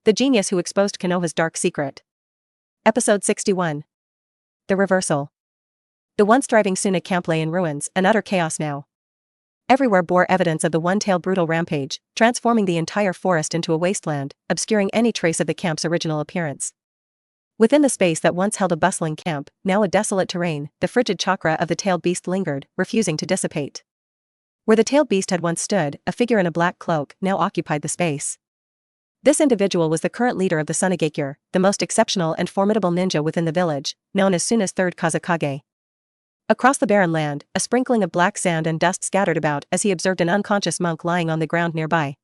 The genius who exposed Konoha's dark secret. Episode 61. The reversal. The once thriving Suna camp lay in ruins and utter chaos now. Everywhere bore evidence of the one-tailed brutal rampage, transforming the entire forest into a wasteland, obscuring any trace of the camp's original appearance. Within the space that once held a bustling camp, now a desolate terrain, the frigid chakra of the tailed beast lingered, refusing to dissipate. Where the tailed beast had once stood, a figure in a black cloak now occupied the space. This individual was the current leader of the Sunagakure, the most exceptional and formidable ninja within the village, known as Suna's third Kazekage. Across the barren land, a sprinkling of black sand and dust scattered about as he observed an unconscious monk lying on the ground nearby.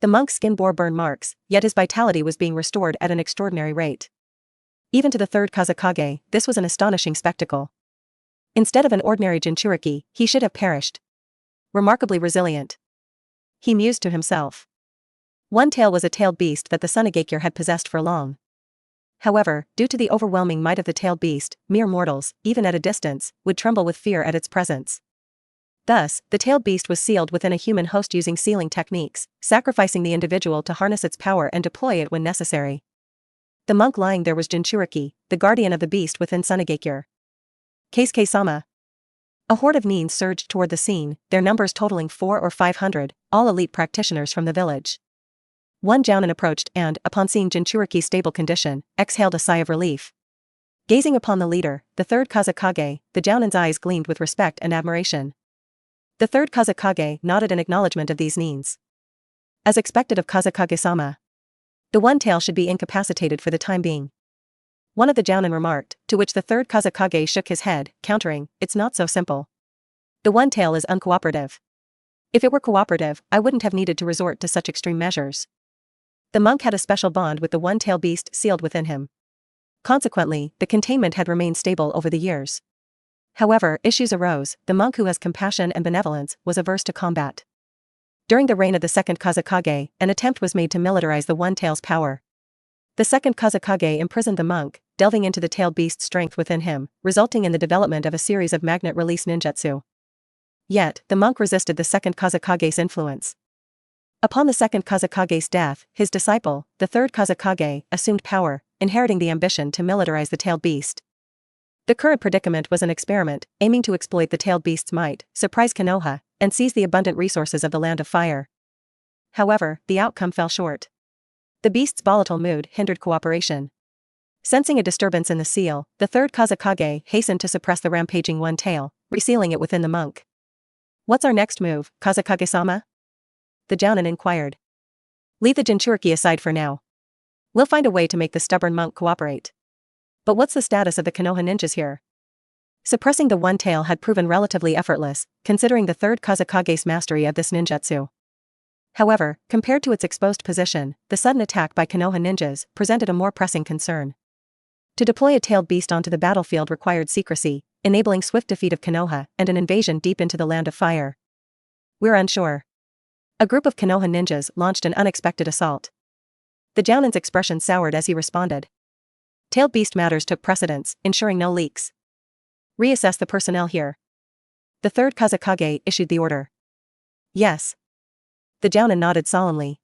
The monk's skin bore burn marks, yet his vitality was being restored at an extraordinary rate. Even to the third Kazekage, this was an astonishing spectacle. Instead of an ordinary Jinchuriki, he should have perished. Remarkably resilient. He mused to himself. One tail was a tailed beast that the Sunagakure had possessed for long. However, due to the overwhelming might of the tailed beast, mere mortals, even at a distance, would tremble with fear at its presence. Thus, the tailed beast was sealed within a human host using sealing techniques, sacrificing the individual to harness its power and deploy it when necessary. The monk lying there was Jinchuriki, the guardian of the beast within Sunagakure. Keisuke-sama. A horde of nins surged toward the scene, their numbers totaling 400 or 500, all elite practitioners from the village. One jounin approached and, upon seeing Jinchuriki's stable condition, exhaled a sigh of relief. Gazing upon the leader, the third Kazekage, the jounin's eyes gleamed with respect and admiration. The third Kazekage nodded in acknowledgement of these nins. As expected of Kazekage-sama. The one tail should be incapacitated for the time being. One of the jounin remarked, to which the third Kazekage shook his head, countering, "It's not so simple. The one tail is uncooperative. If it were cooperative, I wouldn't have needed to resort to such extreme measures." The monk had a special bond with the one-tailed beast sealed within him. Consequently, the containment had remained stable over the years. However, issues arose. The monk who has compassion and benevolence was averse to combat. During the reign of the second Kazekage, an attempt was made to militarize the one-tail's power. The second Kazekage imprisoned the monk, delving into the tailed beast's strength within him, resulting in the development of a series of magnet-release ninjutsu. Yet, the monk resisted the second Kazekage's influence. Upon the second Kazekage's death, his disciple, the third Kazekage, assumed power, inheriting the ambition to militarize the tailed beast. The current predicament was an experiment, aiming to exploit the tailed beast's might, surprise Konoha, and seize the abundant resources of the Land of Fire. However, the outcome fell short. The beast's volatile mood hindered cooperation. Sensing a disturbance in the seal, the third Kazekage hastened to suppress the rampaging one tail, resealing it within the monk. "What's our next move, Kazekage-sama?" the jounin inquired. "Leave the Jinchuriki aside for now. We'll find a way to make the stubborn monk cooperate. But what's the status of the Konoha ninjas here?" Suppressing the one tail had proven relatively effortless, considering the third Kazekage's mastery of this ninjutsu. However, compared to its exposed position, the sudden attack by Konoha ninjas presented a more pressing concern. To deploy a tailed beast onto the battlefield required secrecy, enabling swift defeat of Konoha and an invasion deep into the Land of Fire. "We're unsure." A group of Konoha ninjas launched an unexpected assault. The jounin's expression soured as he responded. Tailed beast matters took precedence, ensuring no leaks. "Reassess the personnel here." The third Kazekage issued the order. "Yes." The jounin nodded solemnly.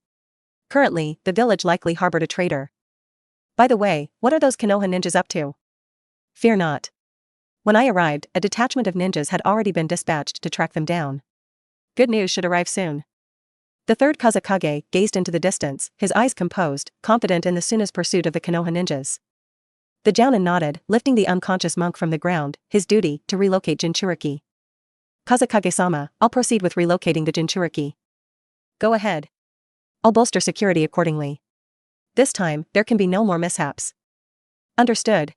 Currently, the village likely harbored a traitor. "By the way, what are those Konoha ninjas up to?" "Fear not. When I arrived, a detachment of ninjas had already been dispatched to track them down. Good news should arrive soon." The third Kazekage gazed into the distance, his eyes composed, confident in the Suna's pursuit of the Konoha ninjas. The jounin nodded, lifting the unconscious monk from the ground, his duty to relocate Jinchuriki. "Kazekage-sama, I'll proceed with relocating the Jinchuriki." "Go ahead. I'll bolster security accordingly. This time, there can be no more mishaps." "Understood."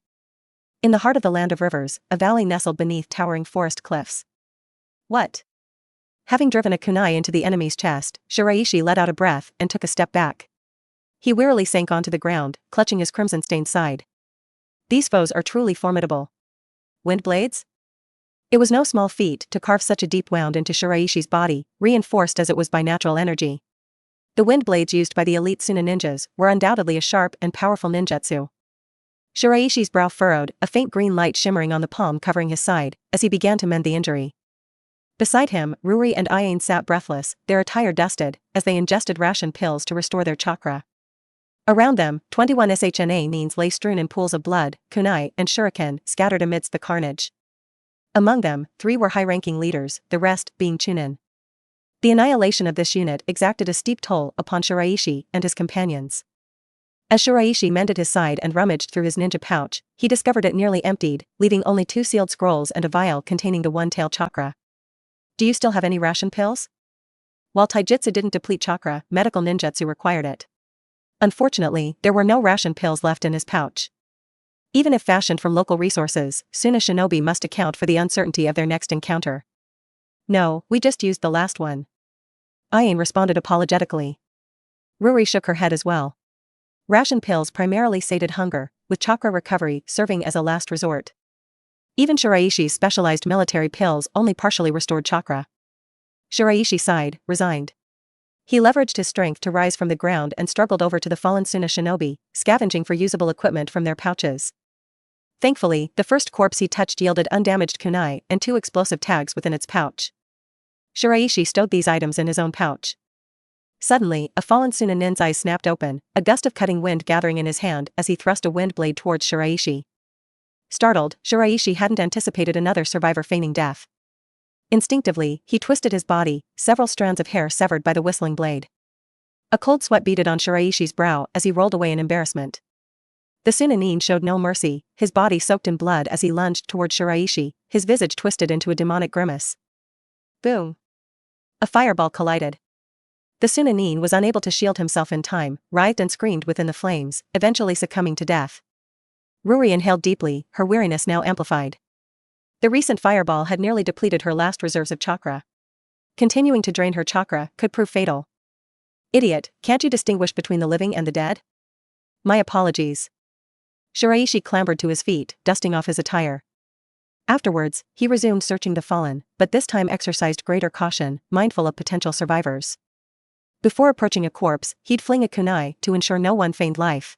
In the heart of the Land of Rivers, a valley nestled beneath towering forest cliffs. "What?" Having driven a kunai into the enemy's chest, Shiraishi let out a breath and took a step back. He wearily sank onto the ground, clutching his crimson-stained side. These foes are truly formidable. Wind blades? It was no small feat to carve such a deep wound into Shiraishi's body, reinforced as it was by natural energy. The wind blades used by the elite Suna ninjas were undoubtedly a sharp and powerful ninjutsu. Shiraishi's brow furrowed, a faint green light shimmering on the palm covering his side, as he began to mend the injury. Beside him, Ruri and Ayane sat breathless, their attire dusted, as they ingested ration pills to restore their chakra. Around them, 21 shna means lay strewn in pools of blood, kunai, and shuriken scattered amidst the carnage. Among them, 3 were high-ranking leaders, the rest being chunin. The annihilation of this unit exacted a steep toll upon Shiraishi and his companions. As Shiraishi mended his side and rummaged through his ninja pouch, he discovered it nearly emptied, leaving only 2 sealed scrolls and a vial containing the one-tailed chakra. Do you still have any ration pills? While taijutsu didn't deplete chakra, medical ninjutsu required it. Unfortunately, there were no ration pills left in his pouch. Even if fashioned from local resources, Suna shinobi must account for the uncertainty of their next encounter. No, we just used the last one. Ain responded apologetically. Ruri shook her head as well. Ration pills primarily sated hunger, with chakra recovery serving as a last resort. Even Shiraishi's specialized military pills only partially restored chakra. Shiraishi sighed, resigned. He leveraged his strength to rise from the ground and struggled over to the fallen Suna shinobi, scavenging for usable equipment from their pouches. Thankfully, the first corpse he touched yielded undamaged kunai and 2 explosive tags within its pouch. Shiraishi stowed these items in his own pouch. Suddenly, a fallen Suna nin's eyes snapped open, a gust of cutting wind gathering in his hand as he thrust a wind blade towards Shiraishi. Startled, Shiraishi hadn't anticipated another survivor feigning death. Instinctively, he twisted his body, several strands of hair severed by the whistling blade. A cold sweat beaded on Shiraishi's brow as he rolled away in embarrassment. The Suna nin showed no mercy, his body soaked in blood as he lunged toward Shiraishi, his visage twisted into a demonic grimace. Boom! A fireball collided. The Suna nin was unable to shield himself in time, writhed and screamed within the flames, eventually succumbing to death. Ruri inhaled deeply, her weariness now amplified. The recent fireball had nearly depleted her last reserves of chakra. Continuing to drain her chakra could prove fatal. Idiot, can't you distinguish between the living and the dead? My apologies. Shiraishi clambered to his feet, dusting off his attire. Afterwards, he resumed searching the fallen, but this time exercised greater caution, mindful of potential survivors. Before approaching a corpse, he'd fling a kunai to ensure no one feigned life.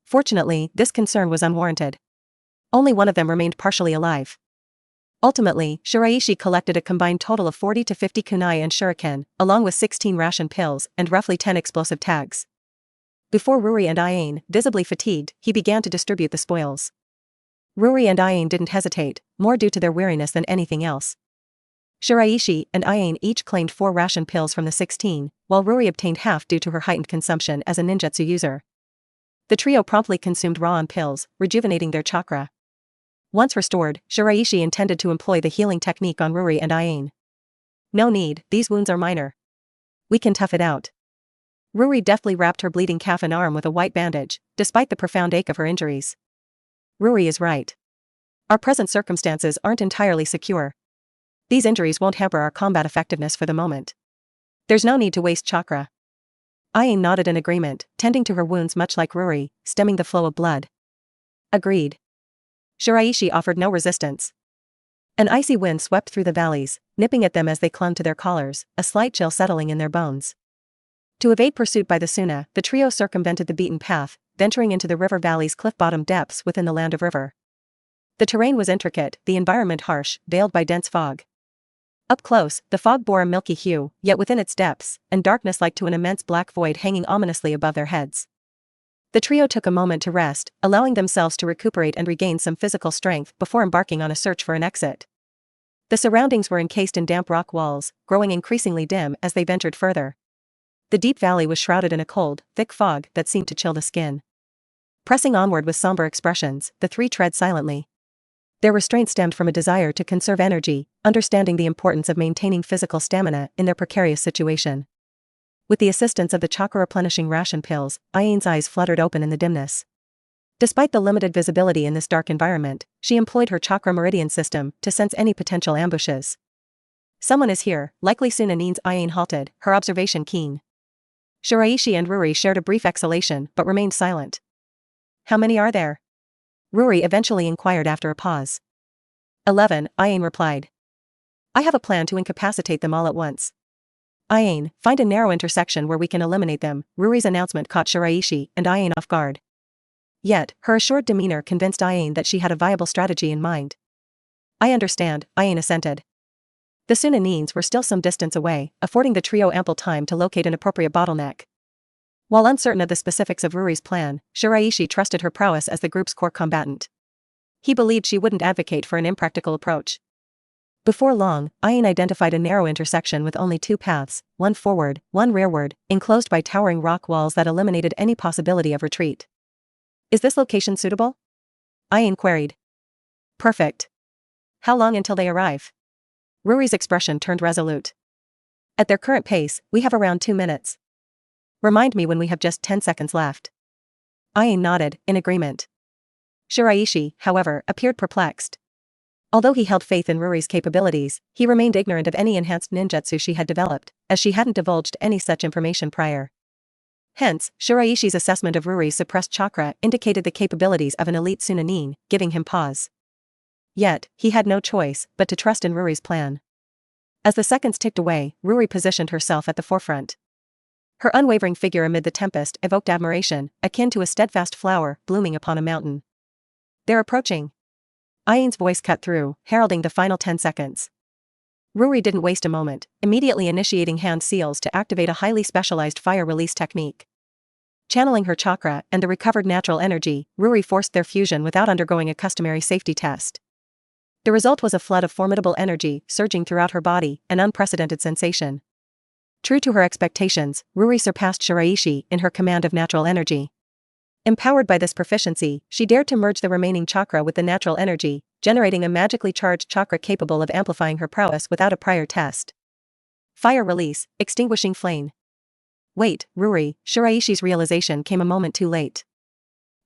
Fortunately, this concern was unwarranted. Only one of them remained partially alive. Ultimately, Shiraishi collected a combined total of 40 to 50 kunai and shuriken, along with 16 ration pills and roughly 10 explosive tags. Before Ruri and Ain, visibly fatigued, he began to distribute the spoils. Ruri and Ain didn't hesitate, more due to their weariness than anything else. Shiraishi and Ain each claimed 4 ration pills from the 16, while Ruri obtained half due to her heightened consumption as a ninjutsu user. The trio promptly consumed raw pills, rejuvenating their chakra. Once restored, Shiraishi intended to employ the healing technique on Ruri and Ain. No need, these wounds are minor. We can tough it out. Ruri deftly wrapped her bleeding calf and arm with a white bandage, despite the profound ache of her injuries. Ruri is right. Our present circumstances aren't entirely secure. These injuries won't hamper our combat effectiveness for the moment. There's no need to waste chakra. Ain nodded in agreement, tending to her wounds much like Ruri, stemming the flow of blood. Agreed. Shiraishi offered no resistance. An icy wind swept through the valleys, nipping at them as they clung to their collars, a slight chill settling in their bones. To evade pursuit by the Suna, the trio circumvented the beaten path, venturing into the river valley's cliff-bottom depths within the land of river. The terrain was intricate, the environment harsh, veiled by dense fog. Up close, the fog bore a milky hue, yet within its depths, and darkness like to an immense black void hanging ominously above their heads. The trio took a moment to rest, allowing themselves to recuperate and regain some physical strength before embarking on a search for an exit. The surroundings were encased in damp rock walls, growing increasingly dim as they ventured further. The deep valley was shrouded in a cold, thick fog that seemed to chill the skin. Pressing onward with somber expressions, the 3 tread silently. Their restraint stemmed from a desire to conserve energy, understanding the importance of maintaining physical stamina in their precarious situation. With the assistance of the chakra-replenishing ration pills, Ain's eyes fluttered open in the dimness. Despite the limited visibility in this dark environment, she employed her chakra meridian system to sense any potential ambushes. Someone is here, likely Suna nin's Ain halted, her observation keen. Shiraishi and Ruri shared a brief exhalation but remained silent. How many are there? Ruri eventually inquired after a pause. 11, Ain replied. I have a plan to incapacitate them all at once. Ain, find a narrow intersection where we can eliminate them. Ruri's announcement caught Shiraishi and Ain off guard. Yet, her assured demeanor convinced Ain that she had a viable strategy in mind. I understand, Ain assented. The Suna nins were still some distance away, affording the trio ample time to locate an appropriate bottleneck. While uncertain of the specifics of Ruri's plan, Shiraishi trusted her prowess as the group's core combatant. He believed she wouldn't advocate for an impractical approach. Before long, Ain identified a narrow intersection with only two paths, one forward, one rearward, enclosed by towering rock walls that eliminated any possibility of retreat. Is this location suitable? Ain queried. Perfect. How long until they arrive? Ruri's expression turned resolute. At their current pace, we have around 2 minutes. Remind me when we have just 10 seconds left. Ain nodded, in agreement. Shiraishi, however, appeared perplexed. Although he held faith in Ruri's capabilities, he remained ignorant of any enhanced ninjutsu she had developed, as she hadn't divulged any such information prior. Hence, Shiraishi's assessment of Ruri's suppressed chakra indicated the capabilities of an elite Sunanin, giving him pause. Yet, he had no choice but to trust in Ruri's plan. As the seconds ticked away, Ruri positioned herself at the forefront. Her unwavering figure amid the tempest evoked admiration, akin to a steadfast flower blooming upon a mountain. They're approaching. Ain's voice cut through, heralding the final 10 seconds. Ruri didn't waste a moment, immediately initiating hand seals to activate a highly specialized fire release technique. Channeling her chakra and the recovered natural energy, Ruri forced their fusion without undergoing a customary safety test. The result was a flood of formidable energy surging throughout her body, an unprecedented sensation. True to her expectations, Ruri surpassed Shiraishi in her command of natural energy. Empowered by this proficiency, she dared to merge the remaining chakra with the natural energy, generating a magically charged chakra capable of amplifying her prowess without a prior test. Fire release, extinguishing flame. Wait, Ruri, Shiraishi's realization came a moment too late.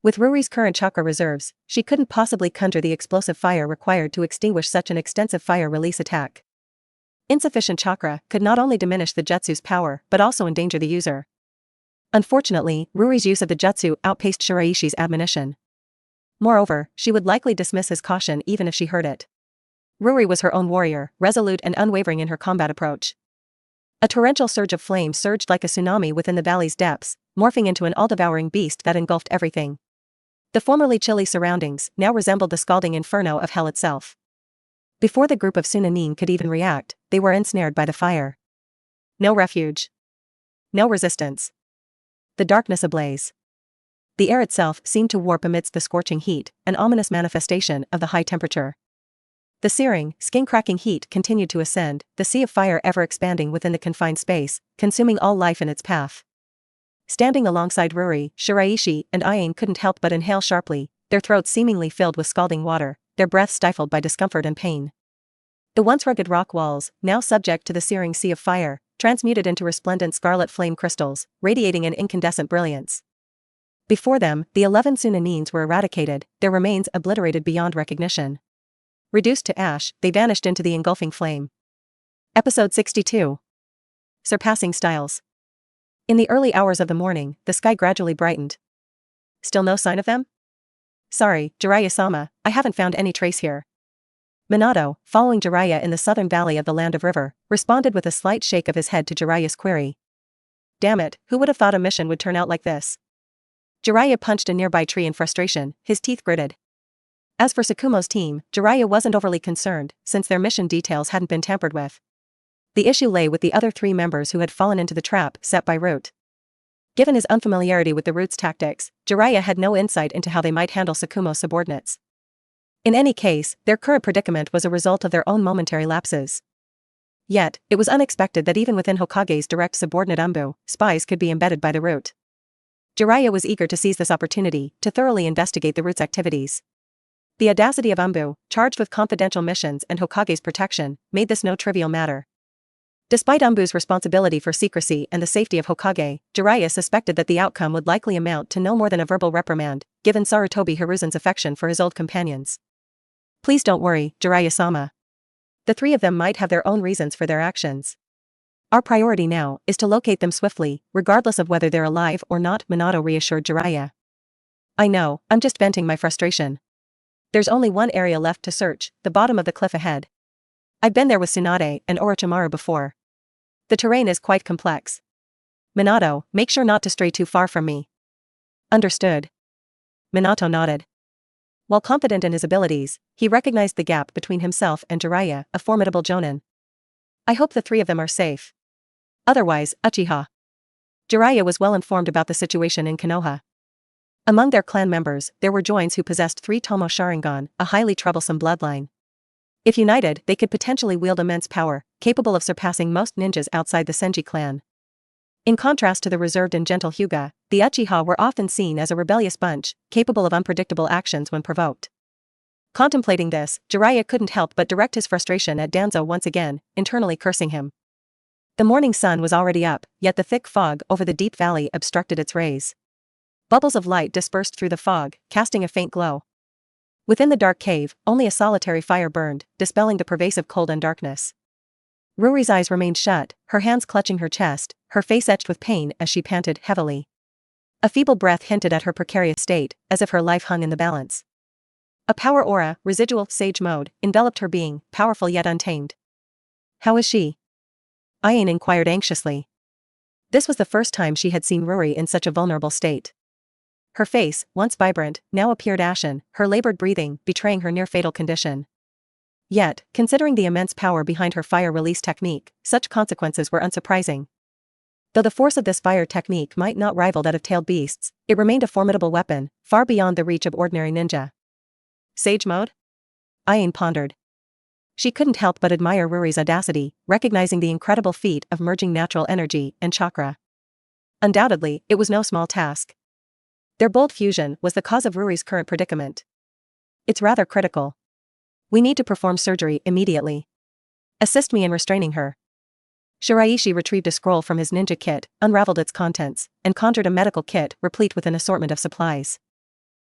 With Ruri's current chakra reserves, she couldn't possibly conjure the explosive fire required to extinguish such an extensive fire release attack. Insufficient chakra could not only diminish the jutsu's power but also endanger the user. Unfortunately, Ruri's use of the jutsu outpaced Shiraishi's admonition. Moreover, she would likely dismiss his caution even if she heard it. Ruri was her own warrior, resolute and unwavering in her combat approach. A torrential surge of flame surged like a tsunami within the valley's depths, morphing into an all-devouring beast that engulfed everything. The formerly chilly surroundings now resembled the scalding inferno of hell itself. Before the group of Sunanin could even react, they were ensnared by the fire. No refuge. No resistance. The darkness ablaze. The air itself seemed to warp amidst the scorching heat, an ominous manifestation of the high temperature. The searing, skin-cracking heat continued to ascend, the sea of fire ever expanding within the confined space, consuming all life in its path. Standing alongside Ruri, Shiraishi and Ain couldn't help but inhale sharply, their throats seemingly filled with scalding water, their breath stifled by discomfort and pain. The once rugged rock walls, now subject to the searing sea of fire, transmuted into resplendent scarlet flame crystals, radiating an incandescent brilliance. Before them, the 11 Sunanins were eradicated, their remains obliterated beyond recognition. Reduced to ash, they vanished into the engulfing flame. Episode 62. Surpassing Styles. In the early hours of the morning, the sky gradually brightened. Still no sign of them? Sorry, Jiraiya-sama, I haven't found any trace here. Minato, following Jiraiya in the southern valley of the Land of River, responded with a slight shake of his head to Jiraiya's query. Damn it, who would have thought a mission would turn out like this? Jiraiya punched a nearby tree in frustration, his teeth gritted. As for Tsukumo's team, Jiraiya wasn't overly concerned, since their mission details hadn't been tampered with. The issue lay with the other 3 members who had fallen into the trap set by Root. Given his unfamiliarity with the Root's tactics, Jiraiya had no insight into how they might handle Tsukumo's subordinates. In any case, their current predicament was a result of their own momentary lapses. Yet, it was unexpected that even within Hokage's direct subordinate Umbu, spies could be embedded by the Root. Jiraiya was eager to seize this opportunity to thoroughly investigate the Root's activities. The audacity of Umbu, charged with confidential missions and Hokage's protection, made this no trivial matter. Despite Umbu's responsibility for secrecy and the safety of Hokage, Jiraiya suspected that the outcome would likely amount to no more than a verbal reprimand, given Sarutobi Hiruzen's affection for his old companions. Please don't worry, Jiraiya-sama. The 3 of them might have their own reasons for their actions. Our priority now is to locate them swiftly, regardless of whether they're alive or not, Minato reassured Jiraiya. I know, I'm just venting my frustration. There's only one area left to search, the bottom of the cliff ahead. I've been there with Tsunade and Orochimaru before. The terrain is quite complex. Minato, make sure not to stray too far from me. Understood. Minato nodded. While confident in his abilities, he recognized the gap between himself and Jiraiya, a formidable jonin. I hope the 3 of them are safe. Otherwise, Uchiha. Jiraiya was well informed about the situation in Konoha. Among their clan members, there were joins who possessed 3 Tomo Sharingan, a highly troublesome bloodline. If united, they could potentially wield immense power, capable of surpassing most ninjas outside the Senji clan. In contrast to the reserved and gentle Hyuga, the Uchiha were often seen as a rebellious bunch, capable of unpredictable actions when provoked. Contemplating this, Jiraiya couldn't help but direct his frustration at Danzo once again, internally cursing him. The morning sun was already up, yet the thick fog over the deep valley obstructed its rays. Bubbles of light dispersed through the fog, casting a faint glow. Within the dark cave, only a solitary fire burned, dispelling the pervasive cold and darkness. Ruri's eyes remained shut, her hands clutching her chest, her face etched with pain as she panted heavily. A feeble breath hinted at her precarious state, as if her life hung in the balance. A power aura, residual sage mode, enveloped her being, powerful yet untamed. "How is she?" Ayin inquired anxiously. This was the first time she had seen Ruri in such a vulnerable state. Her face, once vibrant, now appeared ashen, her labored breathing betraying her near-fatal condition. Yet, considering the immense power behind her fire release technique, such consequences were unsurprising. Though the force of this fire technique might not rival that of tailed beasts, it remained a formidable weapon, far beyond the reach of ordinary ninja. Sage mode? Ayin pondered. She couldn't help but admire Ruri's audacity, recognizing the incredible feat of merging natural energy and chakra. Undoubtedly, it was no small task. Their bold fusion was the cause of Ruri's current predicament. It's rather critical. We need to perform surgery immediately. Assist me in restraining her. Shiraishi retrieved a scroll from his ninja kit, unraveled its contents, and conjured a medical kit replete with an assortment of supplies.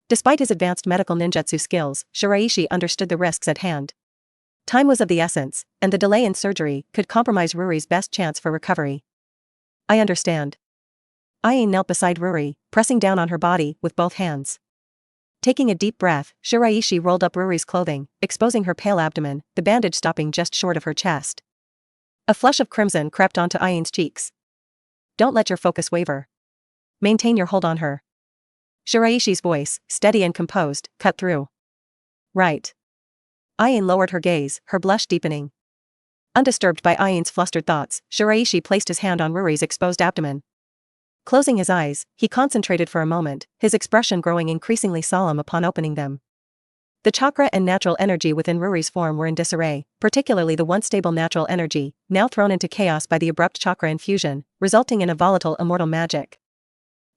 Despite his advanced medical ninjutsu skills, Shiraishi understood the risks at hand. Time was of the essence, and the delay in surgery could compromise Ruri's best chance for recovery. I understand. Ayin knelt beside Ruri, pressing down on her body with both hands. Taking a deep breath, Shiraishi rolled up Ruri's clothing, exposing her pale abdomen, the bandage stopping just short of her chest. A flush of crimson crept onto Ayin's cheeks. Don't let your focus waver. Maintain your hold on her. Shiraishi's voice, steady and composed, cut through. Right. Ayin lowered her gaze, her blush deepening. Undisturbed by Ayin's flustered thoughts, Shiraishi placed his hand on Ruri's exposed abdomen. Closing his eyes, he concentrated for a moment, his expression growing increasingly solemn upon opening them. The chakra and natural energy within Ruri's form were in disarray, particularly the once stable natural energy, now thrown into chaos by the abrupt chakra infusion, resulting in a volatile immortal magic.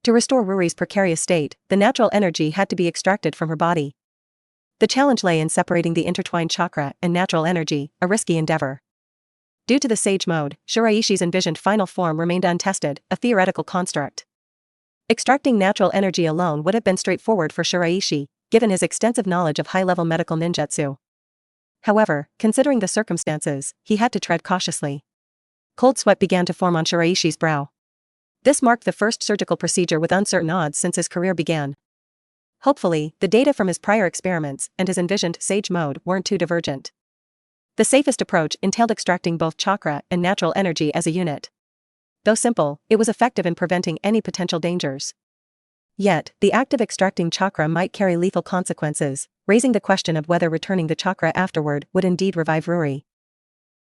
To restore Ruri's precarious state, the natural energy had to be extracted from her body. The challenge lay in separating the intertwined chakra and natural energy, a risky endeavor. Due to the sage mode, Shiraishi's envisioned final form remained untested, a theoretical construct. Extracting natural energy alone would have been straightforward for Shiraishi, given his extensive knowledge of high-level medical ninjutsu. However, considering the circumstances, he had to tread cautiously. Cold sweat began to form on Shiraishi's brow. This marked the first surgical procedure with uncertain odds since his career began. Hopefully, the data from his prior experiments and his envisioned sage mode weren't too divergent. The safest approach entailed extracting both chakra and natural energy as a unit. Though simple, it was effective in preventing any potential dangers. Yet, the act of extracting chakra might carry lethal consequences, raising the question of whether returning the chakra afterward would indeed revive Ruri.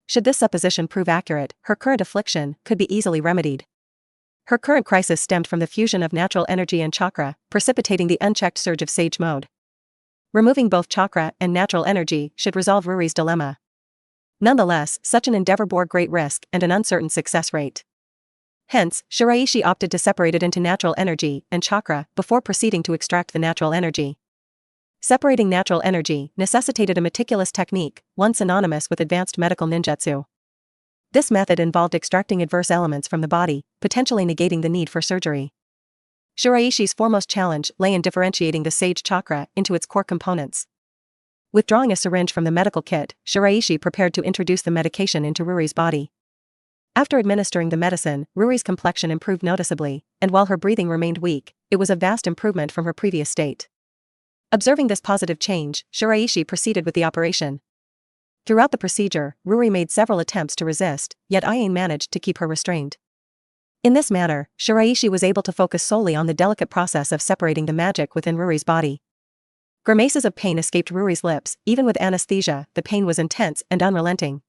Should this supposition prove accurate, her current affliction could be easily remedied. Her current crisis stemmed from the fusion of natural energy and chakra, precipitating the unchecked surge of sage mode. Removing both chakra and natural energy should resolve Ruri's dilemma. Nonetheless, such an endeavor bore great risk and an uncertain success rate. Hence, Shiraishi opted to separate it into natural energy and chakra before proceeding to extract the natural energy. Separating natural energy necessitated a meticulous technique, one synonymous with advanced medical ninjutsu. This method involved extracting adverse elements from the body, potentially negating the need for surgery. Shiraishi's foremost challenge lay in differentiating the sage chakra into its core components. Withdrawing a syringe from the medical kit, Shiraishi prepared to introduce the medication into Ruri's body. After administering the medicine, Ruri's complexion improved noticeably, and while her breathing remained weak, it was a vast improvement from her previous state. Observing this positive change, Shiraishi proceeded with the operation. Throughout the procedure, Ruri made several attempts to resist, yet Ayin managed to keep her restrained. In this manner, Shiraishi was able to focus solely on the delicate process of separating the magic within Ruri's body. Grimaces of pain escaped Ruri's lips, even with anesthesia, the pain was intense and unrelenting.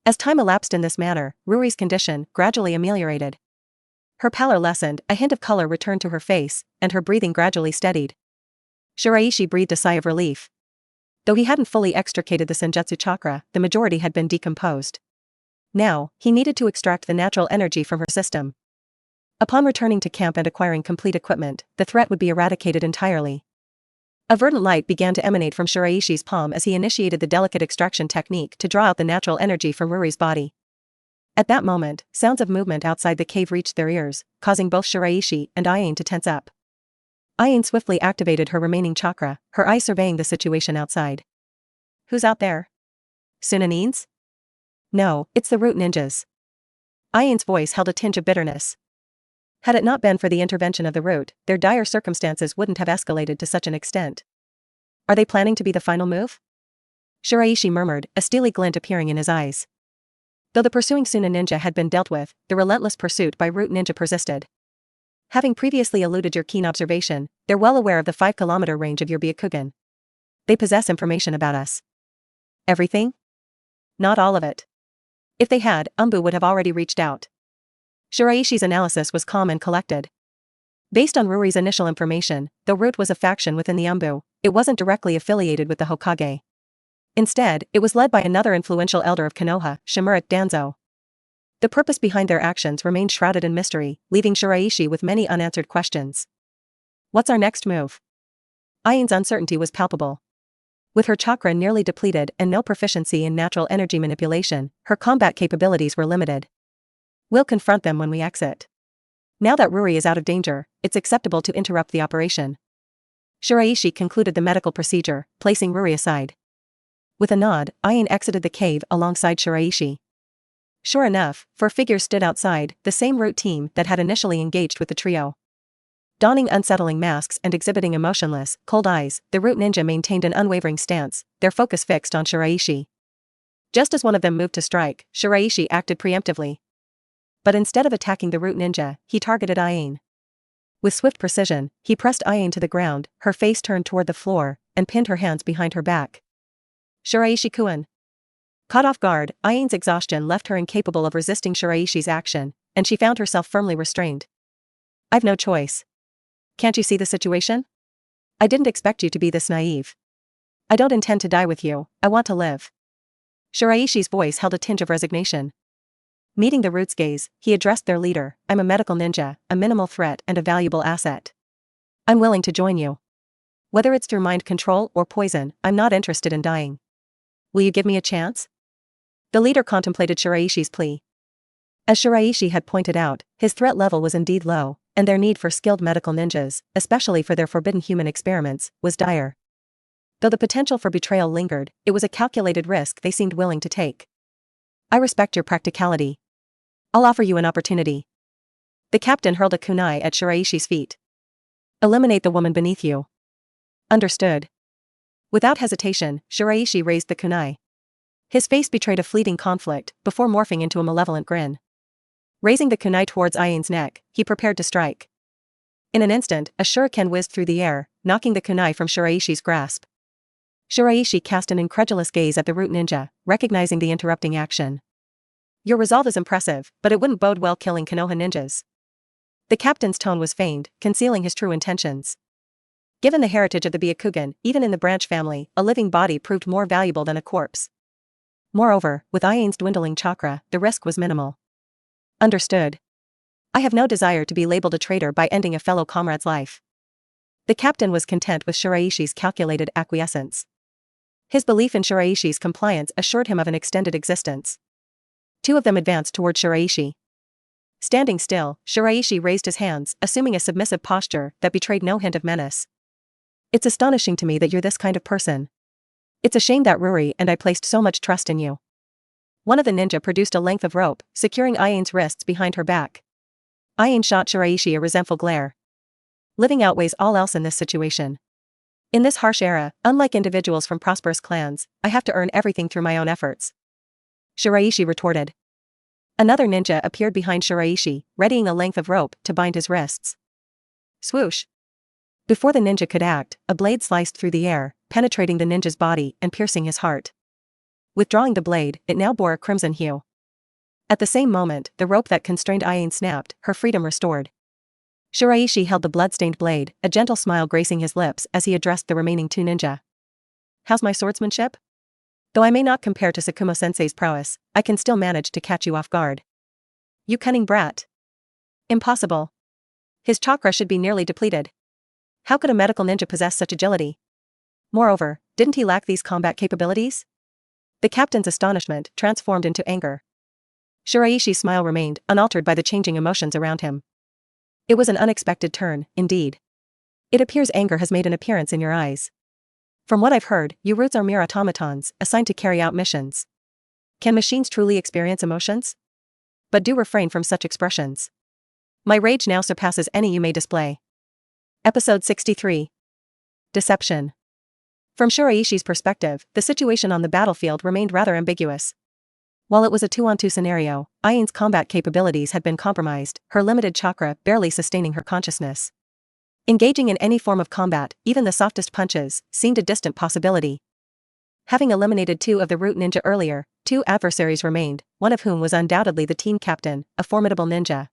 As time elapsed in this manner, Ruri's condition gradually ameliorated. Her pallor lessened, a hint of color returned to her face, and her breathing gradually steadied. Shiraishi breathed a sigh of relief. Though he hadn't fully extricated the Senjutsu chakra, the majority had been decomposed. Now, he needed to extract the natural energy from her system. Upon returning to camp and acquiring complete equipment, the threat would be eradicated entirely. A verdant light began to emanate from Shiraishi's palm as he initiated the delicate extraction technique to draw out the natural energy from Ruri's body. At that moment, sounds of movement outside the cave reached their ears, causing both Shiraishi and Aine to tense up. Aine swiftly activated her remaining chakra, her eyes surveying the situation outside. Who's out there? Sunanines? No, it's the root ninjas. Aine's voice held a tinge of bitterness. Had it not been for the intervention of the root, their dire circumstances wouldn't have escalated to such an extent. Are they planning to be the final move? Shiraishi murmured, a steely glint appearing in his eyes. Though the pursuing Suna ninja had been dealt with, the relentless pursuit by root ninja persisted. Having previously eluded your keen observation, they're well aware of the 5-kilometer range of your Byakugan. They possess information about us. Everything? Not all of it. If they had, Umbu would have already reached out. Shiraishi's analysis was calm and collected. Based on Ruri's initial information, though Root was a faction within the Umbu, it wasn't directly affiliated with the Hokage. Instead, it was led by another influential elder of Konoha, Shimura Danzo. The purpose behind their actions remained shrouded in mystery, leaving Shiraishi with many unanswered questions. What's our next move? Aine's uncertainty was palpable. With her chakra nearly depleted and no proficiency in natural energy manipulation, her combat capabilities were limited. We'll confront them when we exit. Now that Ruri is out of danger, it's acceptable to interrupt the operation. Shiraishi concluded the medical procedure, placing Ruri aside. With a nod, Aine exited the cave alongside Shiraishi. Sure enough, 4 figures stood outside, the same root team that had initially engaged with the trio. Donning unsettling masks and exhibiting emotionless, cold eyes, the root ninja maintained an unwavering stance, their focus fixed on Shiraishi. Just as one of them moved to strike, Shiraishi acted preemptively. But instead of attacking the root ninja, he targeted Aine. With swift precision, he pressed Aine to the ground, her face turned toward the floor, and pinned her hands behind her back. Shiraishi-kun. Caught off guard, Aine's exhaustion left her incapable of resisting Shiraishi's action, and she found herself firmly restrained. I've no choice. Can't you see the situation? I didn't expect you to be this naive. I don't intend to die with you, I want to live. Shiraishi's voice held a tinge of resignation. Meeting the root's gaze, he addressed their leader, I'm a medical ninja, a minimal threat and a valuable asset. I'm willing to join you. Whether it's through mind control or poison, I'm not interested in dying. Will you give me a chance? The leader contemplated Shiraishi's plea. As Shiraishi had pointed out, his threat level was indeed low, and their need for skilled medical ninjas, especially for their forbidden human experiments, was dire. Though the potential for betrayal lingered, it was a calculated risk they seemed willing to take. I respect your practicality. I'll offer you an opportunity. The captain hurled a kunai at Shiraishi's feet. Eliminate the woman beneath you. Understood. Without hesitation, Shiraishi raised the kunai. His face betrayed a fleeting conflict, before morphing into a malevolent grin. Raising the kunai towards Aine's neck, he prepared to strike. In an instant, a shuriken whizzed through the air, knocking the kunai from Shiraishi's grasp. Shiraishi cast an incredulous gaze at the root ninja, recognizing the interrupting action. Your resolve is impressive, but it wouldn't bode well killing Konoha ninjas. The captain's tone was feigned, concealing his true intentions. Given the heritage of the Byakugan, even in the branch family, a living body proved more valuable than a corpse. Moreover, with Aine's dwindling chakra, the risk was minimal. Understood. I have no desire to be labeled a traitor by ending a fellow comrade's life. The captain was content with Shiraishi's calculated acquiescence. His belief in Shiraishi's compliance assured him of an extended existence. 2 of them advanced toward Shiraishi. Standing still, Shiraishi raised his hands, assuming a submissive posture that betrayed no hint of menace. It's astonishing to me that you're this kind of person. It's a shame that Ruri and I placed so much trust in you. One of the ninja produced a length of rope, securing Aine's wrists behind her back. Aine shot Shiraishi a resentful glare. Living outweighs all else in this situation. In this harsh era, unlike individuals from prosperous clans, I have to earn everything through my own efforts. Shiraishi retorted. Another ninja appeared behind Shiraishi, readying a length of rope to bind his wrists. Swoosh. Before the ninja could act, a blade sliced through the air, penetrating the ninja's body and piercing his heart. Withdrawing the blade, it now bore a crimson hue. At the same moment, the rope that constrained Aine snapped, her freedom restored. Shiraishi held the blood-stained blade, a gentle smile gracing his lips as he addressed the remaining two ninja. How's my swordsmanship? Though I may not compare to Sakumo-sensei's prowess, I can still manage to catch you off guard. You cunning brat. Impossible. His chakra should be nearly depleted. How could a medical ninja possess such agility? Moreover, didn't he lack these combat capabilities? The captain's astonishment transformed into anger. Shiraishi's smile remained, unaltered by the changing emotions around him. It was an unexpected turn, indeed. It appears anger has made an appearance in your eyes. From what I've heard, you roots are mere automatons, assigned to carry out missions. Can machines truly experience emotions? But do refrain from such expressions. My rage now surpasses any you may display. Episode 63. Deception. From Shiraishi's perspective, the situation on the battlefield remained rather ambiguous. While it was a 2-on-2 scenario, Aine's combat capabilities had been compromised, her limited chakra barely sustaining her consciousness. Engaging in any form of combat, even the softest punches, seemed a distant possibility. Having eliminated 2 of the root ninja earlier, 2 adversaries remained, one of whom was undoubtedly the team captain, a formidable ninja.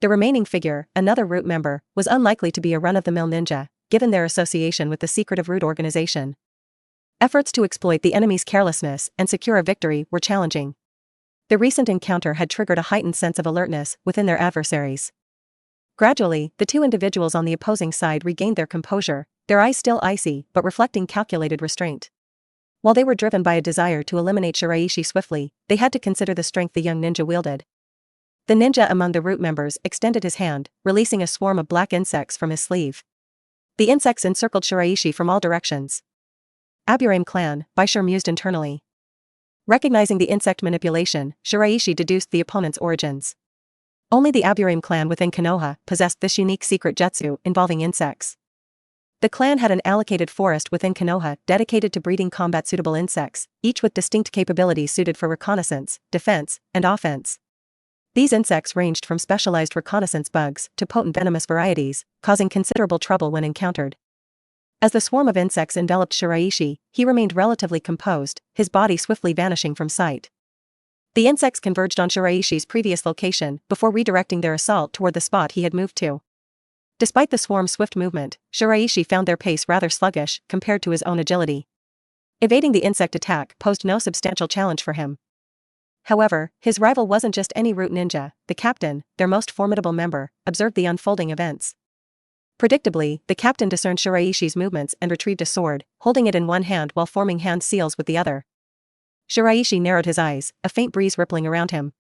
The remaining figure, another root member, was unlikely to be a run-of-the-mill ninja, given their association with the secretive root organization. Efforts to exploit the enemy's carelessness and secure a victory were challenging. The recent encounter had triggered a heightened sense of alertness within their adversaries. Gradually, the 2 individuals on the opposing side regained their composure, their eyes still icy but reflecting calculated restraint. While they were driven by a desire to eliminate Shiraishi swiftly, they had to consider the strength the young ninja wielded. The ninja among the root members extended his hand, releasing a swarm of black insects from his sleeve. The insects encircled Shiraishi from all directions. Aburame clan, Baishur mused internally. Recognizing the insect manipulation, Shiraishi deduced the opponent's origins. Only the Aburame clan within Konoha possessed this unique secret jutsu involving insects. The clan had an allocated forest within Konoha dedicated to breeding combat-suitable insects, each with distinct capabilities suited for reconnaissance, defense, and offense. These insects ranged from specialized reconnaissance bugs to potent venomous varieties, causing considerable trouble when encountered. As the swarm of insects enveloped Shiraishi, he remained relatively composed, his body swiftly vanishing from sight. The insects converged on Shiraishi's previous location before redirecting their assault toward the spot he had moved to. Despite the swarm's swift movement, Shiraishi found their pace rather sluggish compared to his own agility. Evading the insect attack posed no substantial challenge for him. However, his rival wasn't just any root ninja. The captain, their most formidable member, observed the unfolding events. Predictably, the captain discerned Shiraishi's movements and retrieved a sword, holding it in one hand while forming hand seals with the other. Shiraishi narrowed his eyes, a faint breeze rippling around him.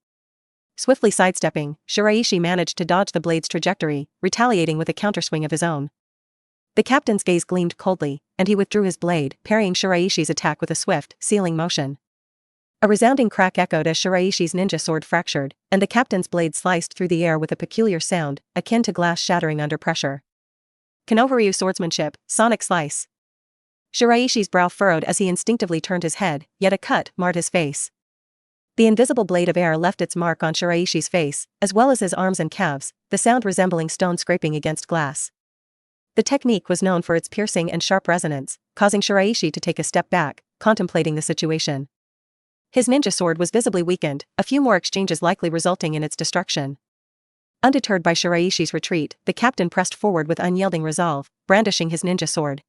Swiftly sidestepping, Shiraishi managed to dodge the blade's trajectory, retaliating with a counterswing of his own. The captain's gaze gleamed coldly, and he withdrew his blade, parrying Shiraishi's attack with a swift, sealing motion. A resounding crack echoed as Shiraishi's ninja sword fractured, and the captain's blade sliced through the air with a peculiar sound, akin to glass shattering under pressure. Konoha swordsmanship, sonic slice. Shiraishi's brow furrowed as he instinctively turned his head, yet a cut marred his face. The invisible blade of air left its mark on Shiraishi's face, as well as his arms and calves, the sound resembling stone scraping against glass. The technique was known for its piercing and sharp resonance, causing Shiraishi to take a step back, contemplating the situation. His ninja sword was visibly weakened, a few more exchanges likely resulting in its destruction. Undeterred by Shiraishi's retreat, the captain pressed forward with unyielding resolve, brandishing his ninja sword.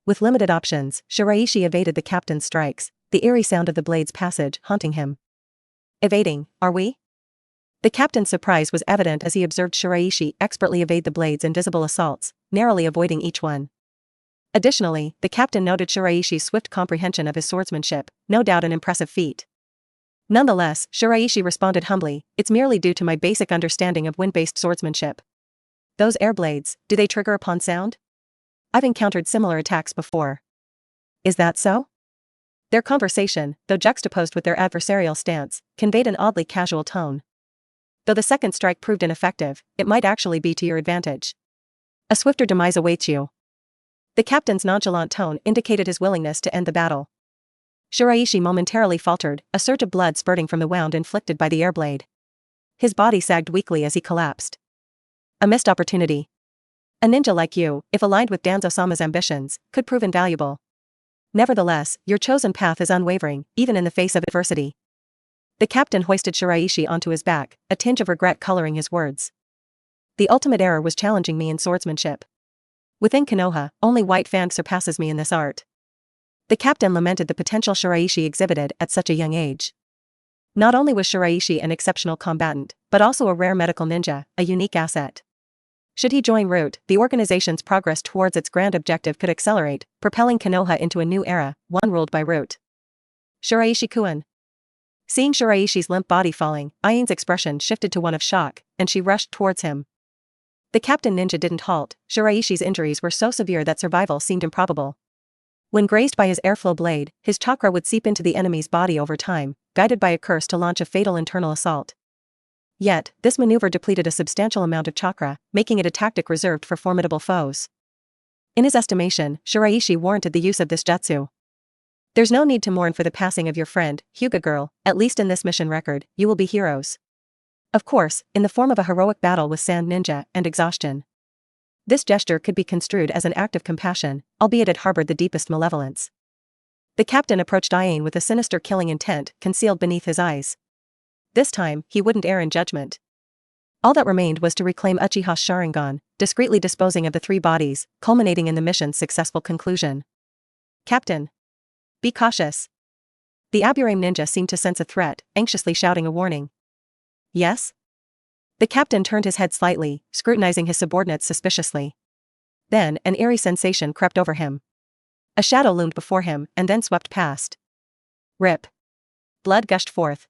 With limited options, Shiraishi evaded the captain's strikes, the eerie sound of the blade's passage haunting him. Evading, are we? The captain's surprise was evident as he observed Shiraishi expertly evade the blade's invisible assaults, narrowly avoiding each one. Additionally, the captain noted Shiraishi's swift comprehension of his swordsmanship, no doubt an impressive feat. Nonetheless, Shiraishi responded humbly, "It's merely due to my basic understanding of wind-based swordsmanship. Those air blades, do they trigger upon sound? I've encountered similar attacks before." "Is that so?" Their conversation, though juxtaposed with their adversarial stance, conveyed an oddly casual tone. Though the second strike proved ineffective, it might actually be to your advantage. A swifter demise awaits you. The captain's nonchalant tone indicated his willingness to end the battle. Shiraishi momentarily faltered, a surge of blood spurting from the wound inflicted by the air blade. His body sagged weakly as he collapsed. A missed opportunity. A ninja like you, if aligned with Danzo-sama's ambitions, could prove invaluable. Nevertheless, your chosen path is unwavering, even in the face of adversity. The captain hoisted Shiraishi onto his back, a tinge of regret coloring his words. The ultimate error was challenging me in swordsmanship. Within Konoha, only White Fang surpasses me in this art. The captain lamented the potential Shiraishi exhibited at such a young age. Not only was Shiraishi an exceptional combatant, but also a rare medical ninja, a unique asset. Should he join Root, the organization's progress towards its grand objective could accelerate, propelling Konoha into a new era, one ruled by Root. Shiraishi-kun. Seeing Shiraishi's limp body falling, Ain's expression shifted to one of shock, and she rushed towards him. The captain ninja didn't halt. Shiraishi's injuries were so severe that survival seemed improbable. When grazed by his airflow blade, his chakra would seep into the enemy's body over time, guided by a curse to launch a fatal internal assault. Yet, this maneuver depleted a substantial amount of chakra, making it a tactic reserved for formidable foes. In his estimation, Shiraishi warranted the use of this jutsu. There's no need to mourn for the passing of your friend, Hyuga girl, at least in this mission record, you will be heroes. Of course, in the form of a heroic battle with Sand Ninja and exhaustion. This gesture could be construed as an act of compassion, albeit it harbored the deepest malevolence. The captain approached Ain with a sinister killing intent concealed beneath his eyes. This time, he wouldn't err in judgment. All that remained was to reclaim Uchiha's Sharingan, discreetly disposing of the three bodies, culminating in the mission's successful conclusion. Captain. Be cautious. The Aburame ninja seemed to sense a threat, anxiously shouting a warning. Yes? The captain turned his head slightly, scrutinizing his subordinates suspiciously. Then, an eerie sensation crept over him. A shadow loomed before him, and then swept past. Rip. Blood gushed forth.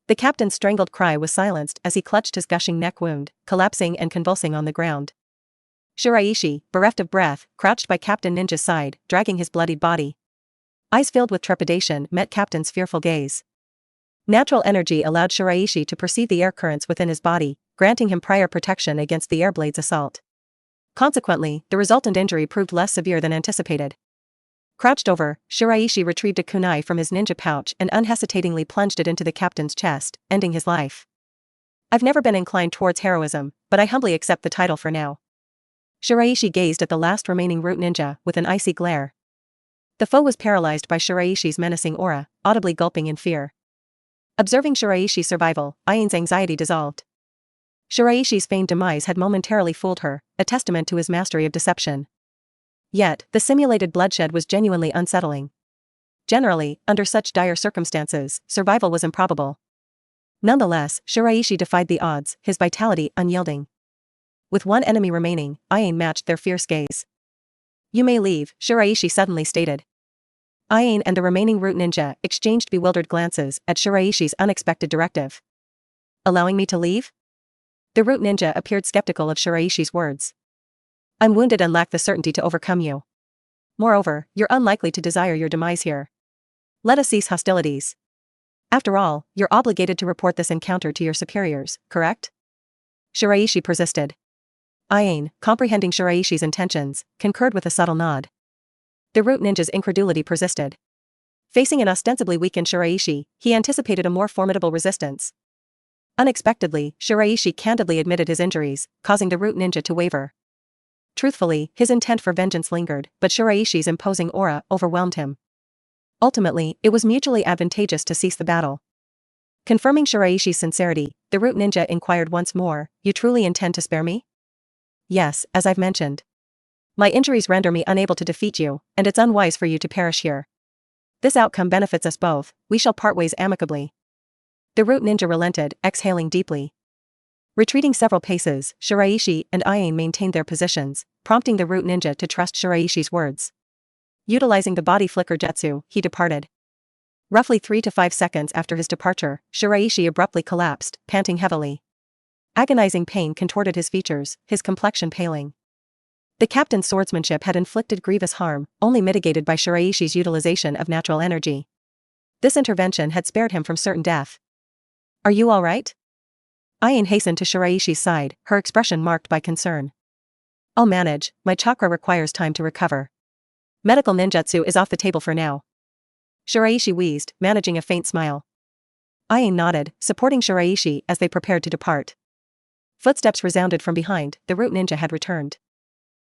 The captain's strangled cry was silenced as he clutched his gushing neck wound, collapsing and convulsing on the ground. Shiraishi, bereft of breath, crouched by Captain Ninja's side, dragging his bloodied body. Eyes filled with trepidation met Captain's fearful gaze. Natural energy allowed Shiraishi to perceive the air currents within his body, granting him prior protection against the airblade's assault. Consequently, the resultant injury proved less severe than anticipated. Crouched over, Shiraishi retrieved a kunai from his ninja pouch and unhesitatingly plunged it into the captain's chest, ending his life. I've never been inclined towards heroism, but I humbly accept the title for now. Shiraishi gazed at the last remaining Root ninja with an icy glare. The foe was paralyzed by Shiraishi's menacing aura, audibly gulping in fear. Observing Shiraishi's survival, Ain's anxiety dissolved. Shiraishi's feigned demise had momentarily fooled her, a testament to his mastery of deception. Yet, the simulated bloodshed was genuinely unsettling. Generally, under such dire circumstances, survival was improbable. Nonetheless, Shiraishi defied the odds, his vitality unyielding. With one enemy remaining, Ain matched their fierce gaze. You may leave, Shiraishi suddenly stated. Ain and the remaining Root ninja exchanged bewildered glances at Shiraishi's unexpected directive. Allowing me to leave? The Root ninja appeared skeptical of Shiraishi's words. I'm wounded and lack the certainty to overcome you. Moreover, you're unlikely to desire your demise here. Let us cease hostilities. After all, you're obligated to report this encounter to your superiors, correct? Shiraishi persisted. Ain, comprehending Shiraishi's intentions, concurred with a subtle nod. The Root ninja's incredulity persisted. Facing an ostensibly weakened Shiraishi, he anticipated a more formidable resistance. Unexpectedly, Shiraishi candidly admitted his injuries, causing the Root ninja to waver. Truthfully, his intent for vengeance lingered, but Shiraishi's imposing aura overwhelmed him. Ultimately, it was mutually advantageous to cease the battle. Confirming Shiraishi's sincerity, the Root ninja inquired once more, you truly intend to spare me? Yes, as I've mentioned. My injuries render me unable to defeat you, and it's unwise for you to perish here. This outcome benefits us both, we shall part ways amicably. The Root ninja relented, exhaling deeply. Retreating several paces, Shiraishi and Ain maintained their positions, prompting the Root ninja to trust Shiraishi's words. Utilizing the body flicker jutsu, he departed. Roughly 3 to 5 seconds after his departure, Shiraishi abruptly collapsed, panting heavily. Agonizing pain contorted his features, his complexion paling. The captain's swordsmanship had inflicted grievous harm, only mitigated by Shiraishi's utilization of natural energy. This intervention had spared him from certain death. Are you all right? Ain hastened to Shiraishi's side, her expression marked by concern. I'll manage, my chakra requires time to recover. Medical ninjutsu is off the table for now. Shiraishi wheezed, managing a faint smile. Ain nodded, supporting Shiraishi as they prepared to depart. Footsteps resounded from behind, the Root ninja had returned.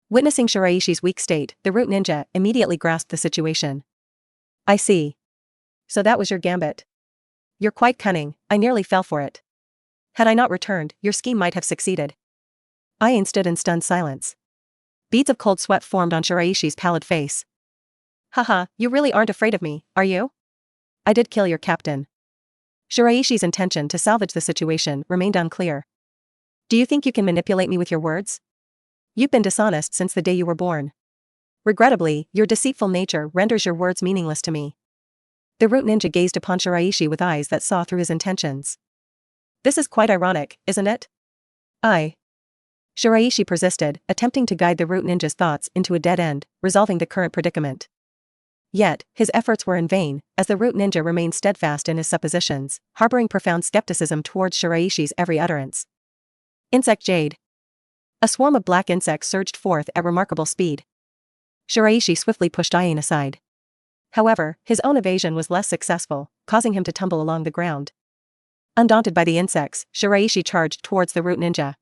Witnessing Shiraishi's weak state, the Root ninja immediately grasped the situation. I see. So that was your gambit. You're quite cunning, I nearly fell for it. Had I not returned, your scheme might have succeeded. Ain stood in stunned silence. Beads of cold sweat formed on Shiraishi's pallid face. Haha, you really aren't afraid of me, are you? I did kill your captain. Shiraishi's intention to salvage the situation remained unclear. Do you think you can manipulate me with your words? You've been dishonest since the day you were born. Regrettably, your deceitful nature renders your words meaningless to me. The root ninja gazed upon Shiraishi with eyes that saw through his intentions. This is quite ironic, isn't it? Shiraishi persisted, attempting to guide the root ninja's thoughts into a dead end, resolving the current predicament. Yet, his efforts were in vain, as the root ninja remained steadfast in his suppositions, harboring profound skepticism towards Shiraishi's every utterance. Insect Jade. A swarm of black insects surged forth at remarkable speed. Shiraishi swiftly pushed Ain aside. However, his own evasion was less successful, causing him to tumble along the ground. Undaunted by the insects, Shiraishi charged towards the root ninja.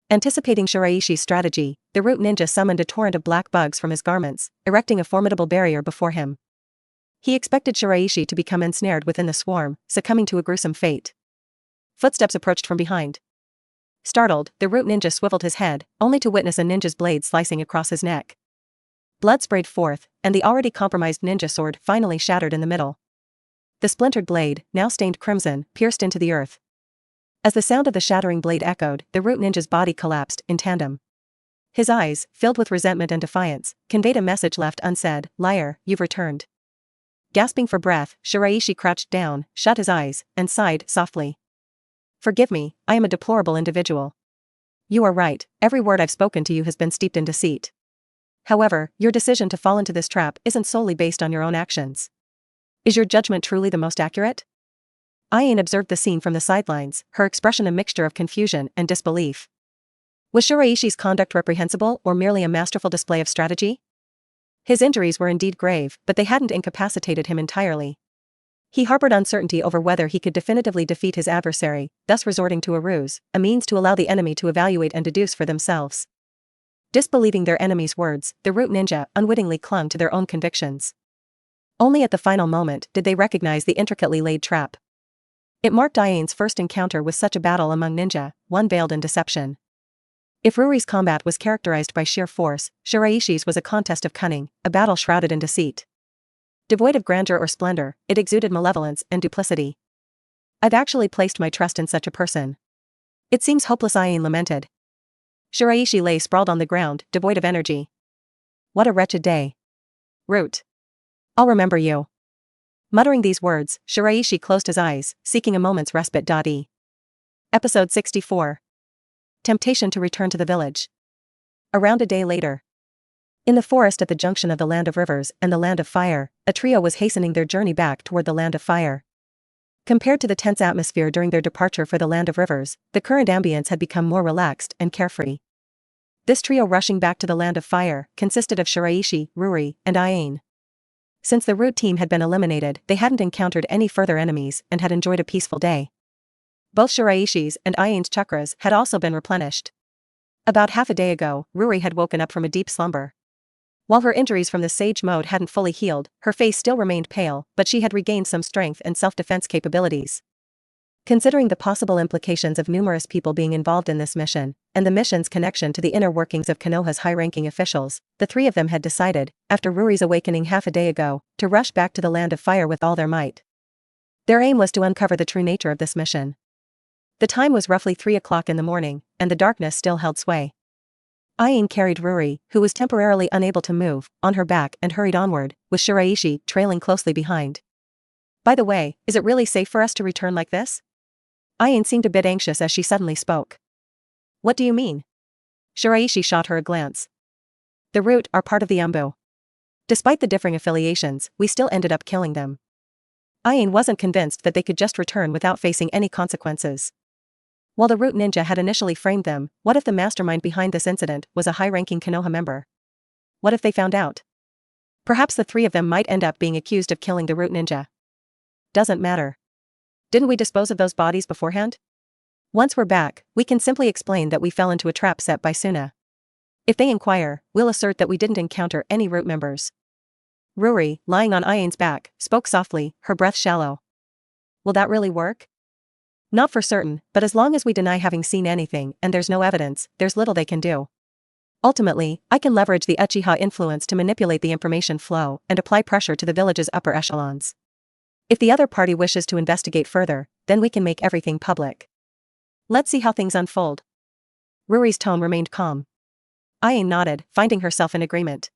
Anticipating Shiraishi's strategy, the root ninja summoned a torrent of black bugs from his garments, erecting a formidable barrier before him. He expected Shiraishi to become ensnared within the swarm, succumbing to a gruesome fate. Footsteps approached from behind. Startled, the root ninja swiveled his head, only to witness a ninja's blade slicing across his neck. Blood sprayed forth, and the already compromised ninja sword finally shattered in the middle. The splintered blade, now stained crimson, pierced into the earth. As the sound of the shattering blade echoed, the root ninja's body collapsed in tandem. His eyes, filled with resentment and defiance, conveyed a message left unsaid: "Liar, you've returned." Gasping for breath, Shiraishi crouched down, shut his eyes, and sighed softly. "Forgive me, I am a deplorable individual. You are right, every word I've spoken to you has been steeped in deceit. However, your decision to fall into this trap isn't solely based on your own actions. Is your judgment truly the most accurate?" Ain observed the scene from the sidelines, her expression a mixture of confusion and disbelief. Was Shiraishi's conduct reprehensible or merely a masterful display of strategy? His injuries were indeed grave, but they hadn't incapacitated him entirely. He harbored uncertainty over whether he could definitively defeat his adversary, thus resorting to a ruse, a means to allow the enemy to evaluate and deduce for themselves. Disbelieving their enemy's words, the root ninja unwittingly clung to their own convictions. Only at the final moment did they recognize the intricately laid trap. It marked Ain's first encounter with such a battle among ninja, one veiled in deception. If Ruri's combat was characterized by sheer force, Shiraishi's was a contest of cunning, a battle shrouded in deceit. Devoid of grandeur or splendor, it exuded malevolence and duplicity. "I've actually placed my trust in such a person. It seems hopeless," Ain lamented. Shiraishi lay sprawled on the ground, devoid of energy. "What a wretched day. Root. I'll remember you." Muttering these words, Shiraishi closed his eyes, seeking a moment's respite. Episode 64. Temptation to return to the village. Around a day later. In the forest at the junction of the Land of Rivers and the Land of Fire, a trio was hastening their journey back toward the Land of Fire. Compared to the tense atmosphere during their departure for the Land of Rivers, the current ambience had become more relaxed and carefree. This trio rushing back to the Land of Fire consisted of Shiraishi, Ruri, and Ain. Since the root team had been eliminated, they hadn't encountered any further enemies and had enjoyed a peaceful day. Both Shiraishi's and Ain's chakras had also been replenished. About half a day ago, Ruri had woken up from a deep slumber. While her injuries from the sage mode hadn't fully healed, her face still remained pale, but she had regained some strength and self-defense capabilities. Considering the possible implications of numerous people being involved in this mission, and the mission's connection to the inner workings of Konoha's high-ranking officials, the three of them had decided, after Ruri's awakening half a day ago, to rush back to the Land of Fire with all their might. Their aim was to uncover the true nature of this mission. The time was roughly 3 o'clock in the morning, and the darkness still held sway. Ain carried Ruri, who was temporarily unable to move, on her back and hurried onward, with Shiraishi trailing closely behind. "By the way, is it really safe for us to return like this?" Ain seemed a bit anxious as she suddenly spoke. "What do you mean?" Shiraishi shot her a glance. "The root are part of the Umbu. Despite the differing affiliations, we still ended up killing them." Ain wasn't convinced that they could just return without facing any consequences. While the root ninja had initially framed them, what if the mastermind behind this incident was a high-ranking Konoha member? What if they found out? Perhaps the three of them might end up being accused of killing the root ninja. Doesn't matter. Didn't we dispose of those bodies beforehand? Once we're back, we can simply explain that we fell into a trap set by Suna. If they inquire, we'll assert that we didn't encounter any root members. Ruri, lying on Ain's back, spoke softly, her breath shallow. Will that really work? Not for certain, but as long as we deny having seen anything and there's no evidence, there's little they can do. Ultimately, I can leverage the Uchiha influence to manipulate the information flow and apply pressure to the village's upper echelons. If the other party wishes to investigate further, then we can make everything public. Let's see how things unfold. Ruri's tone remained calm. Aine nodded, finding herself in agreement.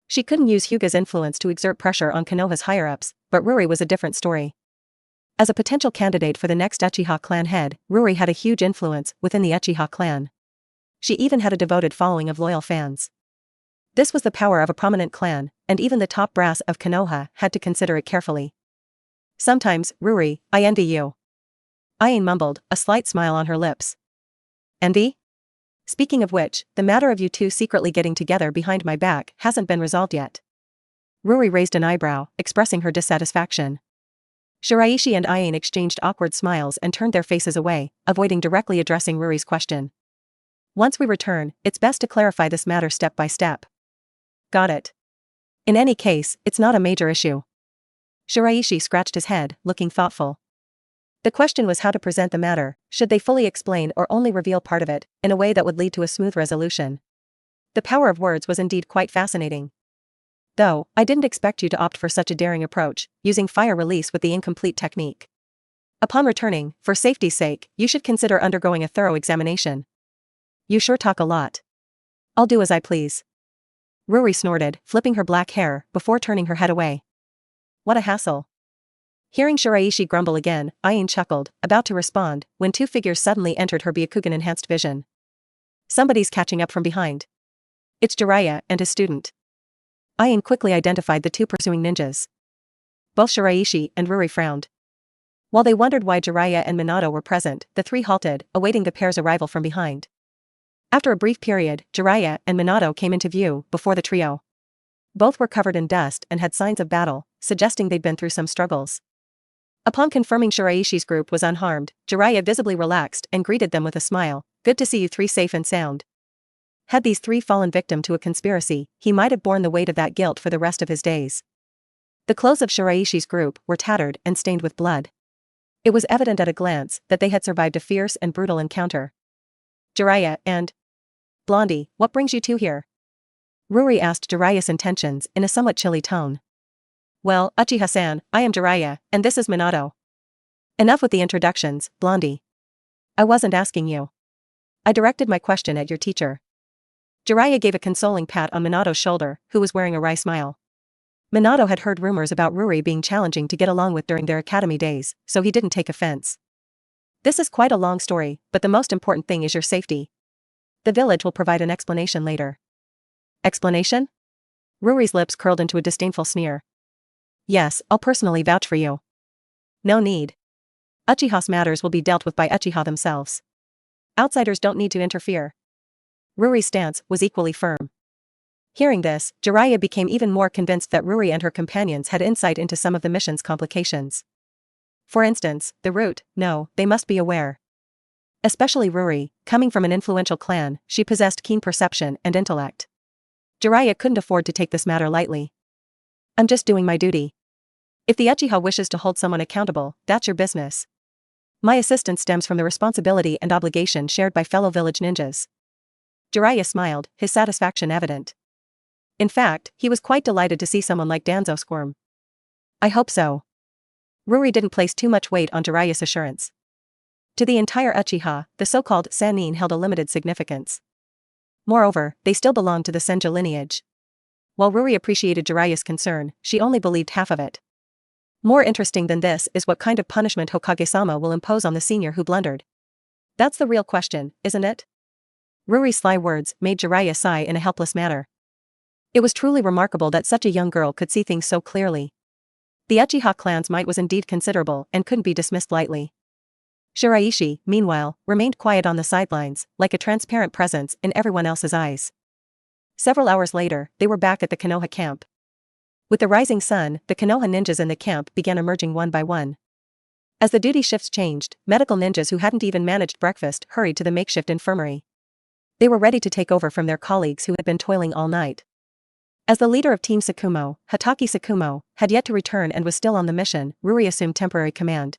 She couldn't use Hyuga's influence to exert pressure on Konoha's higher-ups, but Ruri was a different story. As a potential candidate for the next Uchiha clan head, Ruri had a huge influence within the Uchiha clan. She even had a devoted following of loyal fans. This was the power of a prominent clan, and even the top brass of Konoha had to consider it carefully. Sometimes, Ruri, I envy you. Aine mumbled, a slight smile on her lips. Envy? Speaking of which, the matter of you two secretly getting together behind my back hasn't been resolved yet. Ruri raised an eyebrow, expressing her dissatisfaction. Shiraishi and Aine exchanged awkward smiles and turned their faces away, avoiding directly addressing Ruri's question. Once we return, it's best to clarify this matter step by step. Got it. In any case, it's not a major issue. Shiraishi scratched his head, looking thoughtful. The question was how to present the matter. Should they fully explain or only reveal part of it, in a way that would lead to a smooth resolution? The power of words was indeed quite fascinating. Though, I didn't expect you to opt for such a daring approach, using fire release with the incomplete technique. Upon returning, for safety's sake, you should consider undergoing a thorough examination. You sure talk a lot. I'll do as I please. Ruri snorted, flipping her black hair, before turning her head away. What a hassle. Hearing Shiraishi grumble again, Aine chuckled, about to respond, when two figures suddenly entered her Byakugan-enhanced vision. Somebody's catching up from behind. It's Jiraiya and his student. Aine quickly identified the two pursuing ninjas. Both Shiraishi and Ruri frowned. While they wondered why Jiraiya and Minato were present, the three halted, awaiting the pair's arrival from behind. After a brief period, Jiraiya and Minato came into view, before the trio. Both were covered in dust and had signs of battle, suggesting they'd been through some struggles. Upon confirming Shiraishi's group was unharmed, Jiraiya visibly relaxed and greeted them with a smile. Good to see you three safe and sound. Had these three fallen victim to a conspiracy, he might have borne the weight of that guilt for the rest of his days. The clothes of Shiraishi's group were tattered and stained with blood. It was evident at a glance that they had survived a fierce and brutal encounter. Jiraiya and Blondie, what brings you two here? Ruri asked Jiraiya's intentions in a somewhat chilly tone. Well, Uchiha-san, I am Jiraiya, and this is Minato. Enough with the introductions, Blondie. I wasn't asking you. I directed my question at your teacher. Jiraiya gave a consoling pat on Minato's shoulder, who was wearing a wry smile. Minato had heard rumors about Ruri being challenging to get along with during their academy days, so he didn't take offense. This is quite a long story, but the most important thing is your safety. The village will provide an explanation later. Explanation? Ruri's lips curled into a disdainful sneer. Yes, I'll personally vouch for you. No need. Uchiha's matters will be dealt with by Uchiha themselves. Outsiders don't need to interfere. Ruri's stance was equally firm. Hearing this, Jiraiya became even more convinced that Ruri and her companions had insight into some of the mission's complications. For instance, the root, no, they must be aware. Especially Ruri, coming from an influential clan, she possessed keen perception and intellect. Jiraiya couldn't afford to take this matter lightly. I'm just doing my duty. If the Uchiha wishes to hold someone accountable, that's your business. My assistance stems from the responsibility and obligation shared by fellow village ninjas. Jiraiya smiled, his satisfaction evident. In fact, he was quite delighted to see someone like Danzo squirm. I hope so. Ruri didn't place too much weight on Jiraiya's assurance. To the entire Uchiha, the so-called Sannin held a limited significance. Moreover, they still belonged to the Senju lineage. While Ruri appreciated Jiraiya's concern, she only believed half of it. More interesting than this is what kind of punishment Hokage-sama will impose on the senior who blundered. That's the real question, isn't it? Ruri's sly words made Jiraiya sigh in a helpless manner. It was truly remarkable that such a young girl could see things so clearly. The Uchiha clan's might was indeed considerable and couldn't be dismissed lightly. Shiraishi, meanwhile, remained quiet on the sidelines, like a transparent presence in everyone else's eyes. Several hours later, they were back at the Konoha camp. With the rising sun, the Konoha ninjas in the camp began emerging one by one. As the duty shifts changed, medical ninjas who hadn't even managed breakfast hurried to the makeshift infirmary. They were ready to take over from their colleagues who had been toiling all night. As the leader of Team Sakumo, Hataki Sakumo, had yet to return and was still on the mission, Ruri assumed temporary command.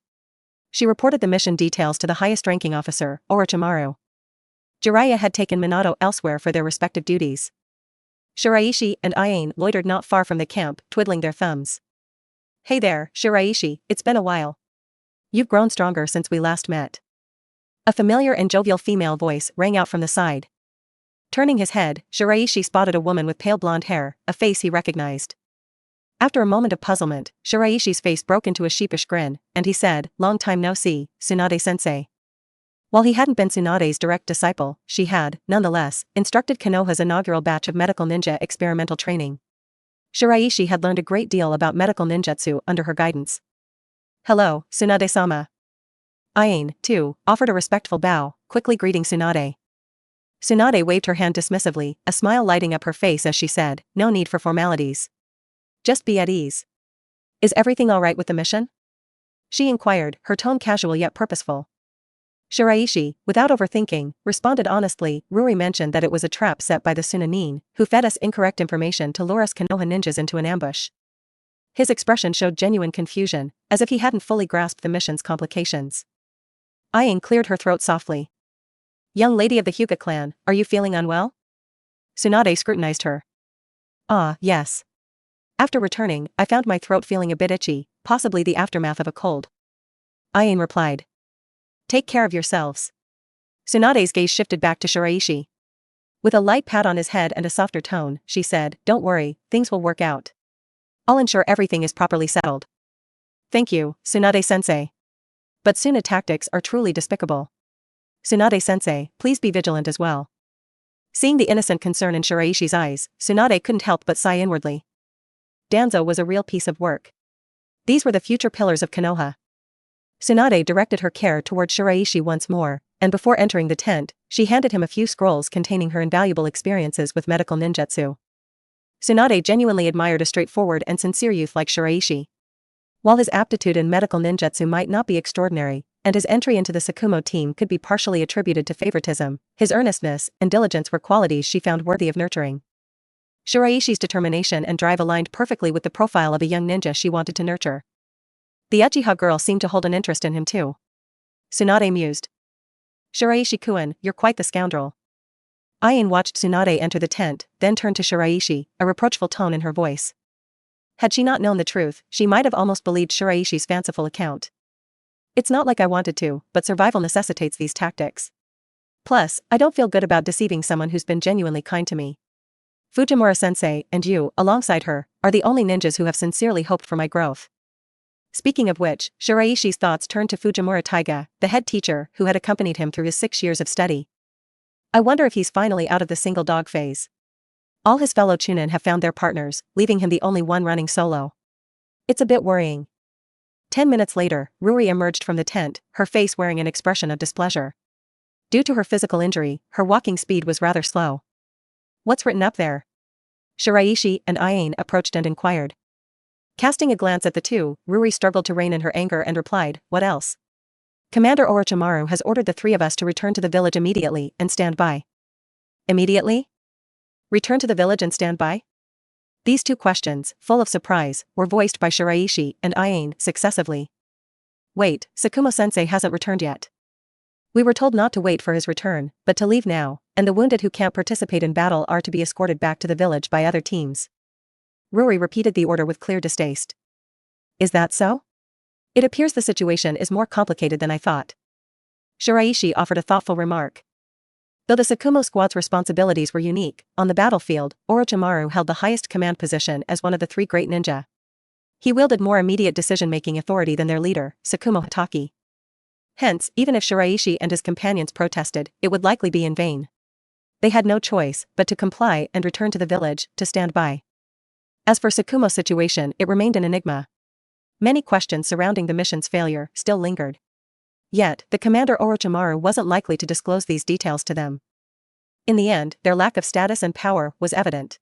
She reported the mission details to the highest-ranking officer, Orochimaru. Jiraiya had taken Minato elsewhere for their respective duties. Shiraishi and Ayane loitered not far from the camp, twiddling their thumbs. "Hey there, Shiraishi, it's been a while. You've grown stronger since we last met." A familiar and jovial female voice rang out from the side. Turning his head, Shiraishi spotted a woman with pale blonde hair, a face he recognized. After a moment of puzzlement, Shiraishi's face broke into a sheepish grin, and he said, "Long time no see, Tsunade-sensei." While he hadn't been Tsunade's direct disciple, she had, nonetheless, instructed Konoha's inaugural batch of medical ninja experimental training. Shiraishi had learned a great deal about medical ninjutsu under her guidance. "Hello, Tsunade-sama." Ayane, too, offered a respectful bow, quickly greeting Tsunade. Tsunade waved her hand dismissively, a smile lighting up her face as she said, "No need for formalities. Just be at ease. Is everything alright with the mission?" she inquired, her tone casual yet purposeful. Shiraishi, without overthinking, responded honestly. "Ruri mentioned that it was a trap set by the Sunanin, who fed us incorrect information to lure us Konoha ninjas into an ambush." His expression showed genuine confusion, as if he hadn't fully grasped the mission's complications. Ayane cleared her throat softly. "Young lady of the Hyuga clan, are you feeling unwell?" Tsunade scrutinized her. "Ah, yes. After returning, I found my throat feeling a bit itchy, possibly the aftermath of a cold." Ayane replied. "Take care of yourselves." Tsunade's gaze shifted back to Shiraishi. With a light pat on his head and a softer tone, she said, "Don't worry, things will work out. I'll ensure everything is properly settled." "Thank you, Tsunade-sensei. But Suna tactics are truly despicable. Tsunade-sensei, please be vigilant as well." Seeing the innocent concern in Shiraishi's eyes, Tsunade couldn't help but sigh inwardly. Danzo was a real piece of work. These were the future pillars of Konoha. Tsunade directed her care toward Shiraishi once more, and before entering the tent, she handed him a few scrolls containing her invaluable experiences with medical ninjutsu. Tsunade genuinely admired a straightforward and sincere youth like Shiraishi. While his aptitude in medical ninjutsu might not be extraordinary, and his entry into the Sakumo team could be partially attributed to favoritism, his earnestness and diligence were qualities she found worthy of nurturing. Shiraishi's determination and drive aligned perfectly with the profile of a young ninja she wanted to nurture. The Uchiha girl seemed to hold an interest in him too. Tsunade mused. "Shiraishi-kun, you're quite the scoundrel." Ayane watched Tsunade enter the tent, then turned to Shiraishi, a reproachful tone in her voice. Had she not known the truth, she might have almost believed Shiraishi's fanciful account. "It's not like I wanted to, but survival necessitates these tactics. Plus, I don't feel good about deceiving someone who's been genuinely kind to me. Fujimura-sensei, and you, alongside her, are the only ninjas who have sincerely hoped for my growth." Speaking of which, Shiraishi's thoughts turned to Fujimura Taiga, the head teacher who had accompanied him through his 6 years of study. I wonder if he's finally out of the single dog phase. All his fellow Chunin have found their partners, leaving him the only one running solo. It's a bit worrying. 10 minutes later, Ruri emerged from the tent, her face wearing an expression of displeasure. Due to her physical injury, her walking speed was rather slow. "What's written up there?" Shiraishi and Ayane approached and inquired. Casting a glance at the two, Ruri struggled to rein in her anger and replied, "What else?" "Commander Orochimaru has ordered the 3 of us to return to the village immediately and stand by." "Immediately? Return to the village and stand by?" These 2 questions, full of surprise, were voiced by Shiraishi and Ayane successively. "Wait, Sakumo-sensei hasn't returned yet. We were told not to wait for his return, but to leave now, and the wounded who can't participate in battle are to be escorted back to the village by other teams." Ruri repeated the order with clear distaste. "Is that so? It appears the situation is more complicated than I thought." Shiraishi offered a thoughtful remark. Though the Sakumo squad's responsibilities were unique, on the battlefield, Orochimaru held the highest command position as one of the 3 great ninja. He wielded more immediate decision-making authority than their leader, Sakumo Hatake. Hence, even if Shiraishi and his companions protested, it would likely be in vain. They had no choice but to comply and return to the village, to stand by. As for Sakumo's situation, it remained an enigma. Many questions surrounding the mission's failure still lingered. Yet, the commander Orochimaru wasn't likely to disclose these details to them. In the end, their lack of status and power was evident.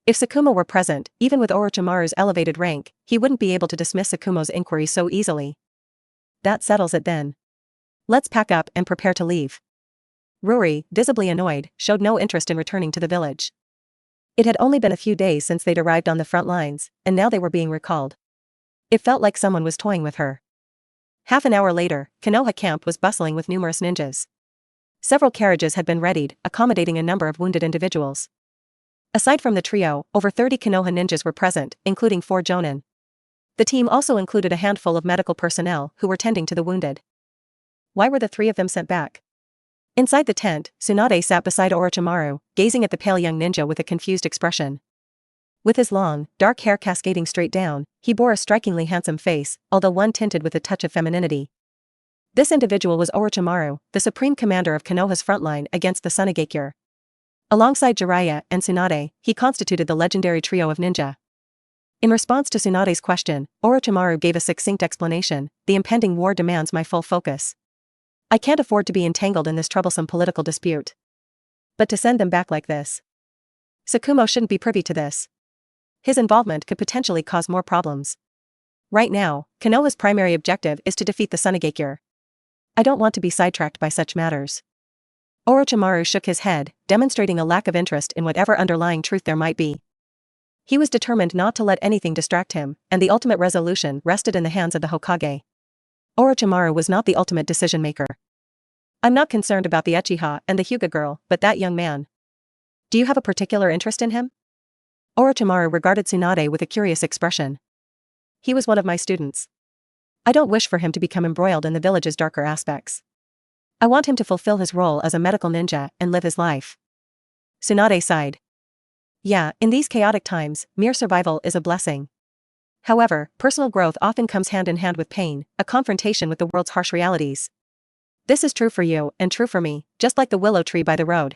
If Sakumo were present, even with Orochimaru's elevated rank, he wouldn't be able to dismiss Sakumo's inquiry so easily. "That settles it then. Let's pack up and prepare to leave." Ruri, visibly annoyed, showed no interest in returning to the village. It had only been a few days since they'd arrived on the front lines, and now they were being recalled. It felt like someone was toying with her. Half an hour later, Konoha camp was bustling with numerous ninjas. Several carriages had been readied, accommodating a number of wounded individuals. Aside from the trio, over 30 Konoha ninjas were present, including 4 jonin. The team also included a handful of medical personnel who were tending to the wounded. Why were the 3 of them sent back? Inside the tent, Tsunade sat beside Orochimaru, gazing at the pale young ninja with a confused expression. With his long, dark hair cascading straight down, he bore a strikingly handsome face, although one tinted with a touch of femininity. This individual was Orochimaru, the supreme commander of Konoha's frontline against the Sunigakure. Alongside Jiraiya and Tsunade, he constituted the legendary trio of ninja. In response to Tsunade's question, Orochimaru gave a succinct explanation: "The impending war demands my full focus. I can't afford to be entangled in this troublesome political dispute. But to send them back like this. Tsukumo shouldn't be privy to this. His involvement could potentially cause more problems. Right now, Konoha's primary objective is to defeat the Sunigakure. I don't want to be sidetracked by such matters." Orochimaru shook his head, demonstrating a lack of interest in whatever underlying truth there might be. He was determined not to let anything distract him, and the ultimate resolution rested in the hands of the Hokage. Orochimaru was not the ultimate decision-maker. "I'm not concerned about the Uchiha and the Hyuga girl, but that young man. Do you have a particular interest in him?" Orochimaru regarded Tsunade with a curious expression. "He was one of my students. I don't wish for him to become embroiled in the village's darker aspects. I want him to fulfill his role as a medical ninja and live his life." Tsunade sighed. Yeah, in these chaotic times, mere survival is a blessing. However, personal growth often comes hand in hand with pain, a confrontation with the world's harsh realities. This is true for you and true for me, just like the willow tree by the road.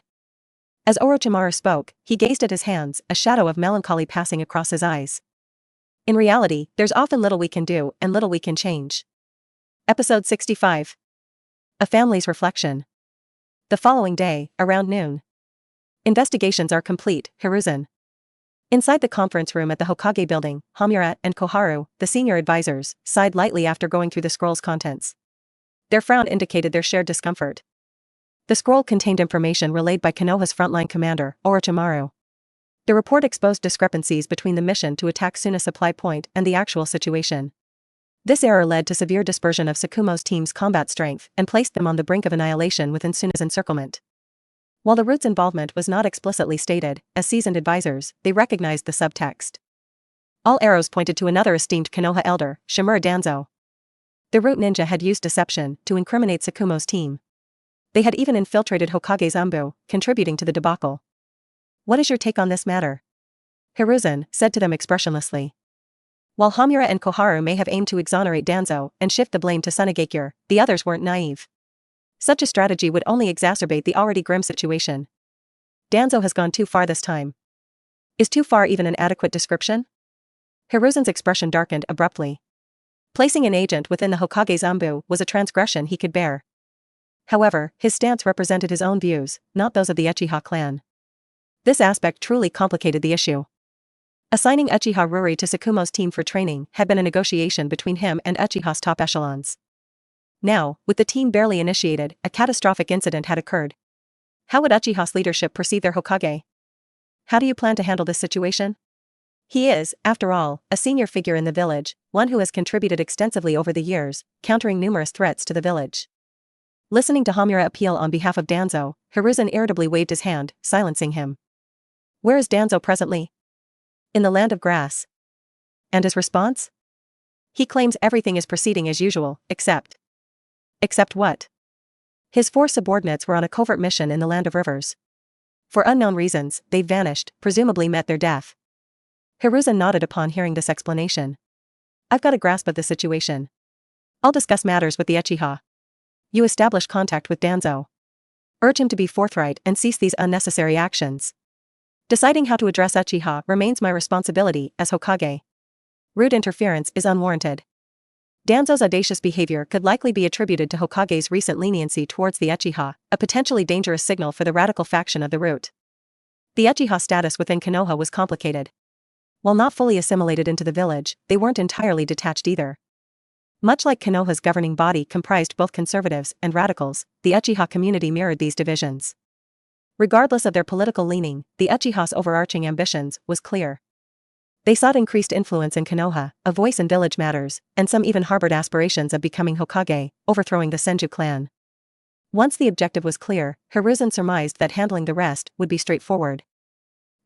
As Orochimaru spoke, he gazed at his hands, a shadow of melancholy passing across his eyes. In reality, there's often little we can do and little we can change. Episode 65. A Family's Reflection. The following day, around noon. Investigations are complete, Hiruzen. Inside the conference room at the Hokage building, Hamura and Koharu, the senior advisors, sighed lightly after going through the scroll's contents. Their frown indicated their shared discomfort. The scroll contained information relayed by Konoha's frontline commander, Orochimaru. The report exposed discrepancies between the mission to attack Suna's supply point and the actual situation. This error led to severe dispersion of Tsukumo's team's combat strength and placed them on the brink of annihilation within Suna's encirclement. While the Root's involvement was not explicitly stated, as seasoned advisors, they recognized the subtext. All arrows pointed to another esteemed Konoha elder, Shimura Danzo. The Root ninja had used deception to incriminate Tsukumo's team. They had even infiltrated Hokage Zanbu, contributing to the debacle. "What is your take on this matter?" Hiruzen said to them expressionlessly. While Hamura and Koharu may have aimed to exonerate Danzo and shift the blame to Sunigakure, the others weren't naive. Such a strategy would only exacerbate the already grim situation. Danzo has gone too far this time. Is too far even an adequate description? Hiruzen's expression darkened abruptly. Placing an agent within the Hokage Zanbu was a transgression he could bear. However, his stance represented his own views, not those of the Uchiha clan. This aspect truly complicated the issue. Assigning Uchiha Ruri to Tsukumo's team for training had been a negotiation between him and Uchiha's top echelons. Now, with the team barely initiated, a catastrophic incident had occurred. How would Uchiha's leadership perceive their Hokage? How do you plan to handle this situation? He is, after all, a senior figure in the village, one who has contributed extensively over the years, countering numerous threats to the village. Listening to Hamura appeal on behalf of Danzo, Hiruzen irritably waved his hand, silencing him. Where is Danzo presently? In the land of grass. And his response? He claims everything is proceeding as usual, except. Except what? His 4 subordinates were on a covert mission in the land of rivers. For unknown reasons, they vanished, presumably met their death. Hiruzen nodded upon hearing this explanation. I've got a grasp of the situation. I'll discuss matters with the Uchiha. You establish contact with Danzo. Urge him to be forthright and cease these unnecessary actions. Deciding how to address Uchiha remains my responsibility as Hokage. Rude interference is unwarranted. Danzo's audacious behavior could likely be attributed to Hokage's recent leniency towards the Uchiha, a potentially dangerous signal for the radical faction of the Root. The Uchiha status within Konoha was complicated. While not fully assimilated into the village, they weren't entirely detached either. Much like Konoha's governing body comprised both conservatives and radicals, the Uchiha community mirrored these divisions. Regardless of their political leaning, the Uchiha's overarching ambitions was clear. They sought increased influence in Konoha, a voice in village matters, and some even harbored aspirations of becoming Hokage, overthrowing the Senju clan. Once the objective was clear, Hiruzen surmised that handling the rest would be straightforward.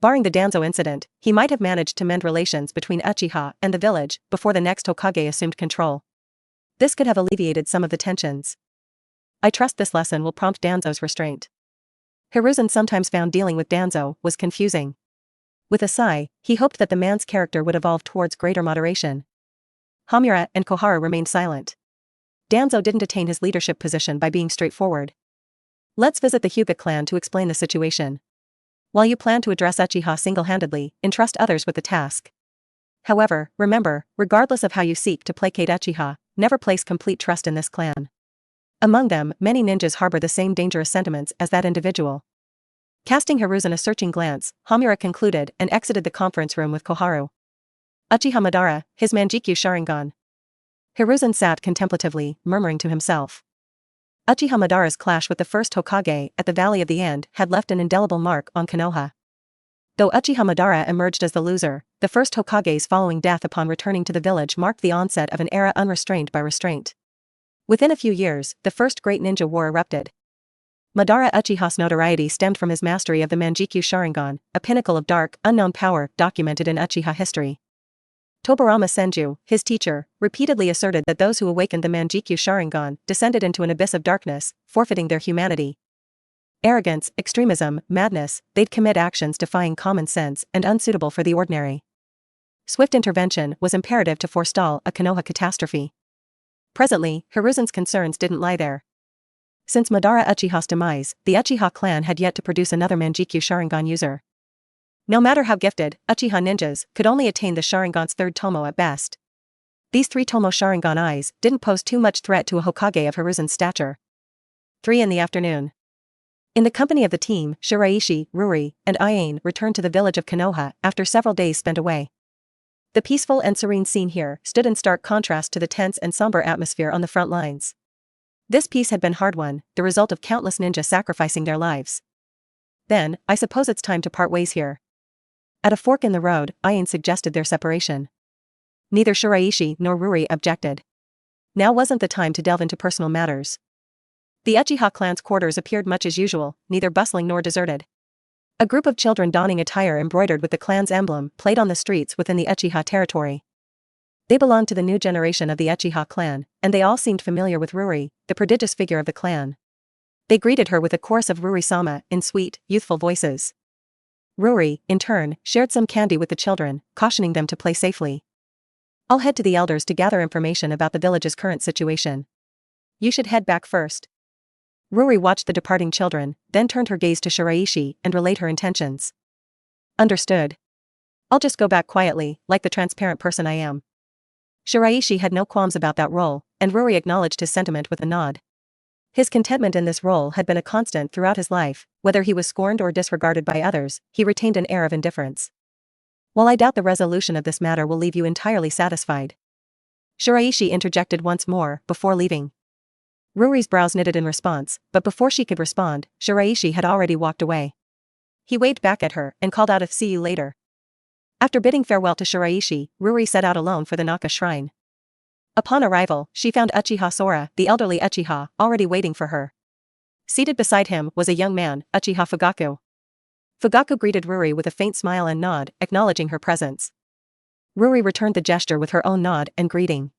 Barring the Danzo incident, he might have managed to mend relations between Uchiha and the village before the next Hokage assumed control. This could have alleviated some of the tensions. I trust this lesson will prompt Danzo's restraint. Hiruzen sometimes found dealing with Danzo was confusing. With a sigh, he hoped that the man's character would evolve towards greater moderation. Hamura and Koharu remained silent. Danzo didn't attain his leadership position by being straightforward. Let's visit the Hyuga clan to explain the situation. While you plan to address Uchiha single-handedly, entrust others with the task. However, remember, regardless of how you seek to placate Uchiha, never place complete trust in this clan. Among them, many ninjas harbor the same dangerous sentiments as that individual. Casting Hiruzen a searching glance, Hamura concluded and exited the conference room with Koharu. Uchiha Madara, his Manjikyu Sharingan. Hiruzen sat contemplatively, murmuring to himself. Uchiha Madara's clash with the first Hokage at the Valley of the End had left an indelible mark on Konoha. Though Uchiha Madara emerged as the loser, the first Hokage's following death upon returning to the village marked the onset of an era unrestrained by restraint. Within a few years, the first great ninja war erupted. Madara Uchiha's notoriety stemmed from his mastery of the Manjikyu Sharingan, a pinnacle of dark, unknown power documented in Uchiha history. Tobarama Senju, his teacher, repeatedly asserted that those who awakened the Manjikyu Sharingan descended into an abyss of darkness, forfeiting their humanity. Arrogance, extremism, madness, they'd commit actions defying common sense and unsuitable for the ordinary. Swift intervention was imperative to forestall a Konoha catastrophe. Presently, Hiruzen's concerns didn't lie there. Since Madara Uchiha's demise, the Uchiha clan had yet to produce another Manjikyu Sharingan user. No matter how gifted, Uchiha ninjas could only attain the Sharingan's third tomo at best. These three tomo Sharingan eyes didn't pose too much threat to a Hokage of Hiruzen's stature. 3 in the afternoon. In the company of the team, Shiraishi, Ruri, and Ayane returned to the village of Konoha after several days spent away. The peaceful and serene scene here stood in stark contrast to the tense and somber atmosphere on the front lines. This peace had been hard-won, the result of countless ninja sacrificing their lives. Then, I suppose it's time to part ways here. At a fork in the road, Ayane suggested their separation. Neither Shiraishi nor Ruri objected. Now wasn't the time to delve into personal matters. The Uchiha clan's quarters appeared much as usual, neither bustling nor deserted. A group of children donning attire embroidered with the clan's emblem played on the streets within the Uchiha territory. They belonged to the new generation of the Uchiha clan, and they all seemed familiar with Ruri, the prodigious figure of the clan. They greeted her with a chorus of Ruri-sama in sweet, youthful voices. Ruri, in turn, shared some candy with the children, cautioning them to play safely. I'll head to the elders to gather information about the village's current situation. You should head back first. Ruri watched the departing children, then turned her gaze to Shiraishi and relayed her intentions. Understood. I'll just go back quietly, like the transparent person I am. Shiraishi had no qualms about that role, and Ruri acknowledged his sentiment with a nod. His contentment in this role had been a constant throughout his life, whether he was scorned or disregarded by others, he retained an air of indifference. While I doubt the resolution of this matter will leave you entirely satisfied. Shiraishi interjected once more, before leaving. Ruri's brows knitted in response, but before she could respond, Shiraishi had already walked away. He waved back at her and called out a "see you later." After bidding farewell to Shiraishi, Ruri set out alone for the Naka shrine. Upon arrival, she found Uchiha Sora, the elderly Uchiha, already waiting for her. Seated beside him was a young man, Uchiha Fugaku. Fugaku greeted Ruri with a faint smile and nod, acknowledging her presence. Ruri returned the gesture with her own nod and greeting.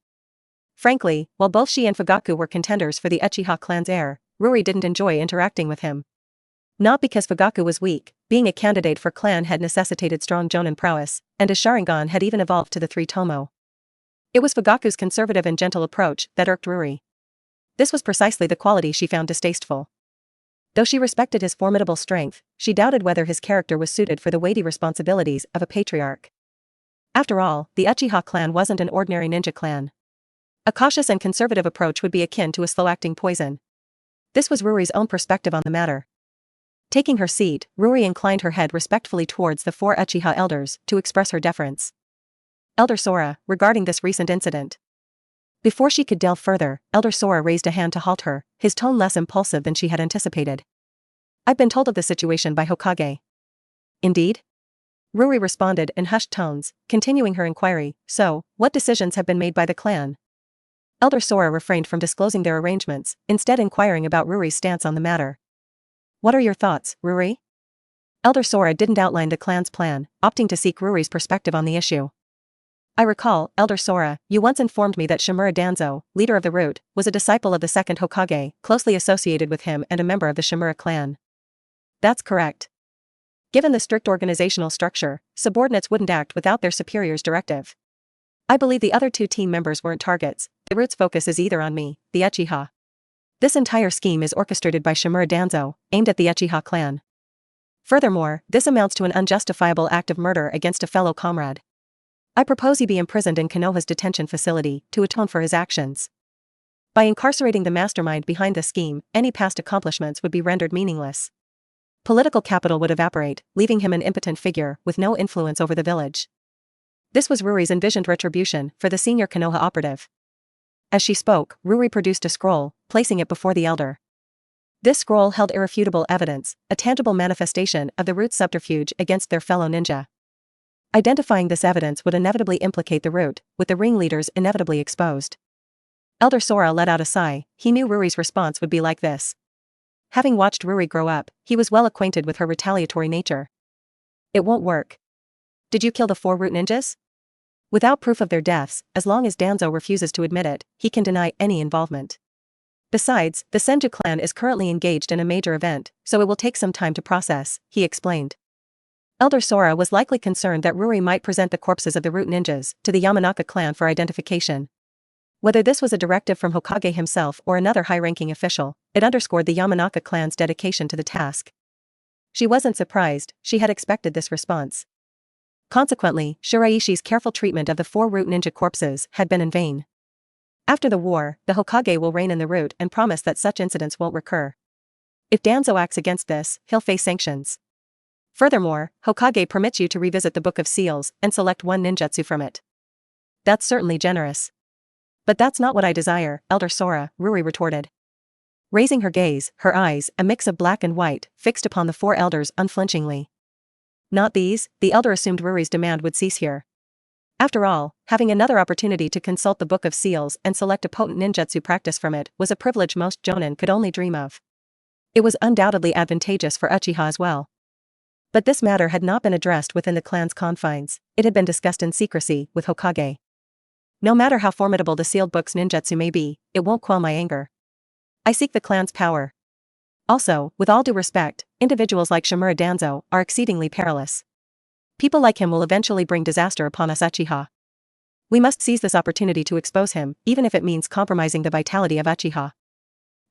Frankly, while both she and Fugaku were contenders for the Uchiha clan's heir, Ruri didn't enjoy interacting with him. Not because Fugaku was weak, being a candidate for clan had necessitated strong jonin prowess, and his Sharingan had even evolved to the 3 tomo. It was Fugaku's conservative and gentle approach that irked Ruri. This was precisely the quality she found distasteful. Though she respected his formidable strength, she doubted whether his character was suited for the weighty responsibilities of a patriarch. After all, the Uchiha clan wasn't an ordinary ninja clan. A cautious and conservative approach would be akin to a slow-acting poison. This was Ruri's own perspective on the matter. Taking her seat, Ruri inclined her head respectfully towards the 4 Uchiha elders to express her deference. Elder Sora, regarding this recent incident. Before she could delve further, Elder Sora raised a hand to halt her, his tone less impulsive than she had anticipated. I've been told of the situation by Hokage. Indeed? Ruri responded in hushed tones, continuing her inquiry. So, what decisions have been made by the clan? Elder Sora refrained from disclosing their arrangements, instead inquiring about Ruri's stance on the matter. What are your thoughts, Ruri? Elder Sora didn't outline the clan's plan, opting to seek Ruri's perspective on the issue. I recall, Elder Sora, you once informed me that Shimura Danzo, leader of the Root, was a disciple of the second Hokage, closely associated with him and a member of the Shimura clan. That's correct. Given the strict organizational structure, subordinates wouldn't act without their superior's directive. I believe the other 2 team members weren't targets. The Root's focus is either on me, the Uchiha. This entire scheme is orchestrated by Shimura Danzo, aimed at the Uchiha clan. Furthermore, this amounts to an unjustifiable act of murder against a fellow comrade. I propose he be imprisoned in Konoha's detention facility to atone for his actions. By incarcerating the mastermind behind the scheme, any past accomplishments would be rendered meaningless. Political capital would evaporate, leaving him an impotent figure with no influence over the village. This was Ruri's envisioned retribution for the senior Konoha operative. As she spoke, Ruri produced a scroll, placing it before the elder. This scroll held irrefutable evidence, a tangible manifestation of the Root's subterfuge against their fellow ninja. Identifying this evidence would inevitably implicate the Root, with the ringleaders inevitably exposed. Elder Sora let out a sigh. He knew Ruri's response would be like this. Having watched Ruri grow up, he was well acquainted with her retaliatory nature. It won't work. Did you kill the 4 Root ninjas? Without proof of their deaths, as long as Danzo refuses to admit it, he can deny any involvement. Besides, the Senju clan is currently engaged in a major event, so it will take some time to process, he explained. Elder Sora was likely concerned that Ruri might present the corpses of the Root ninjas to the Yamanaka clan for identification. Whether this was a directive from Hokage himself or another high-ranking official, it underscored the Yamanaka clan's dedication to the task. She wasn't surprised, she had expected this response. Consequently, Shiraishi's careful treatment of the 4 Root ninja corpses had been in vain. After the war, the Hokage will reign in the Root and promise that such incidents won't recur. If Danzo acts against this, he'll face sanctions. Furthermore, Hokage permits you to revisit the Book of Seals and select 1 ninjutsu from it. That's certainly generous. But that's not what I desire, Elder Sora, Ruri retorted. Raising her gaze, her eyes, a mix of black and white, fixed upon the 4 elders unflinchingly. Not these, the elder assumed Ruri's demand would cease here. After all, having another opportunity to consult the Book of Seals and select a potent ninjutsu practice from it was a privilege most jonin could only dream of. It was undoubtedly advantageous for Uchiha as well. But this matter had not been addressed within the clan's confines, it had been discussed in secrecy with Hokage. No matter how formidable the sealed book's ninjutsu may be, it won't quell my anger. I seek the clan's power. Also, with all due respect, individuals like Shimura Danzo are exceedingly perilous. People like him will eventually bring disaster upon us Uchiha. We must seize this opportunity to expose him, even if it means compromising the vitality of Uchiha.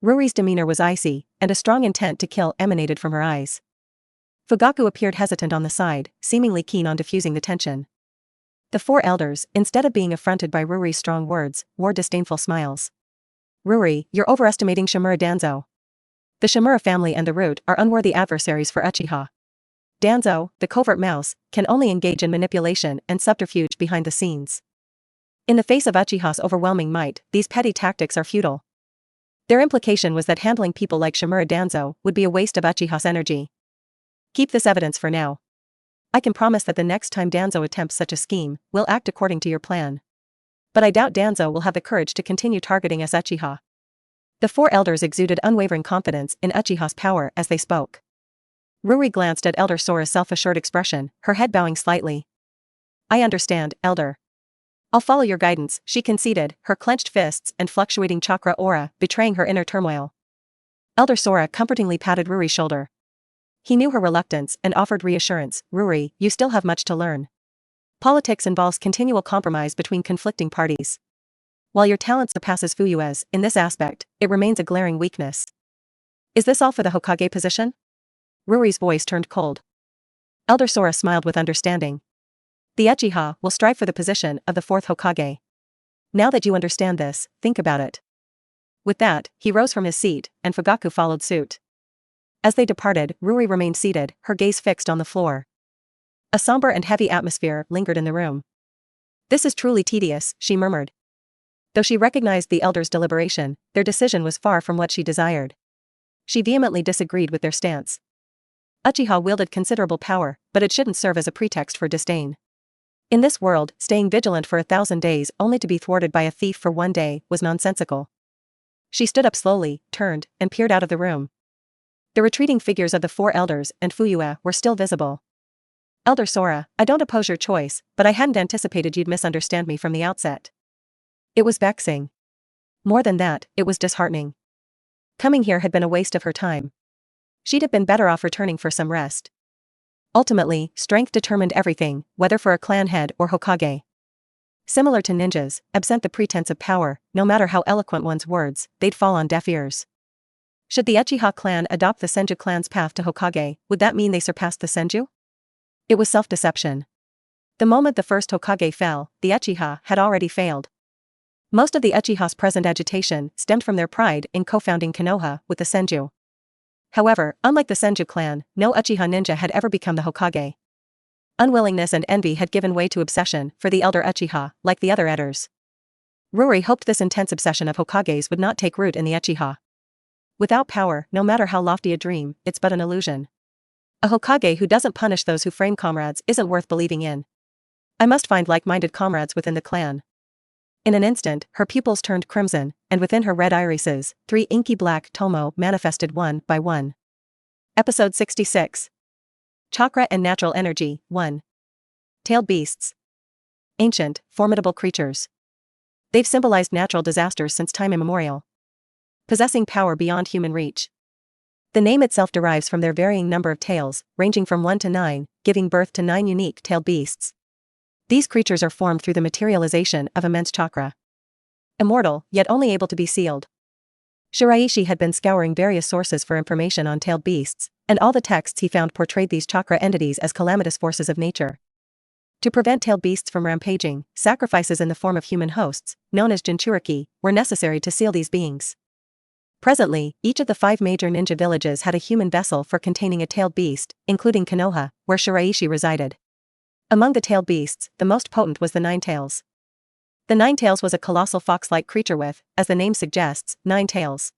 Ruri's demeanor was icy, and a strong intent to kill emanated from her eyes. Fugaku appeared hesitant on the side, seemingly keen on diffusing the tension. The 4 elders, instead of being affronted by Ruri's strong words, wore disdainful smiles. Ruri, you're overestimating Shimura Danzo. The Shimura family and the Root are unworthy adversaries for Uchiha. Danzo, the covert mouse, can only engage in manipulation and subterfuge behind the scenes. In the face of Uchiha's overwhelming might, these petty tactics are futile. Their implication was that handling people like Shimura Danzo would be a waste of Uchiha's energy. Keep this evidence for now. I can promise that the next time Danzo attempts such a scheme, we'll act according to your plan. But I doubt Danzo will have the courage to continue targeting us Uchiha. The 4 elders exuded unwavering confidence in Uchiha's power as they spoke. Ruri glanced at Elder Sora's self-assured expression, her head bowing slightly. I understand, Elder. I'll follow your guidance, she conceded, her clenched fists and fluctuating chakra aura betraying her inner turmoil. Elder Sora comfortingly patted Ruri's shoulder. He knew her reluctance and offered reassurance. Ruri, you still have much to learn. Politics involves continual compromise between conflicting parties. While your talent surpasses Fuyue's in this aspect, it remains a glaring weakness. Is this all for the Hokage position? Ruri's voice turned cold. Elder Sora smiled with understanding. The Uchiha will strive for the position of the 4th Hokage. Now that you understand this, think about it. With that, he rose from his seat, and Fugaku followed suit. As they departed, Ruri remained seated, her gaze fixed on the floor. A somber and heavy atmosphere lingered in the room. This is truly tedious, she murmured. Though she recognized the elders' deliberation, their decision was far from what she desired. She vehemently disagreed with their stance. Uchiha wielded considerable power, but it shouldn't serve as a pretext for disdain. In this world, staying vigilant for 1,000 days only to be thwarted by a thief for 1 day was nonsensical. She stood up slowly, turned, and peered out of the room. The retreating figures of the 4 elders and Fuyue were still visible. Elder Sora, I don't oppose your choice, but I hadn't anticipated you'd misunderstand me from the outset. It was vexing. More than that, it was disheartening. Coming here had been a waste of her time. She'd have been better off returning for some rest. Ultimately, strength determined everything, whether for a clan head or Hokage. Similar to ninjas, absent the pretense of power, no matter how eloquent one's words, they'd fall on deaf ears. Should the Uchiha clan adopt the Senju clan's path to Hokage, would that mean they surpassed the Senju? It was self-deception. The moment the first Hokage fell, the Uchiha had already failed. Most of the Uchiha's present agitation stemmed from their pride in co-founding Konoha with the Senju. However, unlike the Senju clan, no Uchiha ninja had ever become the Hokage. Unwillingness and envy had given way to obsession for the elder Uchiha, like the other elders. Ruri hoped this intense obsession of Hokages would not take root in the Uchiha. Without power, no matter how lofty a dream, it's but an illusion. A Hokage who doesn't punish those who frame comrades isn't worth believing in. I must find like-minded comrades within the clan. In an instant, her pupils turned crimson, and within her red irises, 3 inky black tomo manifested one by one. Episode 66. Chakra and Natural Energy, 1. Tailed beasts. Ancient, formidable creatures. They've symbolized natural disasters since time immemorial. Possessing power beyond human reach. The name itself derives from their varying number of tails, ranging from 1 to 9, giving birth to 9 unique tailed beasts. These creatures are formed through the materialization of immense chakra. Immortal, yet only able to be sealed. Shiraishi had been scouring various sources for information on tailed beasts, and all the texts he found portrayed these chakra entities as calamitous forces of nature. To prevent tailed beasts from rampaging, sacrifices in the form of human hosts, known as Jinchuriki, were necessary to seal these beings. Presently, each of the 5 major ninja villages had a human vessel for containing a tailed beast, including Konoha, where Shiraishi resided. Among the tailed beasts, the most potent was the Nine Tails. The Nine Tails was a colossal fox-like creature with, as the name suggests, 9 tails.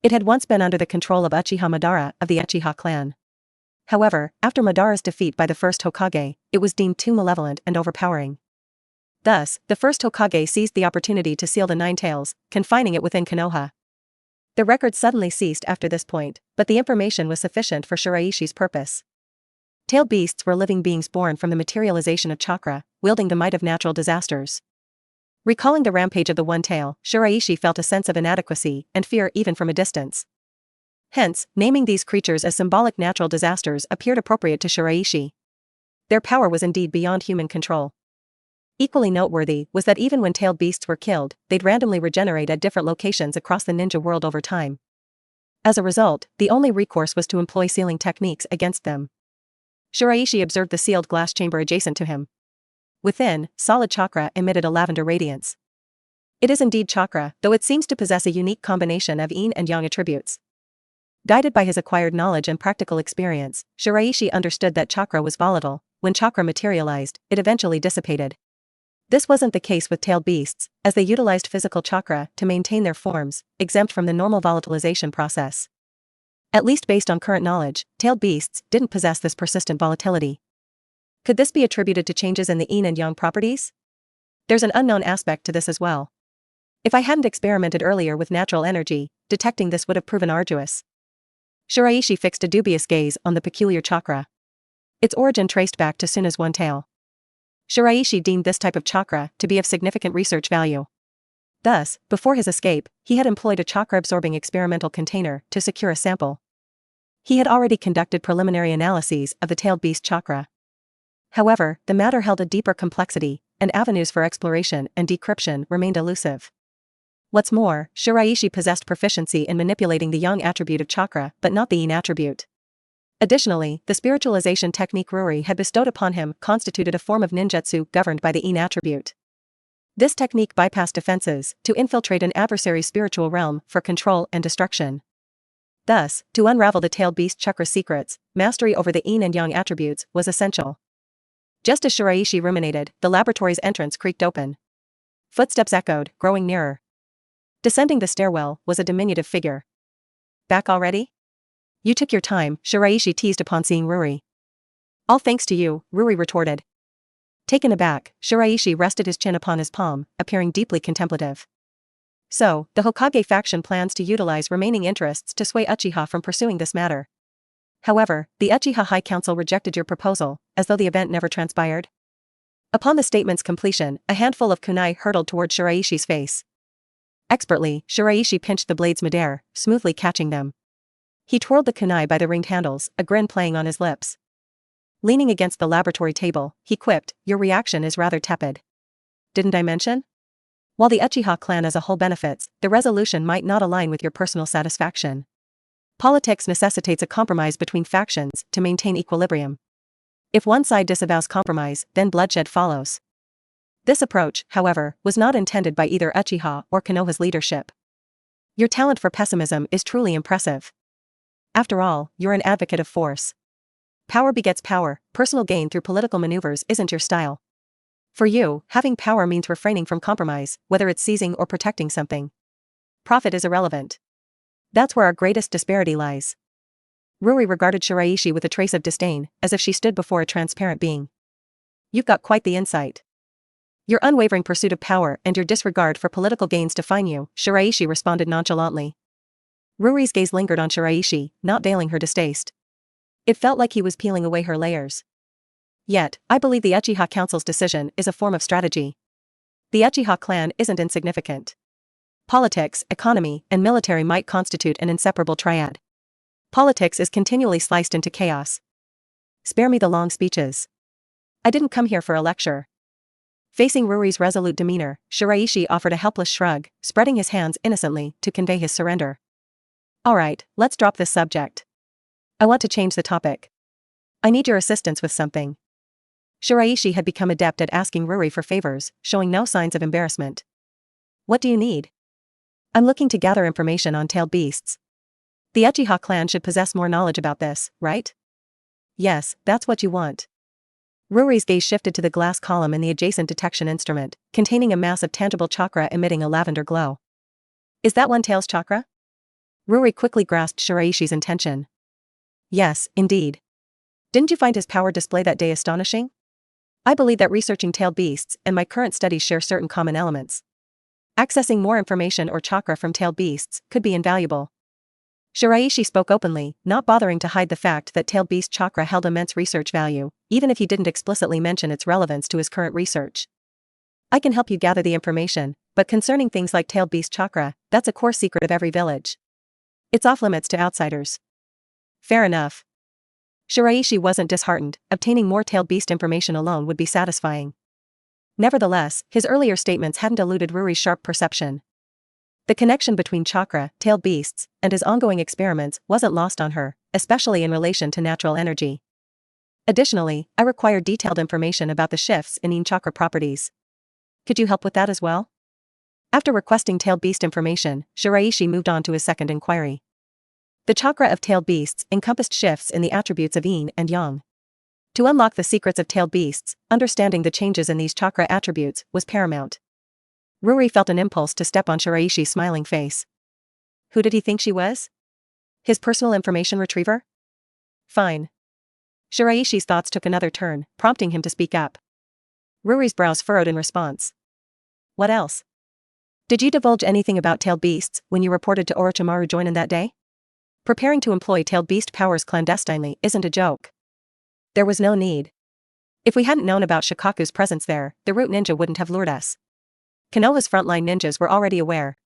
It had once been under the control of Uchiha Madara of the Uchiha clan. However, after Madara's defeat by the first Hokage, it was deemed too malevolent and overpowering. Thus, the first Hokage seized the opportunity to seal the Nine Tails, confining it within Konoha. The record suddenly ceased after this point, but the information was sufficient for Shiraishi's purpose. Tailed beasts were living beings born from the materialization of chakra, wielding the might of natural disasters. Recalling the rampage of the One Tail, Shiraishi felt a sense of inadequacy and fear even from a distance. Hence, naming these creatures as symbolic natural disasters appeared appropriate to Shiraishi. Their power was indeed beyond human control. Equally noteworthy was that even when tailed beasts were killed, they'd randomly regenerate at different locations across the ninja world over time. As a result, the only recourse was to employ sealing techniques against them. Shiraishi observed the sealed glass chamber adjacent to him. Within, solid chakra emitted a lavender radiance. It is indeed chakra, though it seems to possess a unique combination of yin and yang attributes. Guided by his acquired knowledge and practical experience, Shiraishi understood that chakra was volatile. When chakra materialized, it eventually dissipated. This wasn't the case with tailed beasts, as they utilized physical chakra to maintain their forms, exempt from the normal volatilization process. At least based on current knowledge, tailed beasts didn't possess this persistent volatility. Could this be attributed to changes in the yin and yang properties? There's an unknown aspect to this as well. If I hadn't experimented earlier with natural energy, detecting this would have proven arduous. Shiraishi fixed a dubious gaze on the peculiar chakra. Its origin traced back to Suna's One Tail. Shiraishi deemed this type of chakra to be of significant research value. Thus, before his escape, he had employed a chakra-absorbing experimental container to secure a sample. He had already conducted preliminary analyses of the tailed beast chakra. However, the matter held a deeper complexity, and avenues for exploration and decryption remained elusive. What's more, Shiraishi possessed proficiency in manipulating the yang attribute of chakra but not the yin attribute. Additionally, the spiritualization technique Ruri had bestowed upon him constituted a form of ninjutsu governed by the yin attribute. This technique bypassed defenses to infiltrate an adversary's spiritual realm for control and destruction. Thus, to unravel the tailed beast chakra's secrets, mastery over the yin and yang attributes was essential. Just as Shiraishi ruminated, the laboratory's entrance creaked open. Footsteps echoed, growing nearer. Descending the stairwell was a diminutive figure. Back already? You took your time, Shiraishi teased upon seeing Ruri. All thanks to you, Ruri retorted. Taken aback, Shiraishi rested his chin upon his palm, appearing deeply contemplative. So, the Hokage faction plans to utilize remaining interests to sway Uchiha from pursuing this matter. However, the Uchiha High Council rejected your proposal, as though the event never transpired. Upon the statement's completion, a handful of kunai hurtled toward Shiraishi's face. Expertly, Shiraishi pinched the blades midair, smoothly catching them. He twirled the kunai by the ringed handles, a grin playing on his lips. Leaning against the laboratory table, he quipped, "Your reaction is rather tepid. Didn't I mention? While the Uchiha clan as a whole benefits, the resolution might not align with your personal satisfaction. Politics necessitates a compromise between factions to maintain equilibrium. If one side disavows compromise, then bloodshed follows." This approach, however, was not intended by either Uchiha or Konoha's leadership. Your talent for pessimism is truly impressive. After all, you're an advocate of force. Power begets power, personal gain through political maneuvers isn't your style. For you, having power means refraining from compromise, whether it's seizing or protecting something. Profit is irrelevant. That's where our greatest disparity lies. Ruri regarded Shiraishi with a trace of disdain, as if she stood before a transparent being. You've got quite the insight. Your unwavering pursuit of power and your disregard for political gains define you, Shiraishi responded nonchalantly. Ruri's gaze lingered on Shiraishi, not veiling her distaste. It felt like he was peeling away her layers. Yet, I believe the Uchiha Council's decision is a form of strategy. The Uchiha clan isn't insignificant. Politics, economy, and military might constitute an inseparable triad. Politics is continually sliced into chaos. Spare me the long speeches. I didn't come here for a lecture. Facing Ruri's resolute demeanor, Shiraishi offered a helpless shrug, spreading his hands innocently to convey his surrender. All right, let's drop this subject. I want to change the topic. I need your assistance with something. Shiraishi had become adept at asking Ruri for favors, showing no signs of embarrassment. What do you need? I'm looking to gather information on tailed beasts. The Uchiha clan should possess more knowledge about this, right? Yes, that's what you want. Ruri's gaze shifted to the glass column in the adjacent detection instrument, containing a mass of tangible chakra emitting a lavender glow. Is that one tail's chakra? Ruri quickly grasped Shiraishi's intention. Yes, indeed. Didn't you find his power display that day astonishing? I believe that researching tailed beasts and my current studies share certain common elements. Accessing more information or chakra from tailed beasts could be invaluable. Shiraishi spoke openly, not bothering to hide the fact that tailed beast chakra held immense research value, even if he didn't explicitly mention its relevance to his current research. I can help you gather the information, but concerning things like tailed beast chakra, that's a core secret of every village. It's off limits to outsiders. Fair enough. Shiraishi wasn't disheartened, obtaining more tailed beast information alone would be satisfying. Nevertheless, his earlier statements hadn't eluded Ruri's sharp perception. The connection between chakra, tailed beasts, and his ongoing experiments wasn't lost on her, especially in relation to natural energy. Additionally, I require detailed information about the shifts in yin chakra properties. Could you help with that as well? After requesting tailed beast information, Shiraishi moved on to his second inquiry. The chakra of tailed beasts encompassed shifts in the attributes of yin and yang. To unlock the secrets of tailed beasts, understanding the changes in these chakra attributes was paramount. Ruri felt an impulse to step on Shiraishi's smiling face. Who did he think she was? His personal information retriever? Fine. Shiraishi's thoughts took another turn, prompting him to speak up. Ruri's brows furrowed in response. What else? Did you divulge anything about tailed beasts when you reported to Orochimaru Joinin that day? Preparing to employ tailed beast powers clandestinely isn't a joke. There was no need. If we hadn't known about Shikaku's presence there, the root ninja wouldn't have lured us. Konoha's frontline ninjas were already aware.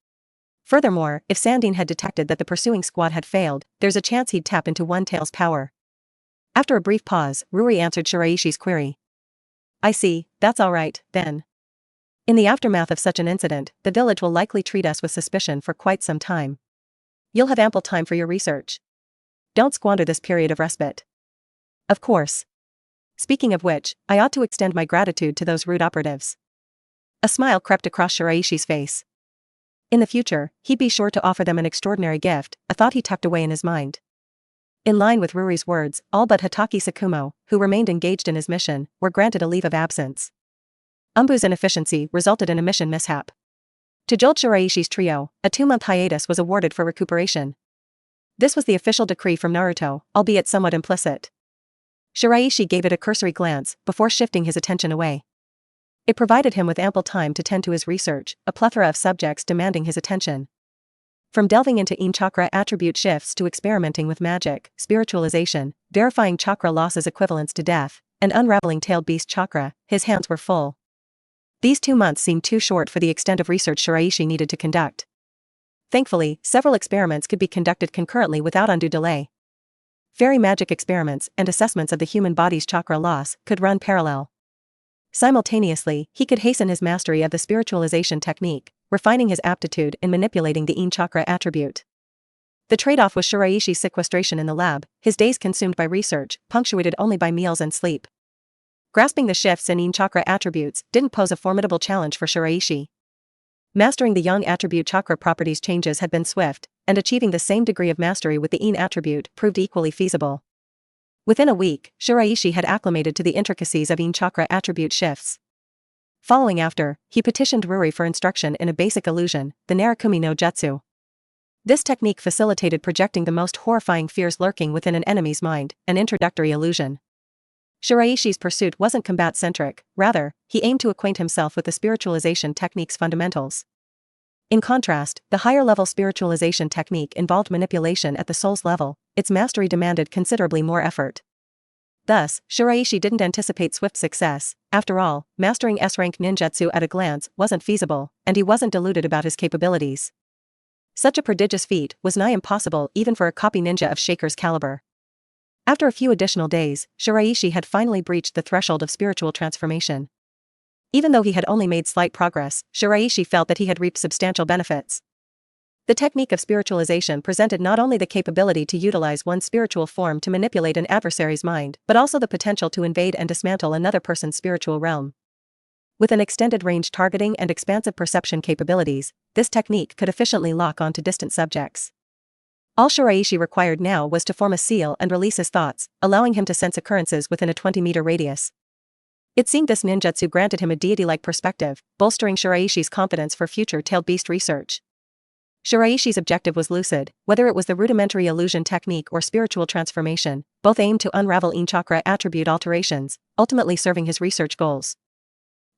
Furthermore, if Sandine had detected that the pursuing squad had failed, there's a chance he'd tap into one tail's power. After a brief pause, Ruri answered Shiraishi's query. I see, that's all right, then. In the aftermath of such an incident, the village will likely treat us with suspicion for quite some time. You'll have ample time for your research. Don't squander this period of respite. Of course. Speaking of which, I ought to extend my gratitude to those rude operatives. A smile crept across Shiraishi's face. In the future, he'd be sure to offer them an extraordinary gift, a thought he tucked away in his mind. In line with Ruri's words, all but Hatake Sakumo, who remained engaged in his mission, were granted a leave of absence. Umbu's inefficiency resulted in a mission mishap. To jolt Shiraishi's trio, a 2-month hiatus was awarded for recuperation. This was the official decree from Naruto, albeit somewhat implicit. Shiraishi gave it a cursory glance before shifting his attention away. It provided him with ample time to tend to his research, a plethora of subjects demanding his attention. From delving into Chakra attribute shifts to experimenting with magic, spiritualization, verifying chakra losses equivalents to death, and unraveling tailed beast chakra, his hands were full. These 2 months seemed too short for the extent of research Shiraishi needed to conduct. Thankfully, several experiments could be conducted concurrently without undue delay. Fairy magic experiments and assessments of the human body's chakra loss could run parallel. Simultaneously, he could hasten his mastery of the spiritualization technique, refining his aptitude in manipulating the chakra attribute. The trade-off was Shiraishi's sequestration in the lab, his days consumed by research, punctuated only by meals and sleep. Grasping the shifts in chakra attributes didn't pose a formidable challenge for Shiraishi. Mastering the yang attribute chakra properties changes had been swift, and achieving the same degree of mastery with the yin attribute proved equally feasible. Within a week, Shiraishi had acclimated to the intricacies of yin chakra attribute shifts. Following after, he petitioned Ruri for instruction in a basic illusion, the Narakumi no Jutsu. This technique facilitated projecting the most horrifying fears lurking within an enemy's mind, an introductory illusion. Shiraishi's pursuit wasn't combat-centric, rather, he aimed to acquaint himself with the spiritualization technique's fundamentals. In contrast, the higher-level spiritualization technique involved manipulation at the soul's level, its mastery demanded considerably more effort. Thus, Shiraishi didn't anticipate swift success. After all, mastering S-rank ninjutsu at a glance wasn't feasible, and he wasn't deluded about his capabilities. Such a prodigious feat was nigh impossible even for a copy ninja of Shaker's caliber. After a few additional days, Shiraishi had finally breached the threshold of spiritual transformation. Even though he had only made slight progress, Shiraishi felt that he had reaped substantial benefits. The technique of spiritualization presented not only the capability to utilize one's spiritual form to manipulate an adversary's mind, but also the potential to invade and dismantle another person's spiritual realm. With an extended range targeting and expansive perception capabilities, this technique could efficiently lock onto distant subjects. All Shiraishi required now was to form a seal and release his thoughts, allowing him to sense occurrences within a 20-meter radius. It seemed this ninjutsu granted him a deity-like perspective, bolstering Shiraishi's confidence for future tailed beast research. Shiraishi's objective was lucid, whether it was the rudimentary illusion technique or spiritual transformation, both aimed to unravel chakra attribute alterations, ultimately serving his research goals.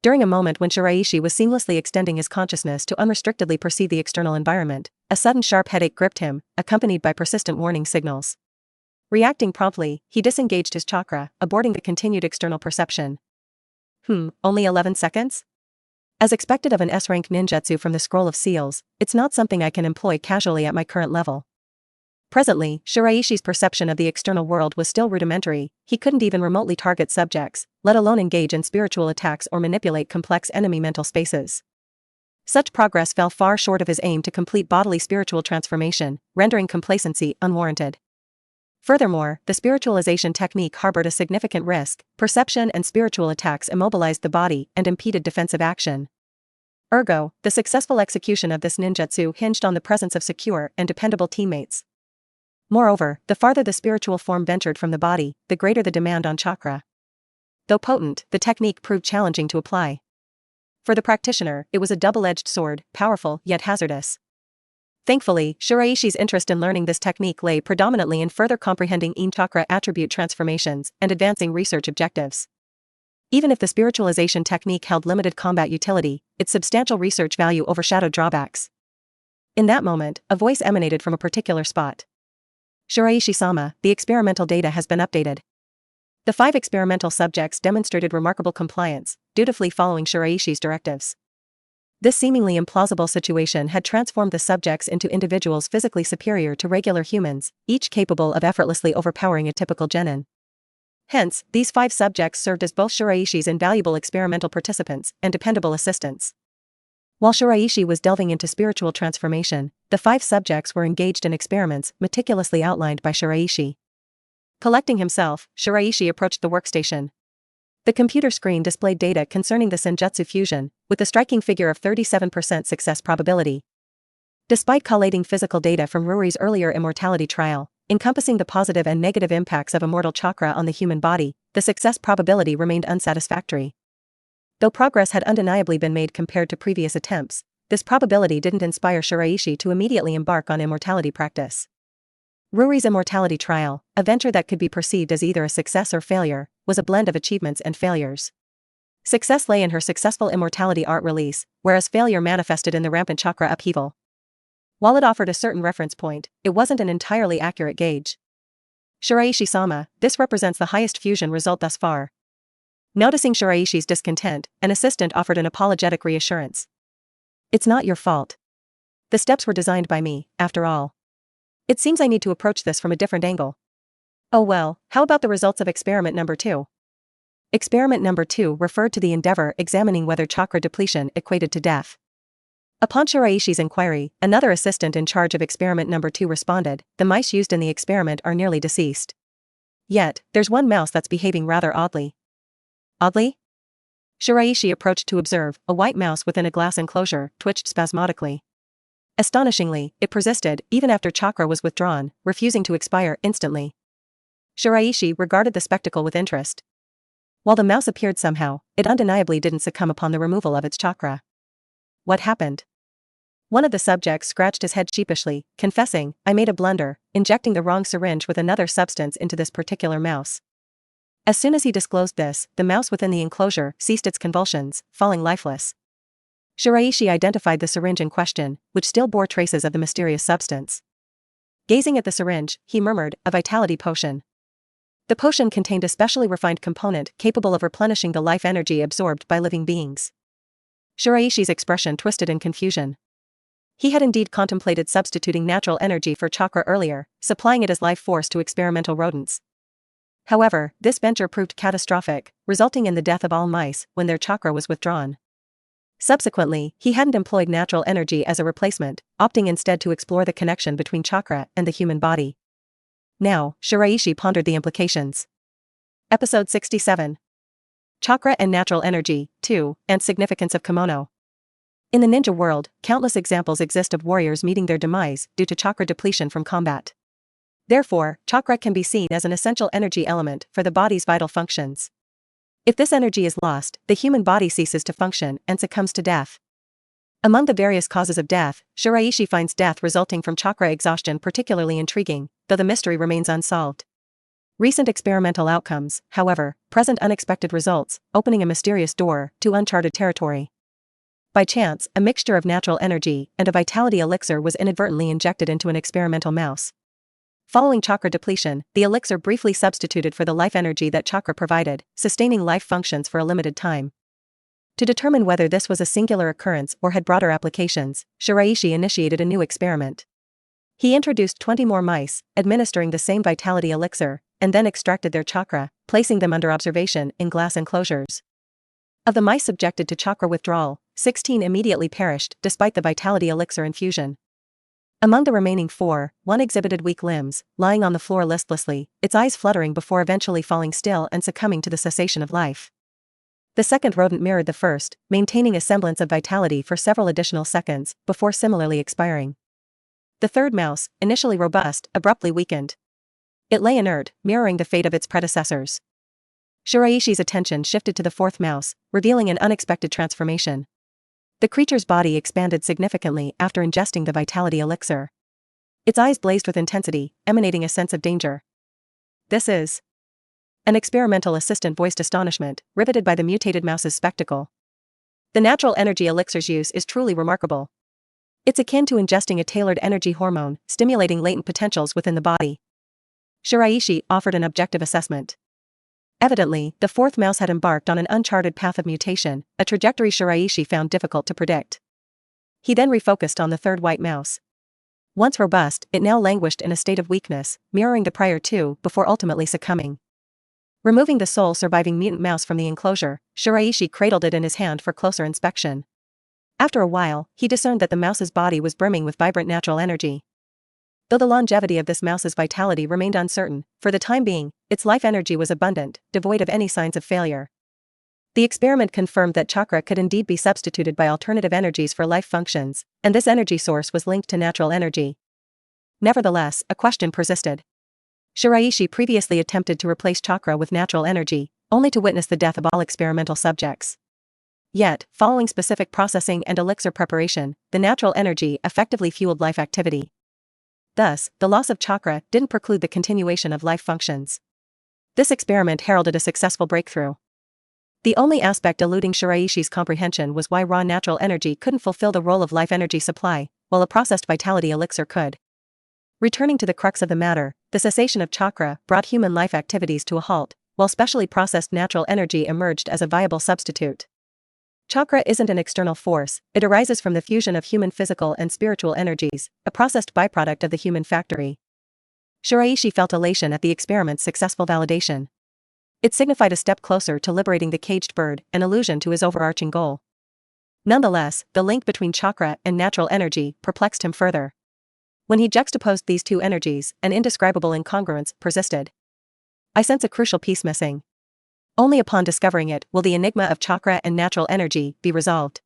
During a moment when Shiraishi was seamlessly extending his consciousness to unrestrictedly perceive the external environment, a sudden sharp headache gripped him, accompanied by persistent warning signals. Reacting promptly, he disengaged his chakra, aborting the continued external perception. Only 11 seconds? As expected of an S-rank ninjutsu from the Scroll of Seals, it's not something I can employ casually at my current level. Presently, Shiraishi's perception of the external world was still rudimentary. He couldn't even remotely target subjects, let alone engage in spiritual attacks or manipulate complex enemy mental spaces. Such progress fell far short of his aim to complete bodily spiritual transformation, rendering complacency unwarranted. Furthermore, the spiritualization technique harbored a significant risk. Perception and spiritual attacks immobilized the body and impeded defensive action. Ergo, the successful execution of this ninjutsu hinged on the presence of secure and dependable teammates. Moreover, the farther the spiritual form ventured from the body, the greater the demand on chakra. Though potent, the technique proved challenging to apply. For the practitioner, it was a double-edged sword, powerful yet hazardous. Thankfully, Shiraishi's interest in learning this technique lay predominantly in further comprehending chakra attribute transformations and advancing research objectives. Even if the spiritualization technique held limited combat utility, its substantial research value overshadowed drawbacks. In that moment, a voice emanated from a particular spot. Shiraishi-sama, the experimental data has been updated. The 5 experimental subjects demonstrated remarkable compliance, dutifully following Shiraishi's directives. This seemingly implausible situation had transformed the subjects into individuals physically superior to regular humans, each capable of effortlessly overpowering a typical genin. Hence, these 5 subjects served as both Shiraishi's invaluable experimental participants and dependable assistants. While Shiraishi was delving into spiritual transformation, the 5 subjects were engaged in experiments meticulously outlined by Shiraishi. Collecting himself, Shiraishi approached the workstation. The computer screen displayed data concerning the senjutsu fusion, with a striking figure of 37% success probability. Despite collating physical data from Ruri's earlier immortality trial, encompassing the positive and negative impacts of immortal chakra on the human body, the success probability remained unsatisfactory. Though progress had undeniably been made compared to previous attempts, this probability didn't inspire Shiraishi to immediately embark on immortality practice. Ruri's immortality trial, a venture that could be perceived as either a success or failure, was a blend of achievements and failures. Success lay in her successful immortality art release, whereas failure manifested in the rampant chakra upheaval. While it offered a certain reference point, it wasn't an entirely accurate gauge. Shiraishi-sama, this represents the highest fusion result thus far. Noticing Shiraishi's discontent, an assistant offered an apologetic reassurance. It's not your fault. The steps were designed by me, after all. It seems I need to approach this from a different angle. Oh well, how about the results of experiment number 2? Experiment number 2 referred to the endeavor examining whether chakra depletion equated to death. Upon Shiraishi's inquiry, another assistant in charge of experiment number 2 responded, the mice used in the experiment are nearly deceased. Yet, there's one mouse that's behaving rather oddly. Oddly? Shiraishi approached to observe, a white mouse within a glass enclosure twitched spasmodically. Astonishingly, it persisted, even after chakra was withdrawn, refusing to expire instantly. Shiraishi regarded the spectacle with interest. While the mouse appeared somehow, it undeniably didn't succumb upon the removal of its chakra. What happened? One of the subjects scratched his head sheepishly, confessing, I made a blunder, injecting the wrong syringe with another substance into this particular mouse. As soon as he disclosed this, the mouse within the enclosure ceased its convulsions, falling lifeless. Shiraishi identified the syringe in question, which still bore traces of the mysterious substance. Gazing at the syringe, he murmured, a vitality potion. The potion contained a specially refined component capable of replenishing the life energy absorbed by living beings. Shiraishi's expression twisted in confusion. He had indeed contemplated substituting natural energy for chakra earlier, supplying it as life force to experimental rodents. However, this venture proved catastrophic, resulting in the death of all mice when their chakra was withdrawn. Subsequently, he hadn't employed natural energy as a replacement, opting instead to explore the connection between chakra and the human body. Now, Shiraishi pondered the implications. Episode 67. Chakra and Natural Energy, 2, and Significance of Kimono. In the ninja world, countless examples exist of warriors meeting their demise due to chakra depletion from combat. Therefore, chakra can be seen as an essential energy element for the body's vital functions. If this energy is lost, the human body ceases to function and succumbs to death. Among the various causes of death, Shiraishi finds death resulting from chakra exhaustion particularly intriguing, though the mystery remains unsolved. Recent experimental outcomes, however, present unexpected results, opening a mysterious door to uncharted territory. By chance, a mixture of natural energy and a vitality elixir was inadvertently injected into an experimental mouse. Following chakra depletion, the elixir briefly substituted for the life energy that chakra provided, sustaining life functions for a limited time. To determine whether this was a singular occurrence or had broader applications, Shiraishi initiated a new experiment. He introduced 20 more mice, administering the same vitality elixir, and then extracted their chakra, placing them under observation in glass enclosures. Of the mice subjected to chakra withdrawal, 16 immediately perished despite the vitality elixir infusion. Among the remaining 4, one exhibited weak limbs, lying on the floor listlessly, its eyes fluttering before eventually falling still and succumbing to the cessation of life. The second rodent mirrored the first, maintaining a semblance of vitality for several additional seconds, before similarly expiring. The third mouse, initially robust, abruptly weakened. It lay inert, mirroring the fate of its predecessors. Shiraishi's attention shifted to the fourth mouse, revealing an unexpected transformation. The creature's body expanded significantly after ingesting the vitality elixir. Its eyes blazed with intensity, emanating a sense of danger. This is... An experimental assistant voiced astonishment, riveted by the mutated mouse's spectacle. The natural energy elixir's use is truly remarkable. It's akin to ingesting a tailored energy hormone, stimulating latent potentials within the body. Shiraishi offered an objective assessment. Evidently, the fourth mouse had embarked on an uncharted path of mutation, a trajectory Shiraishi found difficult to predict. He then refocused on the third white mouse. Once robust, it now languished in a state of weakness, mirroring the prior two before ultimately succumbing. Removing the sole surviving mutant mouse from the enclosure, Shiraishi cradled it in his hand for closer inspection. After a while, he discerned that the mouse's body was brimming with vibrant natural energy. Though the longevity of this mouse's vitality remained uncertain, for the time being, its life energy was abundant, devoid of any signs of failure. The experiment confirmed that chakra could indeed be substituted by alternative energies for life functions, and this energy source was linked to natural energy. Nevertheless, a question persisted. Shiraishi previously attempted to replace chakra with natural energy, only to witness the death of all experimental subjects. Yet, following specific processing and elixir preparation, the natural energy effectively fueled life activity. Thus, the loss of chakra didn't preclude the continuation of life functions. This experiment heralded a successful breakthrough. The only aspect eluding Shiraishi's comprehension was why raw natural energy couldn't fulfill the role of life energy supply, while a processed vitality elixir could. Returning to the crux of the matter, the cessation of chakra brought human life activities to a halt, while specially processed natural energy emerged as a viable substitute. Chakra isn't an external force, it arises from the fusion of human physical and spiritual energies, a processed byproduct of the human factory. Shiraishi felt elation at the experiment's successful validation. It signified a step closer to liberating the caged bird, an allusion to his overarching goal. Nonetheless, the link between chakra and natural energy perplexed him further. When he juxtaposed these two energies, an indescribable incongruence persisted. I sense a crucial piece missing. Only upon discovering it will the enigma of chakra and natural energy be resolved.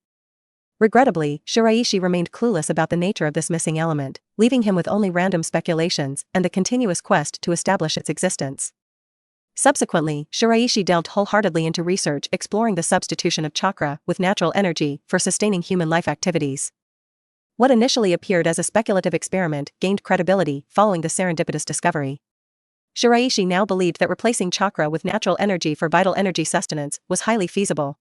Regrettably, Shiraishi remained clueless about the nature of this missing element, leaving him with only random speculations and the continuous quest to establish its existence. Subsequently, Shiraishi delved wholeheartedly into research exploring the substitution of chakra with natural energy for sustaining human life activities. What initially appeared as a speculative experiment gained credibility following the serendipitous discovery. Shiraishi now believed that replacing chakra with natural energy for vital energy sustenance was highly feasible.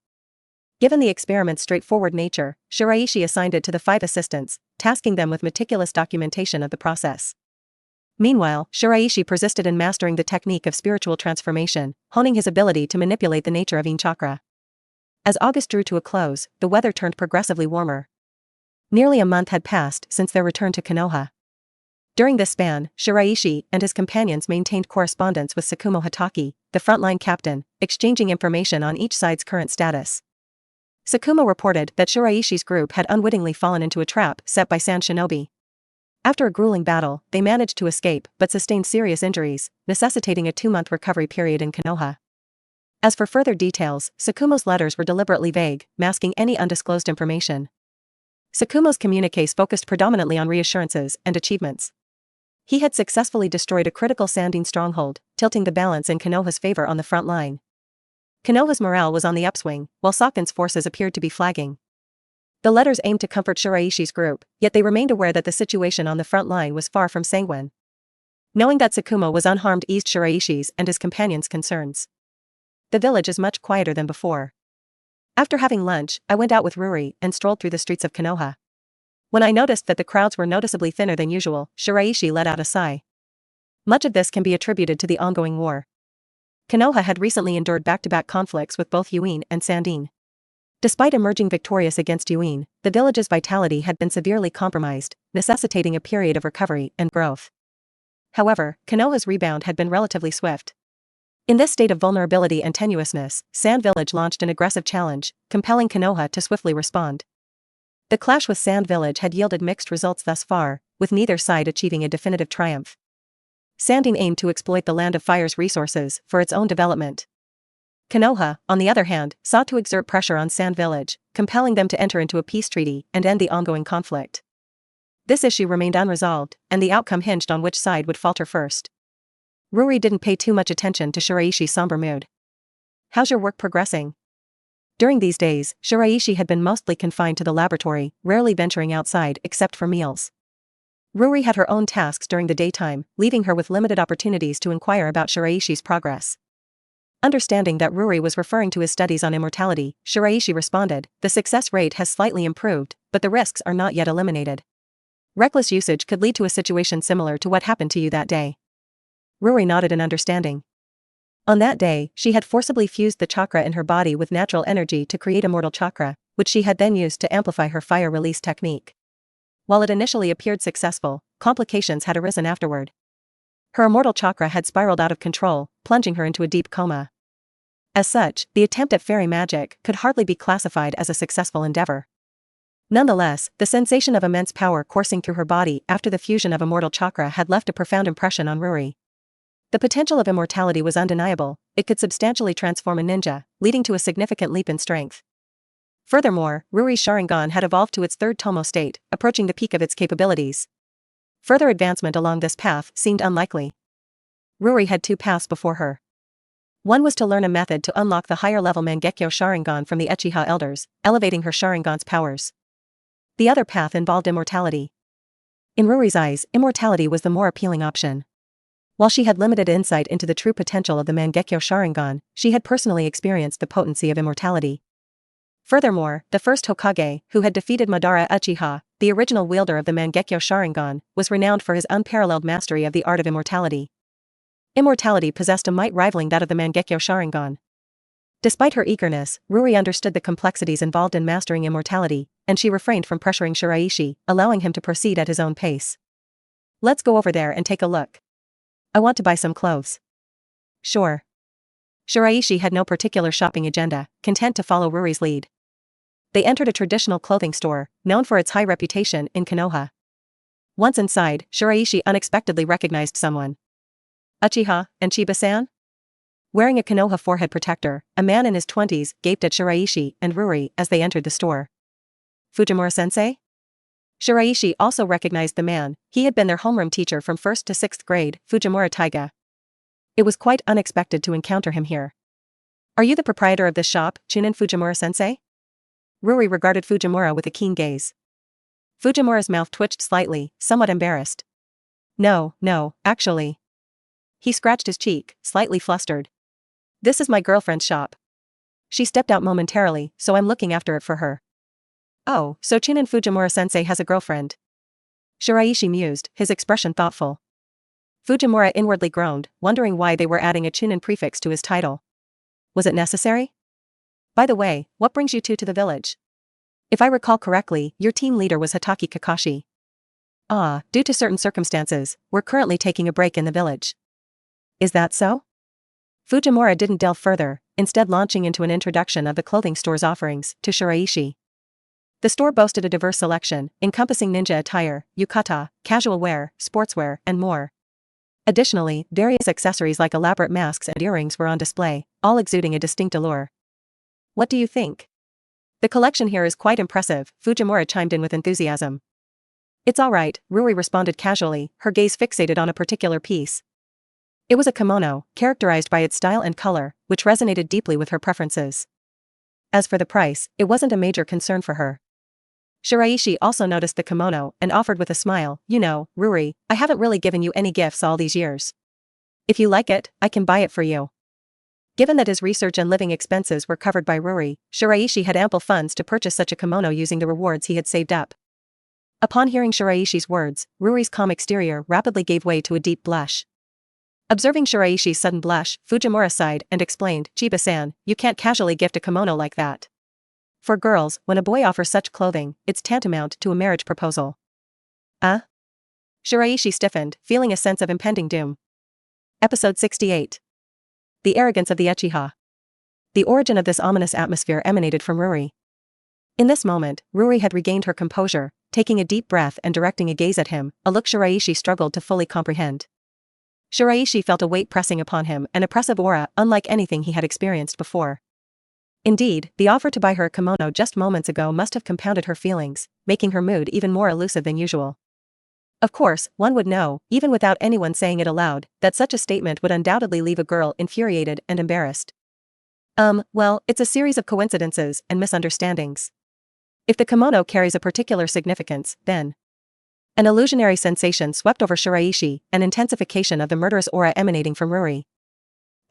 Given the experiment's straightforward nature, Shiraishi assigned it to the 5 assistants, tasking them with meticulous documentation of the process. Meanwhile, Shiraishi persisted in mastering the technique of spiritual transformation, honing his ability to manipulate the nature of chakra. As August drew to a close, the weather turned progressively warmer. Nearly a month had passed since their return to Konoha. During this span, Shiraishi and his companions maintained correspondence with Tsukumo Hatake, the frontline captain, exchanging information on each side's current status. Tsukumo reported that Shiraishi's group had unwittingly fallen into a trap set by Sand Shinobi. After a grueling battle, they managed to escape but sustained serious injuries, necessitating a 2-month recovery period in Konoha. As for further details, Tsukumo's letters were deliberately vague, masking any undisclosed information. Tsukumo's communiques focused predominantly on reassurances and achievements. He had successfully destroyed a critical Sandine stronghold, tilting the balance in Konoha's favor on the front line. Konoha's morale was on the upswing, while Sakin's forces appeared to be flagging. The letters aimed to comfort Shiraishi's group, yet they remained aware that the situation on the front line was far from sanguine. Knowing that Tsukumo was unharmed eased Shiraishi's and his companions' concerns. The village is much quieter than before. After having lunch, I went out with Ruri and strolled through the streets of Konoha. When I noticed that the crowds were noticeably thinner than usual, Shiraishi let out a sigh. Much of this can be attributed to the ongoing war. Konoha had recently endured back-to-back conflicts with both Yuin and Sandine. Despite emerging victorious against Yuin, the village's vitality had been severely compromised, necessitating a period of recovery and growth. However, Konoha's rebound had been relatively swift. In this state of vulnerability and tenuousness, Sand Village launched an aggressive challenge, compelling Konoha to swiftly respond. The clash with Sand Village had yielded mixed results thus far, with neither side achieving a definitive triumph. Sandine aimed to exploit the Land of Fire's resources for its own development. Konoha, on the other hand, sought to exert pressure on Sand Village, compelling them to enter into a peace treaty and end the ongoing conflict. This issue remained unresolved, and the outcome hinged on which side would falter first. Ruri didn't pay too much attention to Shiraishi's somber mood. "How's your work progressing?" During these days, Shiraishi had been mostly confined to the laboratory, rarely venturing outside except for meals. Ruri had her own tasks during the daytime, leaving her with limited opportunities to inquire about Shiraishi's progress. Understanding that Ruri was referring to his studies on immortality, Shiraishi responded, "The success rate has slightly improved, but the risks are not yet eliminated. Reckless usage could lead to a situation similar to what happened to you that day." Ruri nodded in understanding. On that day, she had forcibly fused the chakra in her body with natural energy to create immortal chakra, which she had then used to amplify her fire release technique. While it initially appeared successful, complications had arisen afterward. Her immortal chakra had spiraled out of control, plunging her into a deep coma. As such, the attempt at fairy magic could hardly be classified as a successful endeavor. Nonetheless, the sensation of immense power coursing through her body after the fusion of immortal chakra had left a profound impression on Ruri. The potential of immortality was undeniable, it could substantially transform a ninja, leading to a significant leap in strength. Furthermore, Ruri's Sharingan had evolved to its third Tomo state, approaching the peak of its capabilities. Further advancement along this path seemed unlikely. Ruri had 2 paths before her. One was to learn a method to unlock the higher-level Mangekyo Sharingan from the Uchiha elders, elevating her Sharingan's powers. The other path involved immortality. In Ruri's eyes, immortality was the more appealing option. While she had limited insight into the true potential of the Mangekyo Sharingan, she had personally experienced the potency of immortality. Furthermore, the first Hokage, who had defeated Madara Uchiha, the original wielder of the Mangekyo Sharingan, was renowned for his unparalleled mastery of the art of immortality. Immortality possessed a might rivaling that of the Mangekyo Sharingan. Despite her eagerness, Ruri understood the complexities involved in mastering immortality, and she refrained from pressuring Shiraishi, allowing him to proceed at his own pace. "Let's go over there and take a look. I want to buy some clothes." "Sure." Shiraishi had no particular shopping agenda, content to follow Ruri's lead. They entered a traditional clothing store, known for its high reputation in Konoha. Once inside, Shiraishi unexpectedly recognized someone. "Uchiha and Chiba-san?" Wearing a Konoha forehead protector, a man in his 20s gaped at Shiraishi and Ruri as they entered the store. "Fujimura-sensei?" Shiraishi also recognized the man. He had been their homeroom teacher from 1st to 6th grade, Fujimura Taiga. It was quite unexpected to encounter him here. "Are you the proprietor of this shop, Chunin Fujimura-sensei?" Ruri regarded Fujimura with a keen gaze. Fujimura's mouth twitched slightly, somewhat embarrassed. No, actually." He scratched his cheek, slightly flustered. "This is my girlfriend's shop. She stepped out momentarily, so I'm looking after it for her." "Oh, so Chunin Fujimura-sensei has a girlfriend?" Shiraishi mused, his expression thoughtful. Fujimura inwardly groaned, wondering why they were adding a Chunin prefix to his title. Was it necessary? "By the way, what brings you two to the village? If I recall correctly, your team leader was Hataki Kakashi." "Ah, due to certain circumstances, we're currently taking a break in the village." "Is that so?" Fujimura didn't delve further, instead launching into an introduction of the clothing store's offerings to Shiraishi. The store boasted a diverse selection, encompassing ninja attire, yukata, casual wear, sportswear, and more. Additionally, various accessories like elaborate masks and earrings were on display, all exuding a distinct allure. "What do you think?" "The collection here is quite impressive," Fujimura chimed in with enthusiasm. "It's all right," Ruri responded casually, her gaze fixated on a particular piece. It was a kimono, characterized by its style and color, which resonated deeply with her preferences. As for the price, it wasn't a major concern for her. Shiraishi also noticed the kimono and offered with a smile, "You know, Ruri, I haven't really given you any gifts all these years. If you like it, I can buy it for you." Given that his research and living expenses were covered by Ruri, Shiraishi had ample funds to purchase such a kimono using the rewards he had saved up. Upon hearing Shiraishi's words, Ruri's calm exterior rapidly gave way to a deep blush. Observing Shiraishi's sudden blush, Fujimura sighed and explained, "Chiba-san, you can't casually gift a kimono like that. For girls, when a boy offers such clothing, it's tantamount to a marriage proposal." Shiraishi stiffened, feeling a sense of impending doom. Episode 68. The arrogance of the Uchiha. The origin of this ominous atmosphere emanated from Ruri. In this moment, Ruri had regained her composure, taking a deep breath and directing a gaze at him, a look Shiraishi struggled to fully comprehend. Shiraishi felt a weight pressing upon him, an oppressive aura unlike anything he had experienced before. Indeed, the offer to buy her a kimono just moments ago must have compounded her feelings, making her mood even more elusive than usual. Of course, one would know, even without anyone saying it aloud, that such a statement would undoubtedly leave a girl infuriated and embarrassed. Well, it's a series of coincidences and misunderstandings. If the kimono carries a particular significance, then... An illusionary sensation swept over Shiraishi, an intensification of the murderous aura emanating from Ruri.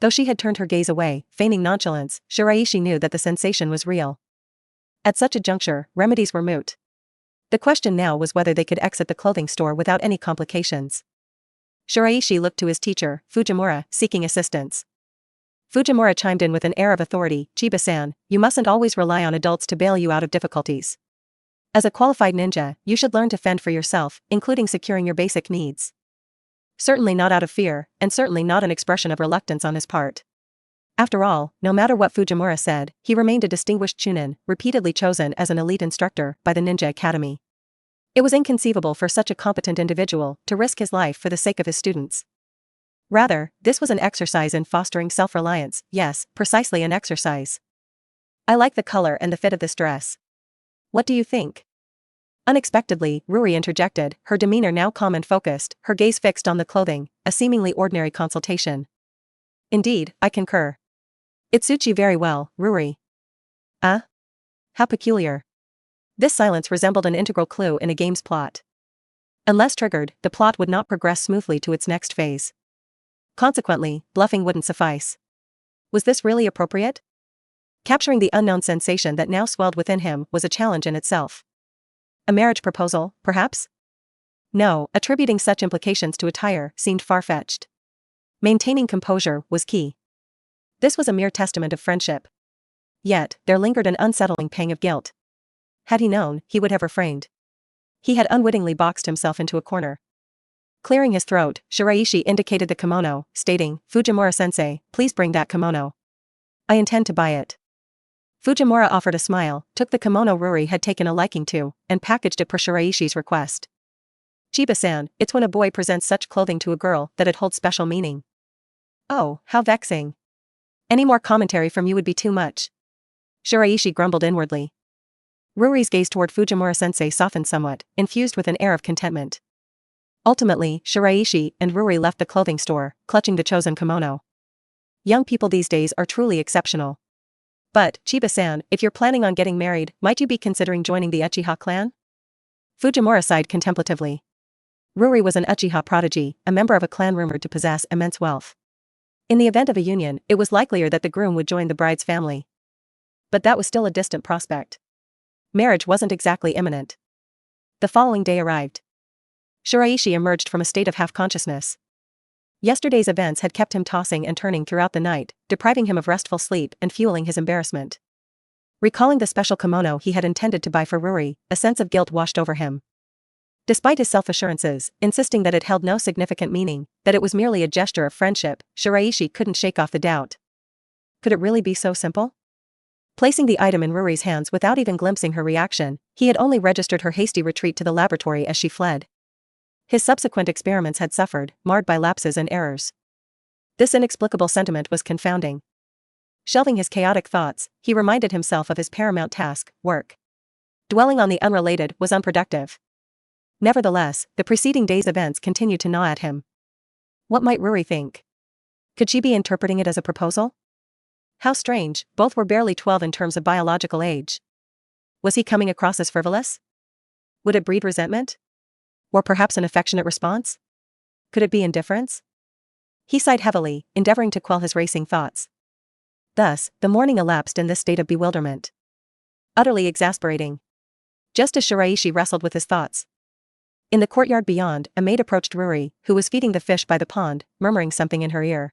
Though she had turned her gaze away, feigning nonchalance, Shiraishi knew that the sensation was real. At such a juncture, remedies were moot. The question now was whether they could exit the clothing store without any complications. Shiraishi looked to his teacher, Fujimura, seeking assistance. Fujimura chimed in with an air of authority, "Chiba-san, you mustn't always rely on adults to bail you out of difficulties. As a qualified ninja, you should learn to fend for yourself, including securing your basic needs." Certainly not out of fear, and certainly not an expression of reluctance on his part. After all, no matter what Fujimura said, he remained a distinguished chunin, repeatedly chosen as an elite instructor by the Ninja Academy. It was inconceivable for such a competent individual to risk his life for the sake of his students. Rather, this was an exercise in fostering self-reliance, yes, precisely an exercise. "I like the color and the fit of this dress. What do you think?" Unexpectedly, Ruri interjected, her demeanor now calm and focused, her gaze fixed on the clothing, a seemingly ordinary consultation. "Indeed, I concur. It suits you very well, Ruri." How peculiar. This silence resembled an integral clue in a game's plot. Unless triggered, the plot would not progress smoothly to its next phase. Consequently, bluffing wouldn't suffice. Was this really appropriate? Capturing the unknown sensation that now swelled within him was a challenge in itself. A marriage proposal, perhaps? No, attributing such implications to attire seemed far-fetched. Maintaining composure was key. This was a mere testament of friendship. Yet, there lingered an unsettling pang of guilt. Had he known, he would have refrained. He had unwittingly boxed himself into a corner. Clearing his throat, Shiraishi indicated the kimono, stating, "Fujimura-sensei, please bring that kimono. I intend to buy it." Fujimura offered a smile, took the kimono Ruri had taken a liking to, and packaged it per Shiraishi's request. "Chiba-san, it's when a boy presents such clothing to a girl that it holds special meaning." "Oh, how vexing. Any more commentary from you would be too much." Shiraishi grumbled inwardly. Ruri's gaze toward Fujimura-sensei softened somewhat, infused with an air of contentment. Ultimately, Shiraishi and Ruri left the clothing store, clutching the chosen kimono. Young people these days are truly exceptional. "But, Chiba-san, if you're planning on getting married, might you be considering joining the Uchiha clan?" Fujimura sighed contemplatively. Ruri was an Uchiha prodigy, a member of a clan rumored to possess immense wealth. In the event of a union, it was likelier that the groom would join the bride's family. But that was still a distant prospect. Marriage wasn't exactly imminent. The following day arrived. Shiraishi emerged from a state of half-consciousness. Yesterday's events had kept him tossing and turning throughout the night, depriving him of restful sleep and fueling his embarrassment. Recalling the special kimono he had intended to buy for Ruri, a sense of guilt washed over him. Despite his self-assurances, insisting that it held no significant meaning, that it was merely a gesture of friendship, Shiraishi couldn't shake off the doubt. Could it really be so simple? Placing the item in Ruri's hands without even glimpsing her reaction, he had only registered her hasty retreat to the laboratory as she fled. His subsequent experiments had suffered, marred by lapses and errors. This inexplicable sentiment was confounding. Shelving his chaotic thoughts, he reminded himself of his paramount task, work. Dwelling on the unrelated was unproductive. Nevertheless, the preceding day's events continued to gnaw at him. What might Ruri think? Could she be interpreting it as a proposal? How strange, both were barely 12 in terms of biological age. Was he coming across as frivolous? Would it breed resentment? Or perhaps an affectionate response? Could it be indifference? He sighed heavily, endeavoring to quell his racing thoughts. Thus, the morning elapsed in this state of bewilderment. Utterly exasperating. Just as Shiraishi wrestled with his thoughts. In the courtyard beyond, a maid approached Ruri, who was feeding the fish by the pond, murmuring something in her ear.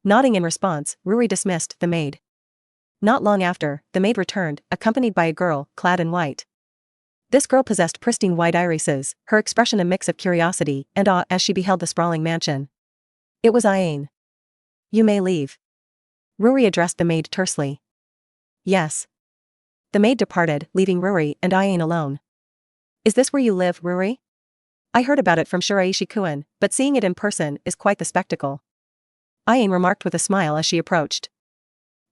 Nodding in response, Ruri dismissed the maid. Not long after, the maid returned, accompanied by a girl, clad in white. This girl possessed pristine white irises, her expression a mix of curiosity and awe as she beheld the sprawling mansion. It was Aine. "You may leave." Ruri addressed the maid tersely. "Yes." The maid departed, leaving Ruri and Aine alone. "Is this where you live, Ruri?" "I heard about it from Shiraishi-kun, but seeing it in person is quite the spectacle." Aine remarked with a smile as she approached.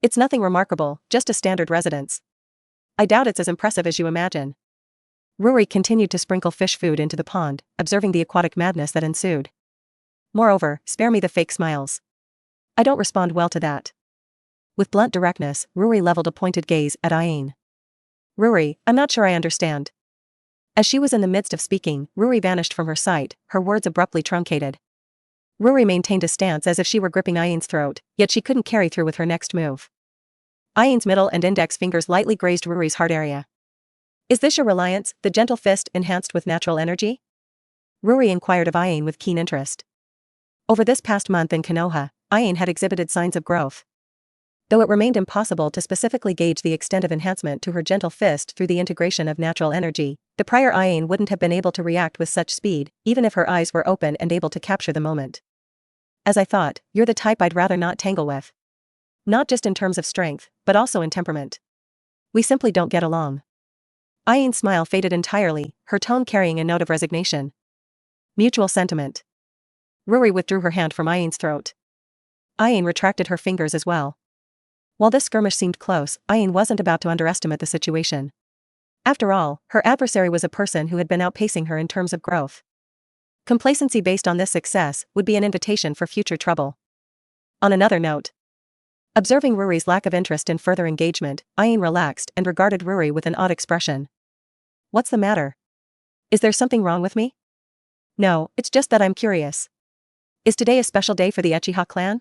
"It's nothing remarkable, just a standard residence. I doubt it's as impressive as you imagine." Ruri continued to sprinkle fish food into the pond, observing the aquatic madness that ensued. "Moreover, spare me the fake smiles. I don't respond well to that." With blunt directness, Ruri leveled a pointed gaze at Aine. "Ruri, I'm not sure I understand." As she was in the midst of speaking, Ruri vanished from her sight, her words abruptly truncated. Ruri maintained a stance as if she were gripping Aine's throat, yet she couldn't carry through with her next move. Aine's middle and index fingers lightly grazed Ruri's heart area. "Is this your reliance, the gentle fist enhanced with natural energy?" Ruri inquired of Aine with keen interest. Over this past month in Konoha, Aine had exhibited signs of growth. Though it remained impossible to specifically gauge the extent of enhancement to her gentle fist through the integration of natural energy, the prior Aine wouldn't have been able to react with such speed, even if her eyes were open and able to capture the moment. "As I thought, you're the type I'd rather not tangle with. Not just in terms of strength, but also in temperament. We simply don't get along." Aine's smile faded entirely, her tone carrying a note of resignation. Mutual sentiment. Ruri withdrew her hand from Aine's throat. Aine retracted her fingers as well. While this skirmish seemed close, Aine wasn't about to underestimate the situation. After all, her adversary was a person who had been outpacing her in terms of growth. Complacency based on this success would be an invitation for future trouble. On another note, observing Ruri's lack of interest in further engagement, Aine relaxed and regarded Ruri with an odd expression. "What's the matter? Is there something wrong with me?" No, it's just that I'm curious. Is today a special day for the Uchiha clan?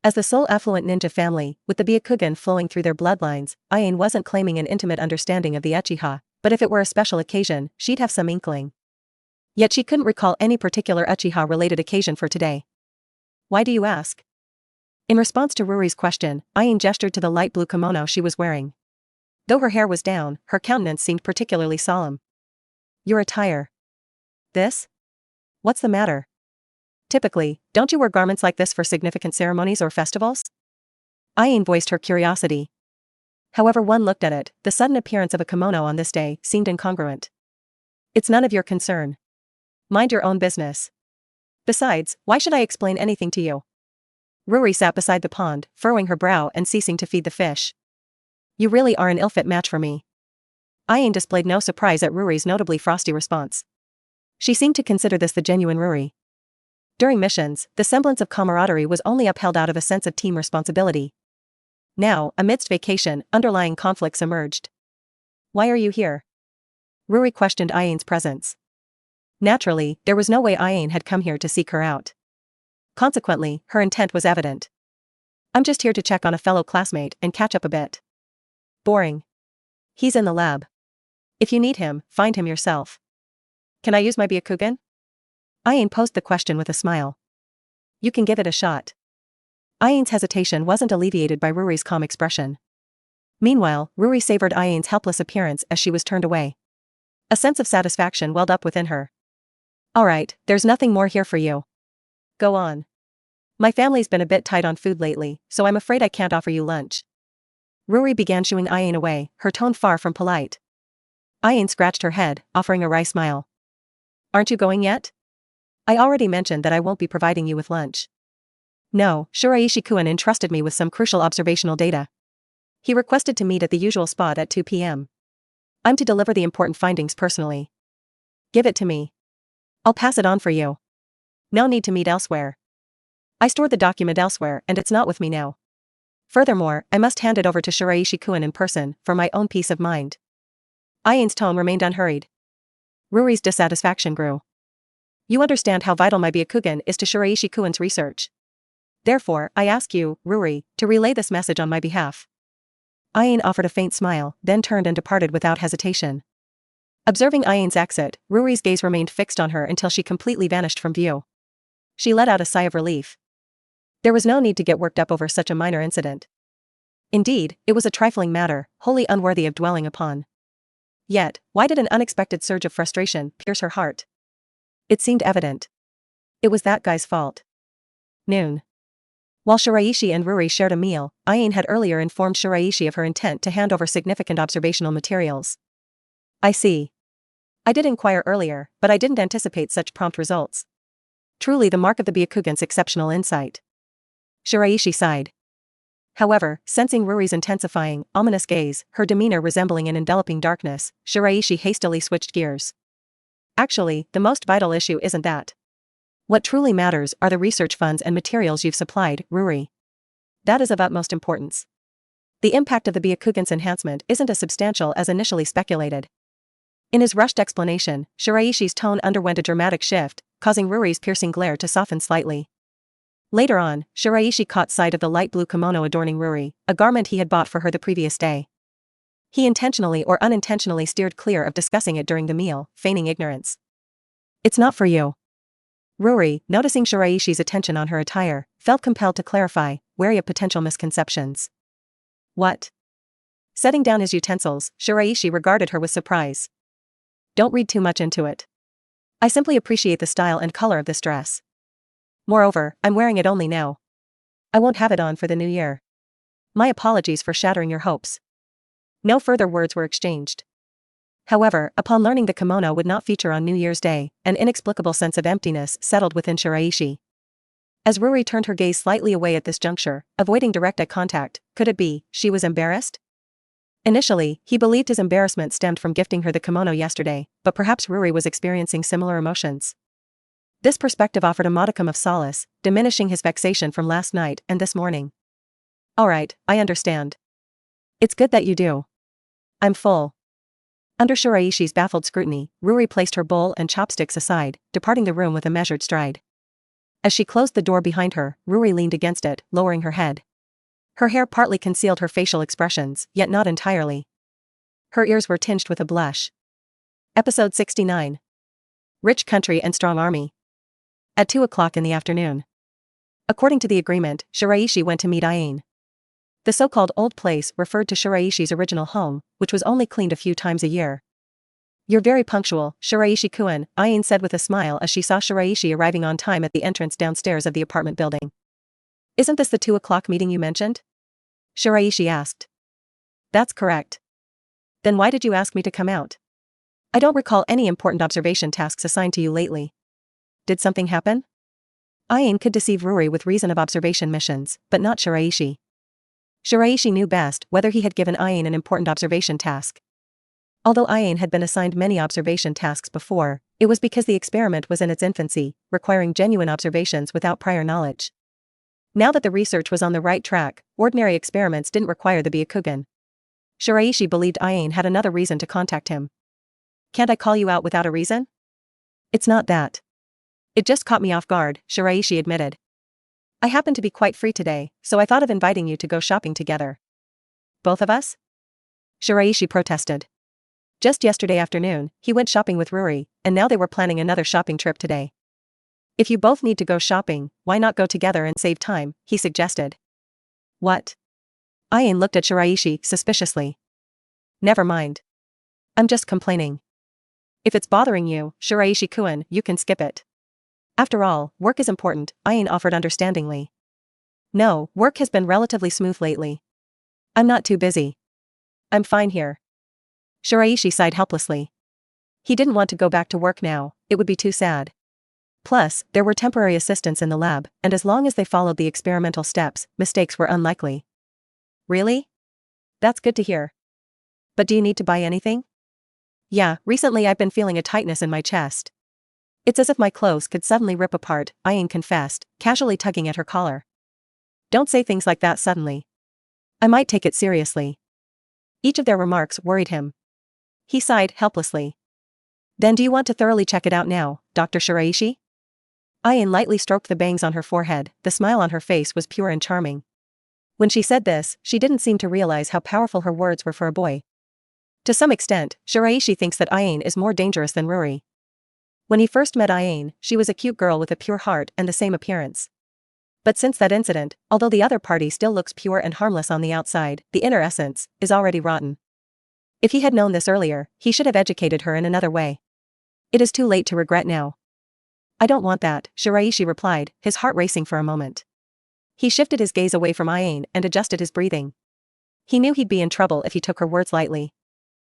As the sole affluent ninja family, with the Byakugan flowing through their bloodlines, Ain wasn't claiming an intimate understanding of the Uchiha, but if it were a special occasion, she'd have some inkling. Yet she couldn't recall any particular Uchiha-related occasion for today. Why do you ask? In response to Ruri's question, Ain gestured to the light blue kimono she was wearing. Though her hair was down, her countenance seemed particularly solemn. Your attire. This? What's the matter? Typically, don't you wear garments like this for significant ceremonies or festivals? Ain voiced her curiosity. However one looked at it, the sudden appearance of a kimono on this day seemed incongruent. It's none of your concern. Mind your own business. Besides, why should I explain anything to you? Ruri sat beside the pond, furrowing her brow and ceasing to feed the fish. You really are an ill-fit match for me. Ain displayed no surprise at Ruri's notably frosty response. She seemed to consider this the genuine Ruri. During missions, the semblance of camaraderie was only upheld out of a sense of team responsibility. Now, amidst vacation, underlying conflicts emerged. Why are you here? Ruri questioned Ain's presence. Naturally, there was no way Ain had come here to seek her out. Consequently, her intent was evident. I'm just here to check on a fellow classmate and catch up a bit. Boring. He's in the lab. If you need him, find him yourself. Can I use my Byakugan? Ain posed the question with a smile. You can give it a shot. Ain's hesitation wasn't alleviated by Ruri's calm expression. Meanwhile, Ruri savored Ain's helpless appearance as she was turned away. A sense of satisfaction welled up within her. Alright, there's nothing more here for you. Go on. My family's been a bit tight on food lately, so I'm afraid I can't offer you lunch. Ruri began shooing Ain away, her tone far from polite. Ain scratched her head, offering a wry smile. Aren't you going yet? I already mentioned that I won't be providing you with lunch. No, Shiraishi-kun entrusted me with some crucial observational data. He requested to meet at the usual spot at 2 p.m. I'm to deliver the important findings personally. Give it to me. I'll pass it on for you. No need to meet elsewhere. I stored the document elsewhere and it's not with me now. Furthermore, I must hand it over to Shiraishi-kun in person, for my own peace of mind. Ain's tone remained unhurried. Ruri's dissatisfaction grew. You understand how vital my Byakugan is to Shiraishi-kun's research. Therefore, I ask you, Ruri, to relay this message on my behalf. Ain offered a faint smile, then turned and departed without hesitation. Observing Ain's exit, Ruri's gaze remained fixed on her until she completely vanished from view. She let out a sigh of relief. There was no need to get worked up over such a minor incident. Indeed, it was a trifling matter, wholly unworthy of dwelling upon. Yet, why did an unexpected surge of frustration pierce her heart? It seemed evident. It was that guy's fault. Noon. While Shiraishi and Ruri shared a meal, Ain had earlier informed Shiraishi of her intent to hand over significant observational materials. I see. I did inquire earlier, but I didn't anticipate such prompt results. Truly the mark of the Byakugan's exceptional insight. Shiraishi sighed. However, sensing Ruri's intensifying, ominous gaze, her demeanor resembling an enveloping darkness, Shiraishi hastily switched gears. Actually, the most vital issue isn't that. What truly matters are the research funds and materials you've supplied, Ruri. That is of utmost importance. The impact of the Byakugan's enhancement isn't as substantial as initially speculated. In his rushed explanation, Shiraishi's tone underwent a dramatic shift, causing Ruri's piercing glare to soften slightly. Later on, Shiraishi caught sight of the light blue kimono adorning Ruri, a garment he had bought for her the previous day. He intentionally or unintentionally steered clear of discussing it during the meal, feigning ignorance. It's not for you. Ruri, noticing Shiraishi's attention on her attire, felt compelled to clarify, wary of potential misconceptions. What? Setting down his utensils, Shiraishi regarded her with surprise. Don't read too much into it. I simply appreciate the style and color of this dress. Moreover, I'm wearing it only now. I won't have it on for the new year. My apologies for shattering your hopes. No further words were exchanged. However, upon learning the kimono would not feature on New Year's Day, an inexplicable sense of emptiness settled within Shiraishi. As Ruri turned her gaze slightly away at this juncture, avoiding direct eye contact, could it be she was embarrassed? Initially, he believed his embarrassment stemmed from gifting her the kimono yesterday, but perhaps Ruri was experiencing similar emotions. This perspective offered a modicum of solace, diminishing his vexation from last night and this morning. Alright, I understand. It's good that you do. I'm full. Under Shiraishi's baffled scrutiny, Ruri placed her bowl and chopsticks aside, departing the room with a measured stride. As she closed the door behind her, Ruri leaned against it, lowering her head. Her hair partly concealed her facial expressions, yet not entirely. Her ears were tinged with a blush. Episode 69. Rich Country and Strong Army. At 2 o'clock in the afternoon. According to the agreement, Shiraishi went to meet Aine. The so-called old place referred to Shiraishi's original home, which was only cleaned a few times a year. "You're very punctual, Shiraishi-kun," Aine said with a smile as she saw Shiraishi arriving on time at the entrance downstairs of the apartment building. "Isn't this the 2 o'clock meeting you mentioned?" Shiraishi asked. "That's correct." "Then why did you ask me to come out? I don't recall any important observation tasks assigned to you lately. Did something happen?" Aine could deceive Ruri with reason of observation missions, but not Shiraishi. Shiraishi knew best whether he had given Aine an important observation task. Although Aine had been assigned many observation tasks before, it was because the experiment was in its infancy, requiring genuine observations without prior knowledge. Now that the research was on the right track, ordinary experiments didn't require the Byakugan. Shiraishi believed Aine had another reason to contact him. "Can't I call you out without a reason?" "It's not that. It just caught me off guard," Shiraishi admitted. "I happen to be quite free today, so I thought of inviting you to go shopping together." "Both of us?" Shiraishi protested. Just yesterday afternoon, he went shopping with Ruri, and now they were planning another shopping trip today. "If you both need to go shopping, why not go together and save time?" he suggested. "What?" Aine looked at Shiraishi suspiciously. "Never mind. I'm just complaining. If it's bothering you, Shiraishi-kun, you can skip it. After all, work is important," Aine offered understandingly. "No, work has been relatively smooth lately. I'm not too busy. I'm fine here." Shiraishi sighed helplessly. He didn't want to go back to work now, it would be too sad. Plus, there were temporary assistants in the lab, and as long as they followed the experimental steps, mistakes were unlikely. "Really? That's good to hear. But do you need to buy anything?" "Yeah, recently I've been feeling a tightness in my chest. It's as if my clothes could suddenly rip apart," Aine confessed, casually tugging at her collar. "Don't say things like that suddenly. I might take it seriously." Each of their remarks worried him. He sighed helplessly. "Then do you want to thoroughly check it out now, Dr. Shiraishi?" Aine lightly stroked the bangs on her forehead, the smile on her face was pure and charming. When she said this, she didn't seem to realize how powerful her words were for a boy. To some extent, Shiraishi thinks that Aine is more dangerous than Ruri. When he first met Aine, she was a cute girl with a pure heart and the same appearance. But since that incident, although the other party still looks pure and harmless on the outside, the inner essence is already rotten. If he had known this earlier, he should have educated her in another way. It is too late to regret now. "I don't want that," Shiraishi replied, his heart racing for a moment. He shifted his gaze away from Aine and adjusted his breathing. He knew he'd be in trouble if he took her words lightly.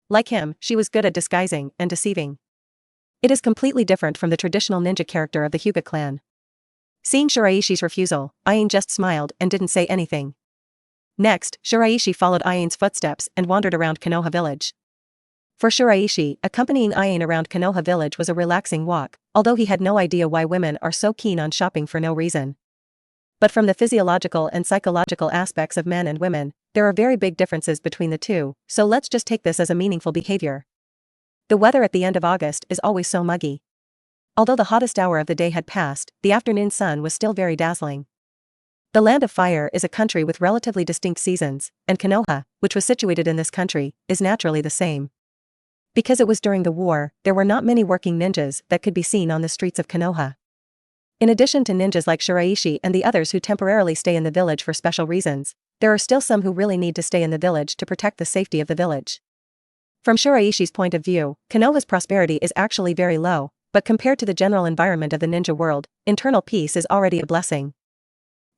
Like him, she was good at disguising and deceiving. It is completely different from the traditional ninja character of the Hyuga clan. Seeing Shiraishi's refusal, Aine just smiled and didn't say anything. Next, Shiraishi followed Aine's footsteps and wandered around Konoha village. For Shiraishi, accompanying Aine around Konoha village was a relaxing walk, although he had no idea why women are so keen on shopping for no reason. But from the physiological and psychological aspects of men and women, there are very big differences between the two, so let's just take this as a meaningful behavior. The weather at the end of August is always so muggy. Although the hottest hour of the day had passed, the afternoon sun was still very dazzling. The Land of Fire is a country with relatively distinct seasons, and Konoha, which was situated in this country, is naturally the same. Because it was during the war, there were not many working ninjas that could be seen on the streets of Konoha. In addition to ninjas like Shiraishi and the others who temporarily stay in the village for special reasons, there are still some who really need to stay in the village to protect the safety of the village. From Shiraishi's point of view, Konoha's prosperity is actually very low, but compared to the general environment of the ninja world, internal peace is already a blessing.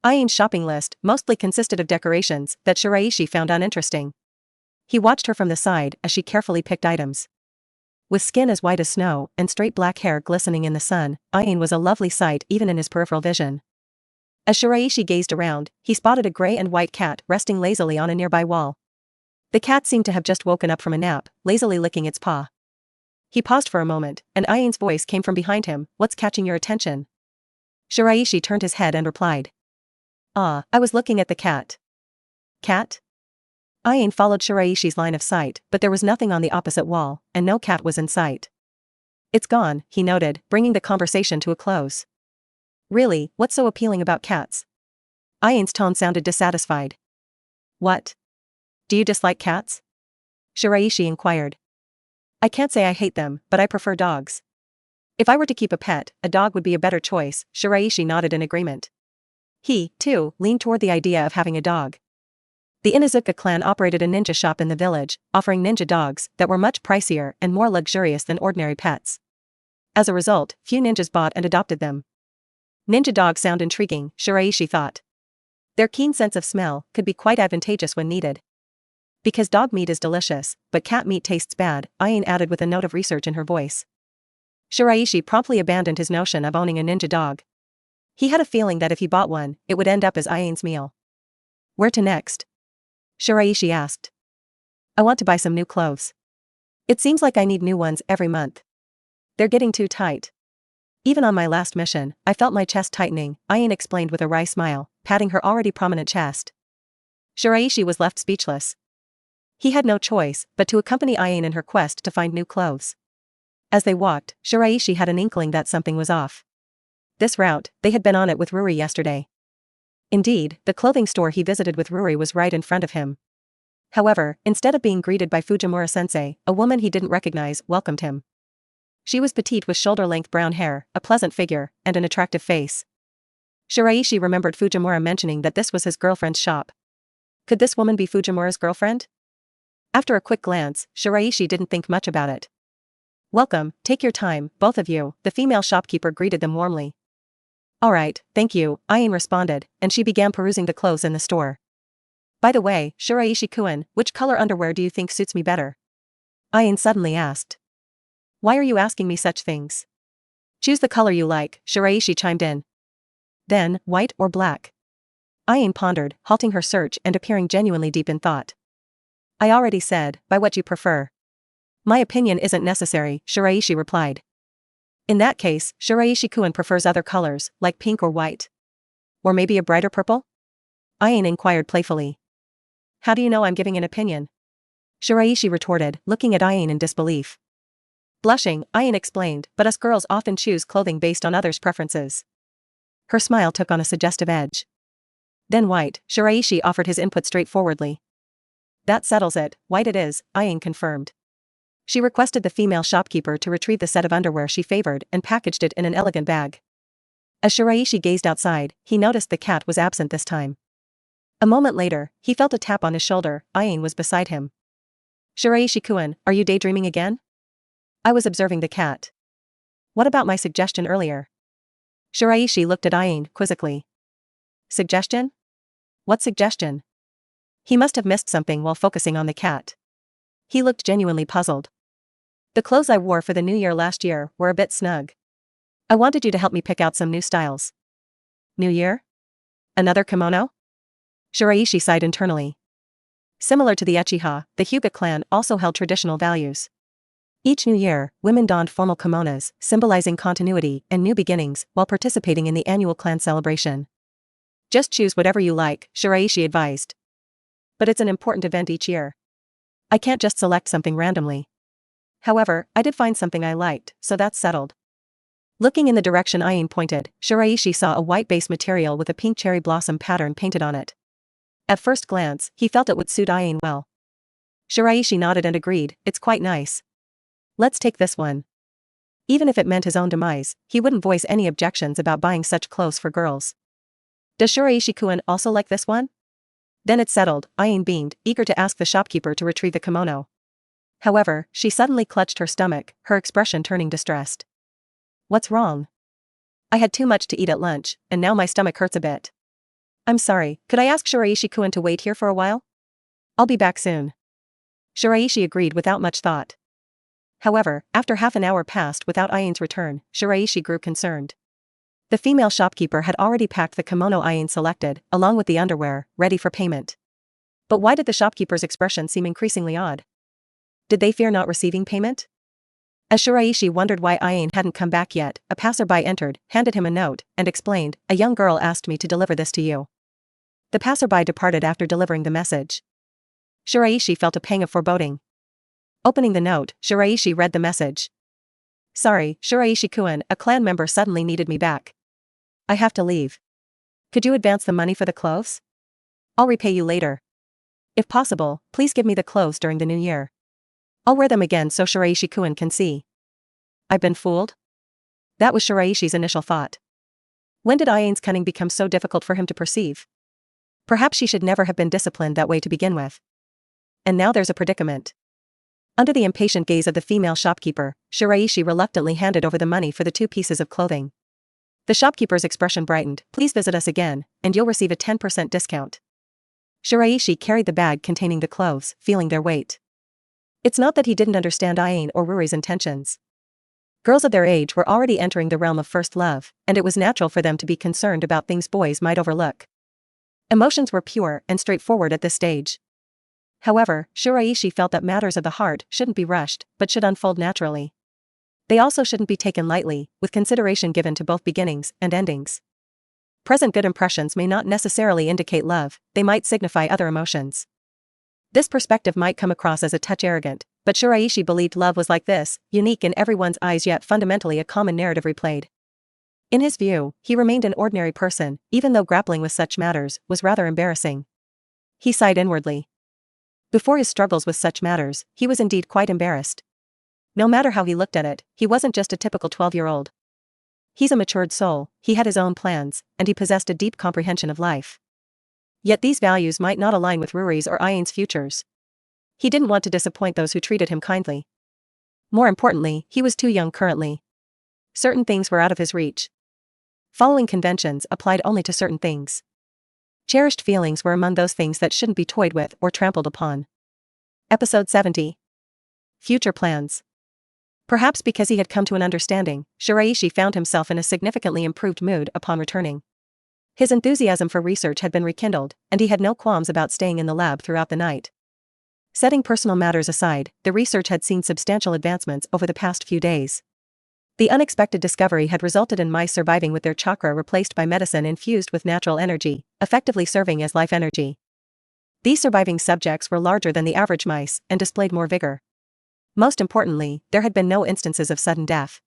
Aine's shopping list mostly consisted of decorations that Shiraishi found uninteresting. He watched her from the side as she carefully picked items. With skin as white as snow and straight black hair glistening in the sun, Aine was a lovely sight even in his peripheral vision. As Shiraishi gazed around, he spotted a gray and white cat resting lazily on a nearby wall. The cat seemed to have just woken up from a nap, lazily licking its paw. He paused for a moment, and Aine's voice came from behind him, "What's catching your attention?" Shiraishi turned his head and replied. "Ah, I was looking at the cat." "Cat?" Ayin followed Shiraishi's line of sight, but there was nothing on the opposite wall, and no cat was in sight. It's gone, he noted, bringing the conversation to a close. Really, what's so appealing about cats? Ayin's tone sounded dissatisfied. What? Do you dislike cats? Shiraishi inquired. I can't say I hate them, but I prefer dogs. If I were to keep a pet, a dog would be a better choice, Shiraishi nodded in agreement. He, too, leaned toward the idea of having a dog. The Inuzuka clan operated a ninja shop in the village, offering ninja dogs that were much pricier and more luxurious than ordinary pets. As a result, few ninjas bought and adopted them. Ninja dogs sound intriguing, Shiraishi thought. Their keen sense of smell could be quite advantageous when needed. Because dog meat is delicious, but cat meat tastes bad, Ayin added with a note of research in her voice. Shiraishi promptly abandoned his notion of owning a ninja dog. He had a feeling that if he bought one, it would end up as Ayin's meal. Where to next? Shiraishi asked. I want to buy some new clothes. It seems like I need new ones every month. They're getting too tight. Even on my last mission, I felt my chest tightening, Ayin explained with a wry smile, patting her already prominent chest. Shiraishi was left speechless. He had no choice but to accompany Ayin in her quest to find new clothes. As they walked, Shiraishi had an inkling that something was off. This route, they had been on it with Ruri yesterday. Indeed, the clothing store he visited with Ruri was right in front of him. However, instead of being greeted by Fujimura-sensei, a woman he didn't recognize welcomed him. She was petite with shoulder-length brown hair, a pleasant figure, and an attractive face. Shiraishi remembered Fujimura mentioning that this was his girlfriend's shop. Could this woman be Fujimura's girlfriend? After a quick glance, Shiraishi didn't think much about it. Welcome, take your time, both of you, the female shopkeeper greeted them warmly. Alright, thank you, Ayin responded, and she began perusing the clothes in the store. By the way, Shiraishi-kun, which color underwear do you think suits me better? Ayin suddenly asked. Why are you asking me such things? Choose the color you like, Shiraishi chimed in. Then, white or black? Ayin pondered, halting her search and appearing genuinely deep in thought. I already said, by what you prefer. My opinion isn't necessary, Shiraishi replied. In that case, Shiraishi-kun prefers other colors, like pink or white. Or maybe a brighter purple? Ayin inquired playfully. How do you know I'm giving an opinion? Shiraishi retorted, looking at Ayin in disbelief. Blushing, Ayin explained, but us girls often choose clothing based on others' preferences. Her smile took on a suggestive edge. Then white, Shiraishi offered his input straightforwardly. That settles it, white it is, Ayin confirmed. She requested the female shopkeeper to retrieve the set of underwear she favored and packaged it in an elegant bag. As Shiraishi gazed outside, he noticed the cat was absent this time. A moment later, he felt a tap on his shoulder. Ayin was beside him. Shiraishi-kun, are you daydreaming again? I was observing the cat. What about my suggestion earlier? Shiraishi looked at Ayin quizzically. Suggestion? What suggestion? He must have missed something while focusing on the cat. He looked genuinely puzzled. The clothes I wore for the new year last year were a bit snug. I wanted you to help me pick out some new styles. New year? Another kimono? Shiraishi sighed internally. Similar to the Uchiha, the Hyuga clan also held traditional values. Each new year, women donned formal kimonos, symbolizing continuity and new beginnings, while participating in the annual clan celebration. Just choose whatever you like, Shiraishi advised. But it's an important event each year. I can't just select something randomly. However, I did find something I liked, so that's settled. Looking in the direction Ayin pointed, Shiraishi saw a white base material with a pink cherry blossom pattern painted on it. At first glance, he felt it would suit Ayin well. Shiraishi nodded and agreed, it's quite nice. Let's take this one. Even if it meant his own demise, he wouldn't voice any objections about buying such clothes for girls. Does Shiraishi-kun also like this one? Then it's settled, Ayin beamed, eager to ask the shopkeeper to retrieve the kimono. However, she suddenly clutched her stomach, her expression turning distressed. What's wrong? I had too much to eat at lunch, and now my stomach hurts a bit. I'm sorry, could I ask Shiraishi-kun to wait here for a while? I'll be back soon. Shiraishi agreed without much thought. However, after half an hour passed without Ayin's return, Shiraishi grew concerned. The female shopkeeper had already packed the kimono Ayin selected, along with the underwear, ready for payment. But why did the shopkeeper's expression seem increasingly odd? Did they fear not receiving payment? As Shiraishi wondered why Ayin hadn't come back yet, a passerby entered, handed him a note, and explained, a young girl asked me to deliver this to you. The passerby departed after delivering the message. Shiraishi felt a pang of foreboding. Opening the note, Shiraishi read the message. Sorry, Shiraishi-kun, a clan member suddenly needed me back. I have to leave. Could you advance the money for the clothes? I'll repay you later. If possible, please give me the clothes during the new year. I'll wear them again so Shiraishi-kun can see. I've been fooled? That was Shiraishi's initial thought. When did Ayane's cunning become so difficult for him to perceive? Perhaps she should never have been disciplined that way to begin with. And now there's a predicament. Under the impatient gaze of the female shopkeeper, Shiraishi reluctantly handed over the money for the 2 pieces of clothing. The shopkeeper's expression brightened. Please visit us again, and you'll receive a 10% discount. Shiraishi carried the bag containing the clothes, feeling their weight. It's not that he didn't understand Ayane or Ruri's intentions. Girls of their age were already entering the realm of first love, and it was natural for them to be concerned about things boys might overlook. Emotions were pure and straightforward at this stage. However, Shiraishi felt that matters of the heart shouldn't be rushed, but should unfold naturally. They also shouldn't be taken lightly, with consideration given to both beginnings and endings. Present good impressions may not necessarily indicate love, they might signify other emotions. This perspective might come across as a touch arrogant, but Shiraishi believed love was like this, unique in everyone's eyes yet fundamentally a common narrative replayed. In his view, he remained an ordinary person, even though grappling with such matters was rather embarrassing. He sighed inwardly. Before his struggles with such matters, he was indeed quite embarrassed. No matter how he looked at it, he wasn't just a typical 12-year-old. He's a matured soul, he had his own plans, and he possessed a deep comprehension of life. Yet these values might not align with Ruri's or Ayane's futures. He didn't want to disappoint those who treated him kindly. More importantly, he was too young currently. Certain things were out of his reach. Following conventions applied only to certain things. Cherished feelings were among those things that shouldn't be toyed with or trampled upon. Episode 70. Future plans. Perhaps because he had come to an understanding, Shiraishi found himself in a significantly improved mood upon returning. His enthusiasm for research had been rekindled, and he had no qualms about staying in the lab throughout the night. Setting personal matters aside, the research had seen substantial advancements over the past few days. The unexpected discovery had resulted in mice surviving with their chakra replaced by medicine infused with natural energy, effectively serving as life energy. These surviving subjects were larger than the average mice and displayed more vigor. Most importantly, there had been no instances of sudden death.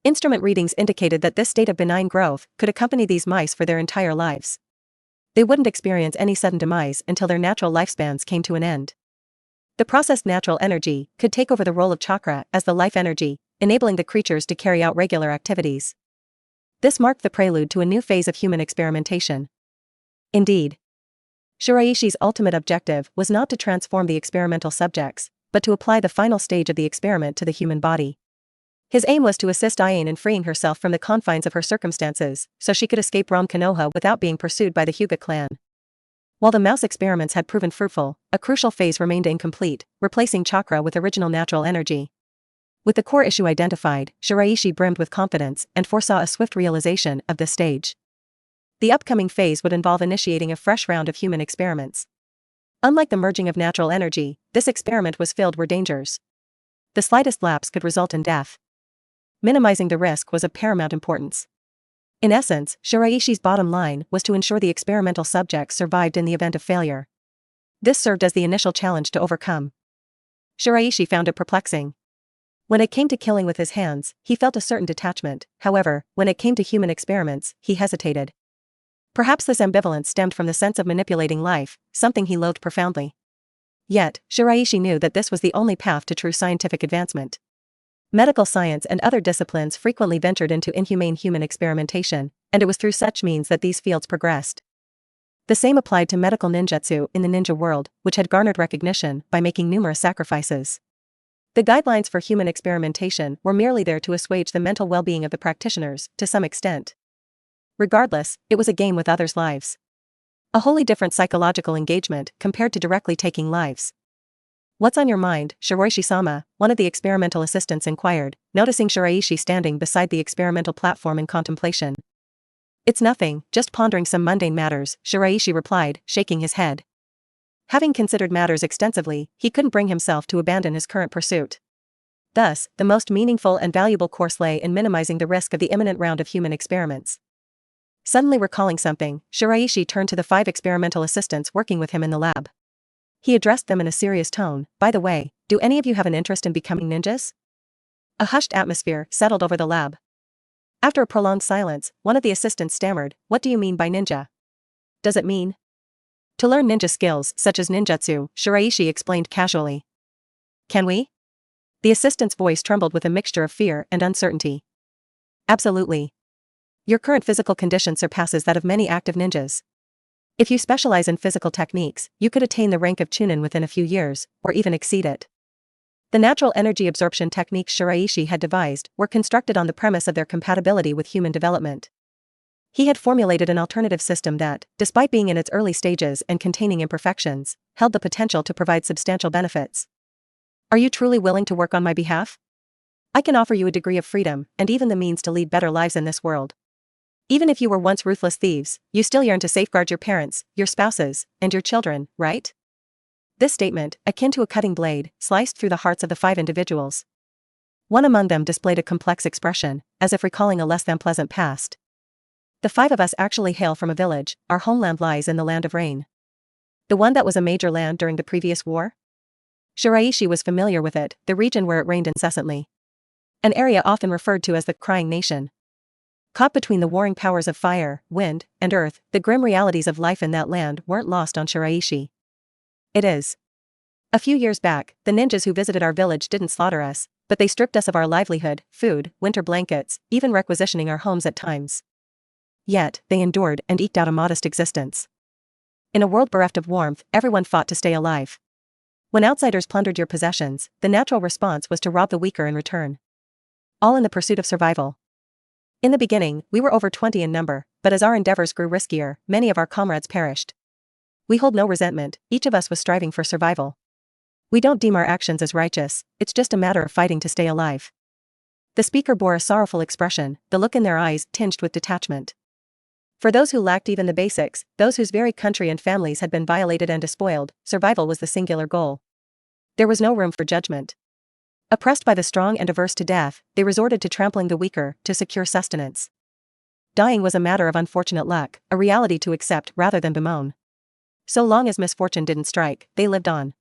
Instrument readings indicated that this state of benign growth could accompany these mice for their entire lives. They wouldn't experience any sudden demise until their natural lifespans came to an end. The processed natural energy could take over the role of chakra as the life energy, enabling the creatures to carry out regular activities. This marked the prelude to a new phase of human experimentation. Indeed, Shiraishi's ultimate objective was not to transform the experimental subjects, but to apply the final stage of the experiment to the human body. His aim was to assist Ayane in freeing herself from the confines of her circumstances, so she could escape from Konoha without being pursued by the Hyuga clan. While the mouse experiments had proven fruitful, a crucial phase remained incomplete, replacing chakra with original natural energy. With the core issue identified, Shiraishi brimmed with confidence and foresaw a swift realization of this stage. The upcoming phase would involve initiating a fresh round of human experiments. Unlike the merging of natural energy, this experiment was filled with dangers. The slightest lapse could result in death. Minimizing the risk was of paramount importance. In essence, Shiraishi's bottom line was to ensure the experimental subjects survived in the event of failure. This served as the initial challenge to overcome. Shiraishi found it perplexing. When it came to killing with his hands, he felt a certain detachment, however, when it came to human experiments, he hesitated. Perhaps this ambivalence stemmed from the sense of manipulating life, something he loathed profoundly. Yet, Shiraishi knew that this was the only path to true scientific advancement. Medical science and other disciplines frequently ventured into inhumane human experimentation, and it was through such means that these fields progressed. The same applied to medical ninjutsu in the ninja world, which had garnered recognition by making numerous sacrifices. The guidelines for human experimentation were merely there to assuage the mental well-being of the practitioners, to some extent. Regardless, it was a game with others' lives. A wholly different psychological engagement compared to directly taking lives. "What's on your mind, Shiraishi-sama?" one of the experimental assistants inquired, noticing Shiraishi standing beside the experimental platform in contemplation. "It's nothing, just pondering some mundane matters," Shiraishi replied, shaking his head. Having considered matters extensively, he couldn't bring himself to abandon his current pursuit. Thus, the most meaningful and valuable course lay in minimizing the risk of the imminent round of human experiments. Suddenly recalling something, Shiraishi turned to the 5 experimental assistants working with him in the lab. He addressed them in a serious tone. By the way, do any of you have an interest in becoming ninjas? A hushed atmosphere settled over the lab. After a prolonged silence, one of the assistants stammered, "What do you mean by ninja? Does it mean to learn ninja skills, such as ninjutsu?" Shiraishi explained casually. Can we? The assistant's voice trembled with a mixture of fear and uncertainty. Absolutely. Your current physical condition surpasses that of many active ninjas. If you specialize in physical techniques, you could attain the rank of Chunin within a few years, or even exceed it. The natural energy absorption techniques Shiraishi had devised were constructed on the premise of their compatibility with human development. He had formulated an alternative system that, despite being in its early stages and containing imperfections, held the potential to provide substantial benefits. Are you truly willing to work on my behalf? I can offer you a degree of freedom, and even the means to lead better lives in this world. Even if you were once ruthless thieves, you still yearn to safeguard your parents, your spouses, and your children, right? This statement, akin to a cutting blade, sliced through the hearts of the 5 individuals. One among them displayed a complex expression, as if recalling a less than pleasant past. The 5 of us actually hail from a village. Our homeland lies in the land of rain. The one that was a major land during the previous war? Shiraishi was familiar with it, the region where it rained incessantly. An area often referred to as the Crying Nation. Caught between the warring powers of fire, wind, and earth, the grim realities of life in that land weren't lost on Shiraishi. It is. A few years back, the ninjas who visited our village didn't slaughter us, but they stripped us of our livelihood, food, winter blankets, even requisitioning our homes at times. Yet, they endured and eked out a modest existence. In a world bereft of warmth, everyone fought to stay alive. When outsiders plundered your possessions, the natural response was to rob the weaker in return. All in the pursuit of survival. In the beginning, we were over 20 in number, but as our endeavors grew riskier, many of our comrades perished. We hold no resentment, each of us was striving for survival. We don't deem our actions as righteous, it's just a matter of fighting to stay alive. The speaker bore a sorrowful expression, the look in their eyes tinged with detachment. For those who lacked even the basics, those whose very country and families had been violated and despoiled, survival was the singular goal. There was no room for judgment. Oppressed by the strong and averse to death, they resorted to trampling the weaker to secure sustenance. Dying was a matter of unfortunate luck, a reality to accept rather than bemoan. So long as misfortune didn't strike, they lived on.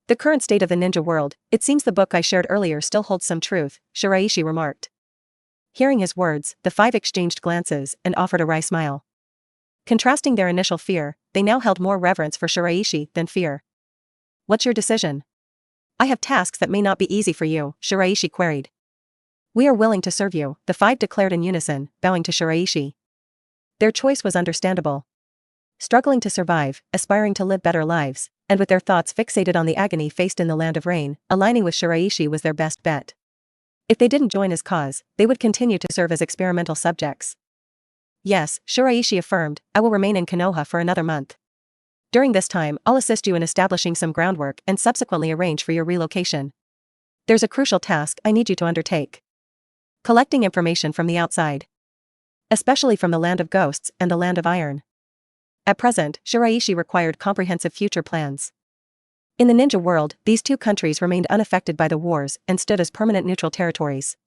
The current state of the ninja world, it seems the book I shared earlier still holds some truth, Shiraishi remarked. Hearing his words, the 5 exchanged glances and offered a wry smile. Contrasting their initial fear, they now held more reverence for Shiraishi than fear. What's your decision? I have tasks that may not be easy for you, Shiraishi queried. We are willing to serve you, the 5 declared in unison, bowing to Shiraishi. Their choice was understandable. Struggling to survive, aspiring to live better lives, and with their thoughts fixated on the agony faced in the land of rain, aligning with Shiraishi was their best bet. If they didn't join his cause, they would continue to serve as experimental subjects. Yes, Shiraishi affirmed, I will remain in Konoha for another month. During this time, I'll assist you in establishing some groundwork and subsequently arrange for your relocation. There's a crucial task I need you to undertake. Collecting information from the outside. Especially from the land of ghosts and the land of iron. At present, Shiraishi required comprehensive future plans. In the ninja world, these 2 countries remained unaffected by the wars and stood as permanent neutral territories.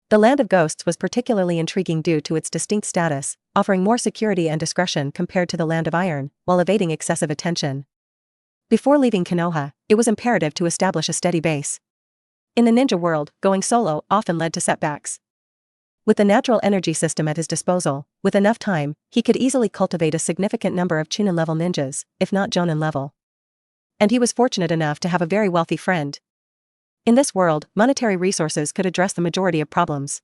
The land of ghosts was particularly intriguing due to its distinct status, offering more security and discretion compared to the land of iron, while evading excessive attention. Before leaving Konoha, it was imperative to establish a steady base. In the ninja world, going solo often led to setbacks. With the natural energy system at his disposal, with enough time, he could easily cultivate a significant number of Chunin-level ninjas, if not Jonin-level. And he was fortunate enough to have a very wealthy friend. In this world, monetary resources could address the majority of problems.